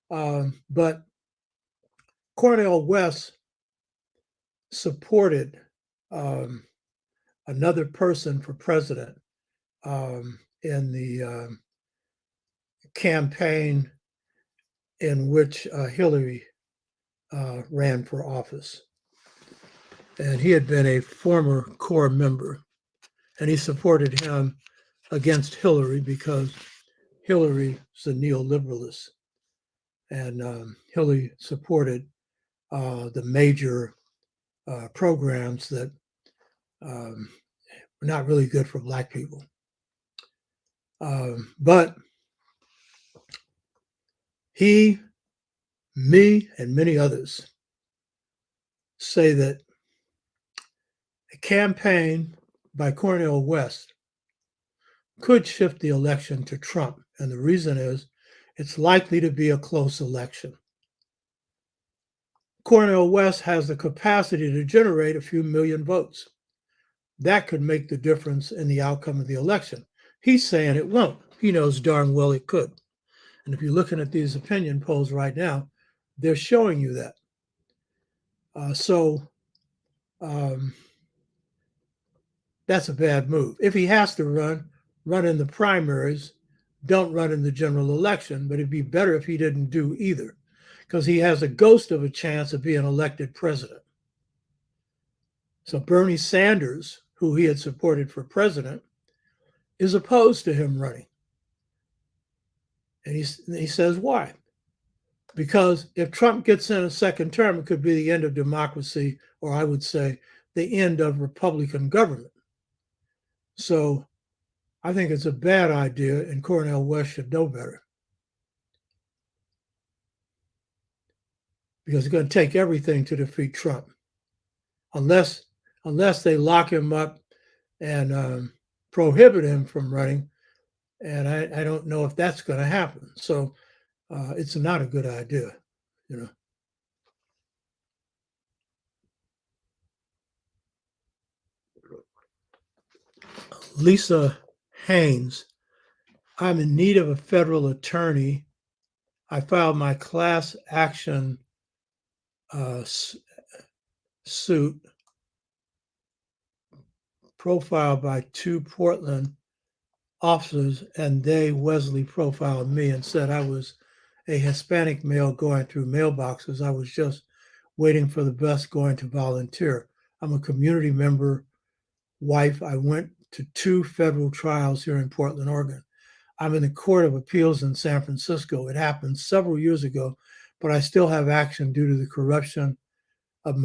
But Cornel West supported another person for president in the campaign in which Hillary ran for office. And he had been a former core member, and he supported him against Hillary because Hillary's a neoliberalist. And Hillary supported the major programs that were not really good for Black people. But he, me, and many others say that a campaign by Cornel West could shift the election to Trump. And the reason is it's likely to be a close election. Cornel West has the capacity to generate a few million votes. That could make the difference in the outcome of the election. He's saying it won't. He knows darn well it could. And if you're looking at these opinion polls right now, they're showing you that. So that's a bad move. If he has to run in the primaries, don't run in the general election, but it'd be better if he didn't do either, because he has a ghost of a chance of being elected president. So Bernie Sanders, who he had supported for president, is opposed to him running. And he says, why? Because if Trump gets in a second term, it could be the end of democracy, or I would say the end of Republican government. So I think it's a bad idea, and Cornel West should know better. Because it's going to take everything to defeat Trump. Unless they lock him up and prohibit him from running. And I don't know if that's going to happen. So it's not a good idea, you know. Lisa Haynes, I'm in need of a federal attorney. I filed my class action suit profiled by 2 Portland officers, and Wesley profiled me and said I was a Hispanic male going through mailboxes. I was just waiting for the bus going to volunteer. I'm a community member, wife. I went to 2 federal trials here in Portland, Oregon. I'm in the Court of Appeals in San Francisco. It happened several years ago, but I still have action due to the corruption of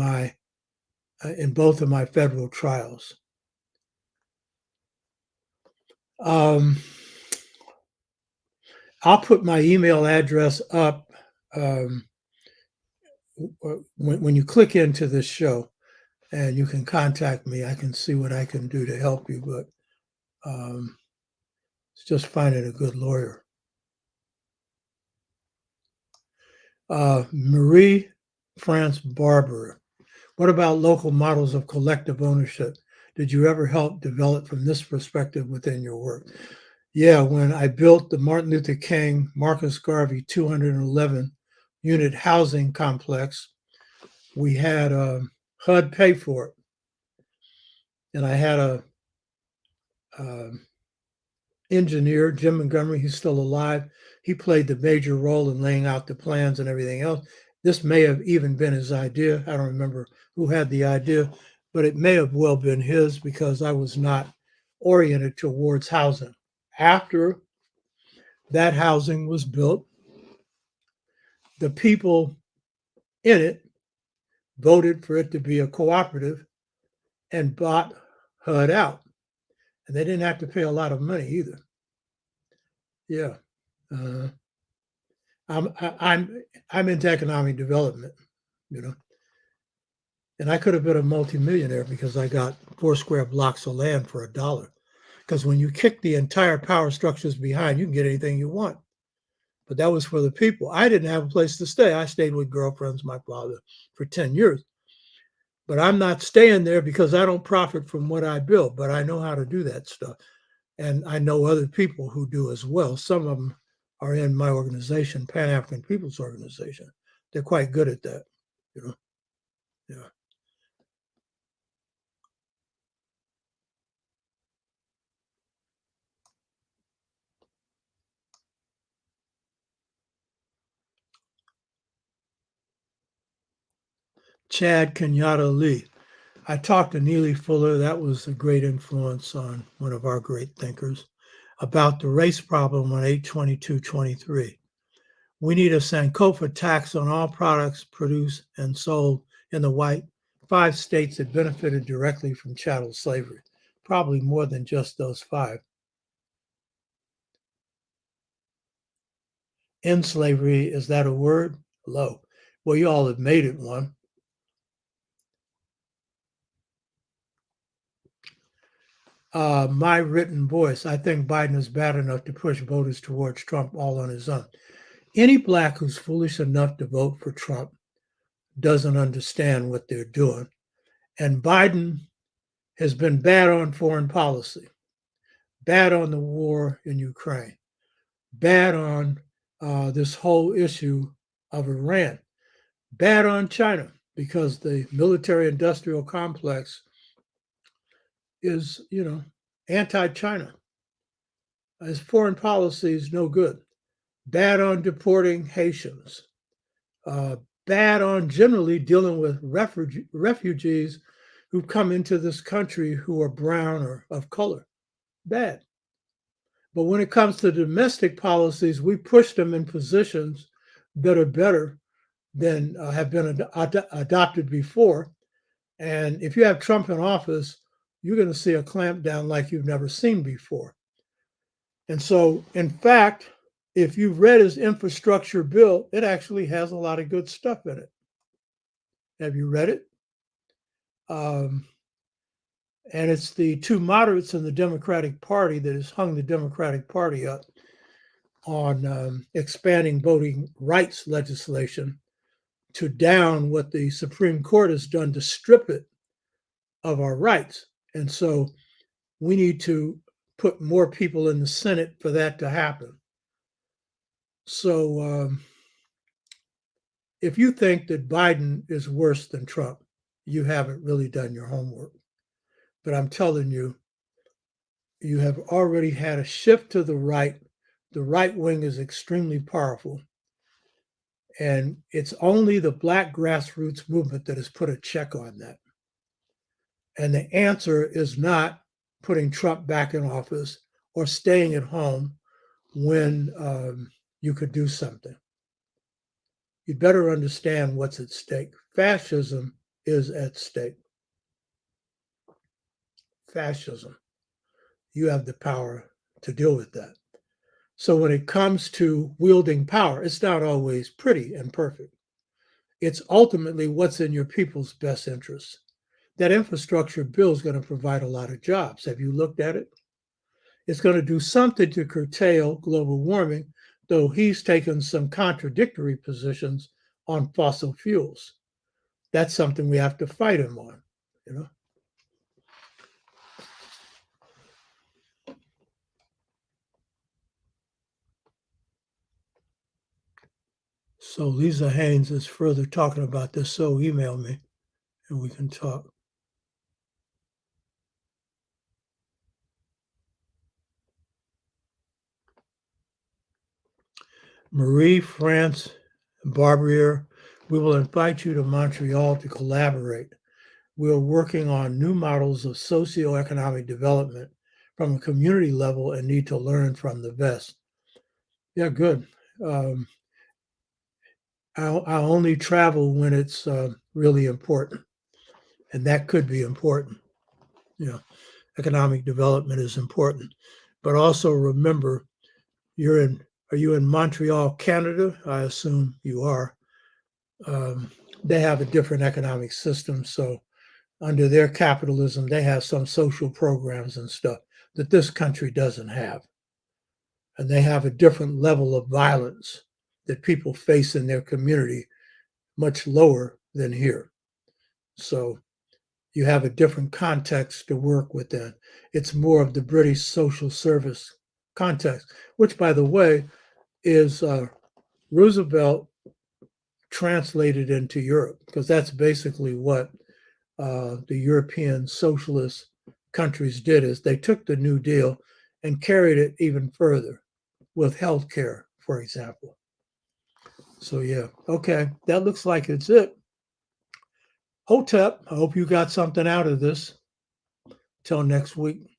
in both of my federal trials. I'll put my email address up when you click into this show, and you can contact me. I can see what I can do to help you, but it's just finding a good lawyer. Marie France Barber, what about local models of collective ownership? Did you ever help develop from this perspective within your work? Yeah, when I built the Martin Luther King, Marcus Garvey 211 unit housing complex, we had HUD pay for it. And I had a engineer, Jim Montgomery, he's still alive. He played the major role in laying out the plans and everything else. This may have even been his idea. I don't remember who had the idea, but it may have well been his because I was not oriented towards housing. After that housing was built, the people in it voted for it to be a cooperative and bought HUD out. And they didn't have to pay a lot of money either. Yeah. Uh, I'm into economic development, you know, and I could have been a multimillionaire because I got 4 square blocks of land for $1. Because when you kick the entire power structures behind, you can get anything you want. But that was for the people. I didn't have a place to stay. I stayed with girlfriends, my father, for 10 years. But I'm not staying there because I don't profit from what I build, but I know how to do that stuff. And I know other people who do as well. Some of them are in my organization, Pan African People's Organization. They're quite good at that, you know. Yeah. Chad Kenyatta Lee. I talked to Neely Fuller, that was a great influence on one of our great thinkers, about the race problem on 8/22/23. We need a Sankofa tax on all products produced and sold in the white 5 states that benefited directly from chattel slavery. Probably more than just those 5. End slavery, is that a word? Hello. Well, you all have made it one. My written voice. I think Biden is bad enough to push voters towards Trump all on his own. Any black who's foolish enough to vote for Trump doesn't understand what they're doing. And Biden has been bad on foreign policy, bad on the war in Ukraine, bad on this whole issue of Iran, bad on China, because the military industrial complex is, anti-China. His foreign policy is no good. Bad on deporting Haitians. Uh, Bad on generally dealing with refugees who've come into this country who are brown or of color. Bad. But when it comes to domestic policies, we push them in positions that are better than have been adopted before. And if you have Trump in office, you're going to see a clampdown like you've never seen before. And so, in fact, if you've read his infrastructure bill, it actually has a lot of good stuff in it. Have you read it? And it's the 2 moderates in the Democratic Party that has hung the Democratic Party up on expanding voting rights legislation to down what the Supreme Court has done to strip it of our rights. And so we need to put more people in the Senate for that to happen. So if you think that Biden is worse than Trump, you haven't really done your homework. But I'm telling you, you have already had a shift to the right. The right wing is extremely powerful. And it's only the black grassroots movement that has put a check on that. And the answer is not putting Trump back in office or staying at home when you could do something. You better understand what's at stake. Fascism is at stake. Fascism. You have the power to deal with that. So when it comes to wielding power, it's not always pretty and perfect. It's ultimately what's in your people's best interests. That infrastructure bill is going to provide a lot of jobs. Have you looked at it? It's going to do something to curtail global warming, though he's taken some contradictory positions on fossil fuels. That's something we have to fight him on, you know. So Lisa Haynes is further talking about this, so email me and we can talk. Marie France Barbier We will invite you to Montreal to collaborate. We're working on new models of socioeconomic development from a community level and need to learn from the best. Yeah, good. Um, I only travel when it's really important, and that could be important. You know, economic development is important, but also remember, are you in Montreal, Canada? I assume you are. They have a different economic system, so under their capitalism, they have some social programs and stuff that this country doesn't have. And they have a different level of violence that people face in their community, much lower than here. So you have a different context to work within. It's more of the British social service context, which, by the way, is Roosevelt translated into Europe, because that's basically what the European socialist countries did, is they took the New Deal and carried it even further with healthcare, for example. So yeah, okay, that looks like it's it. Hotep, I hope you got something out of this. Till next week.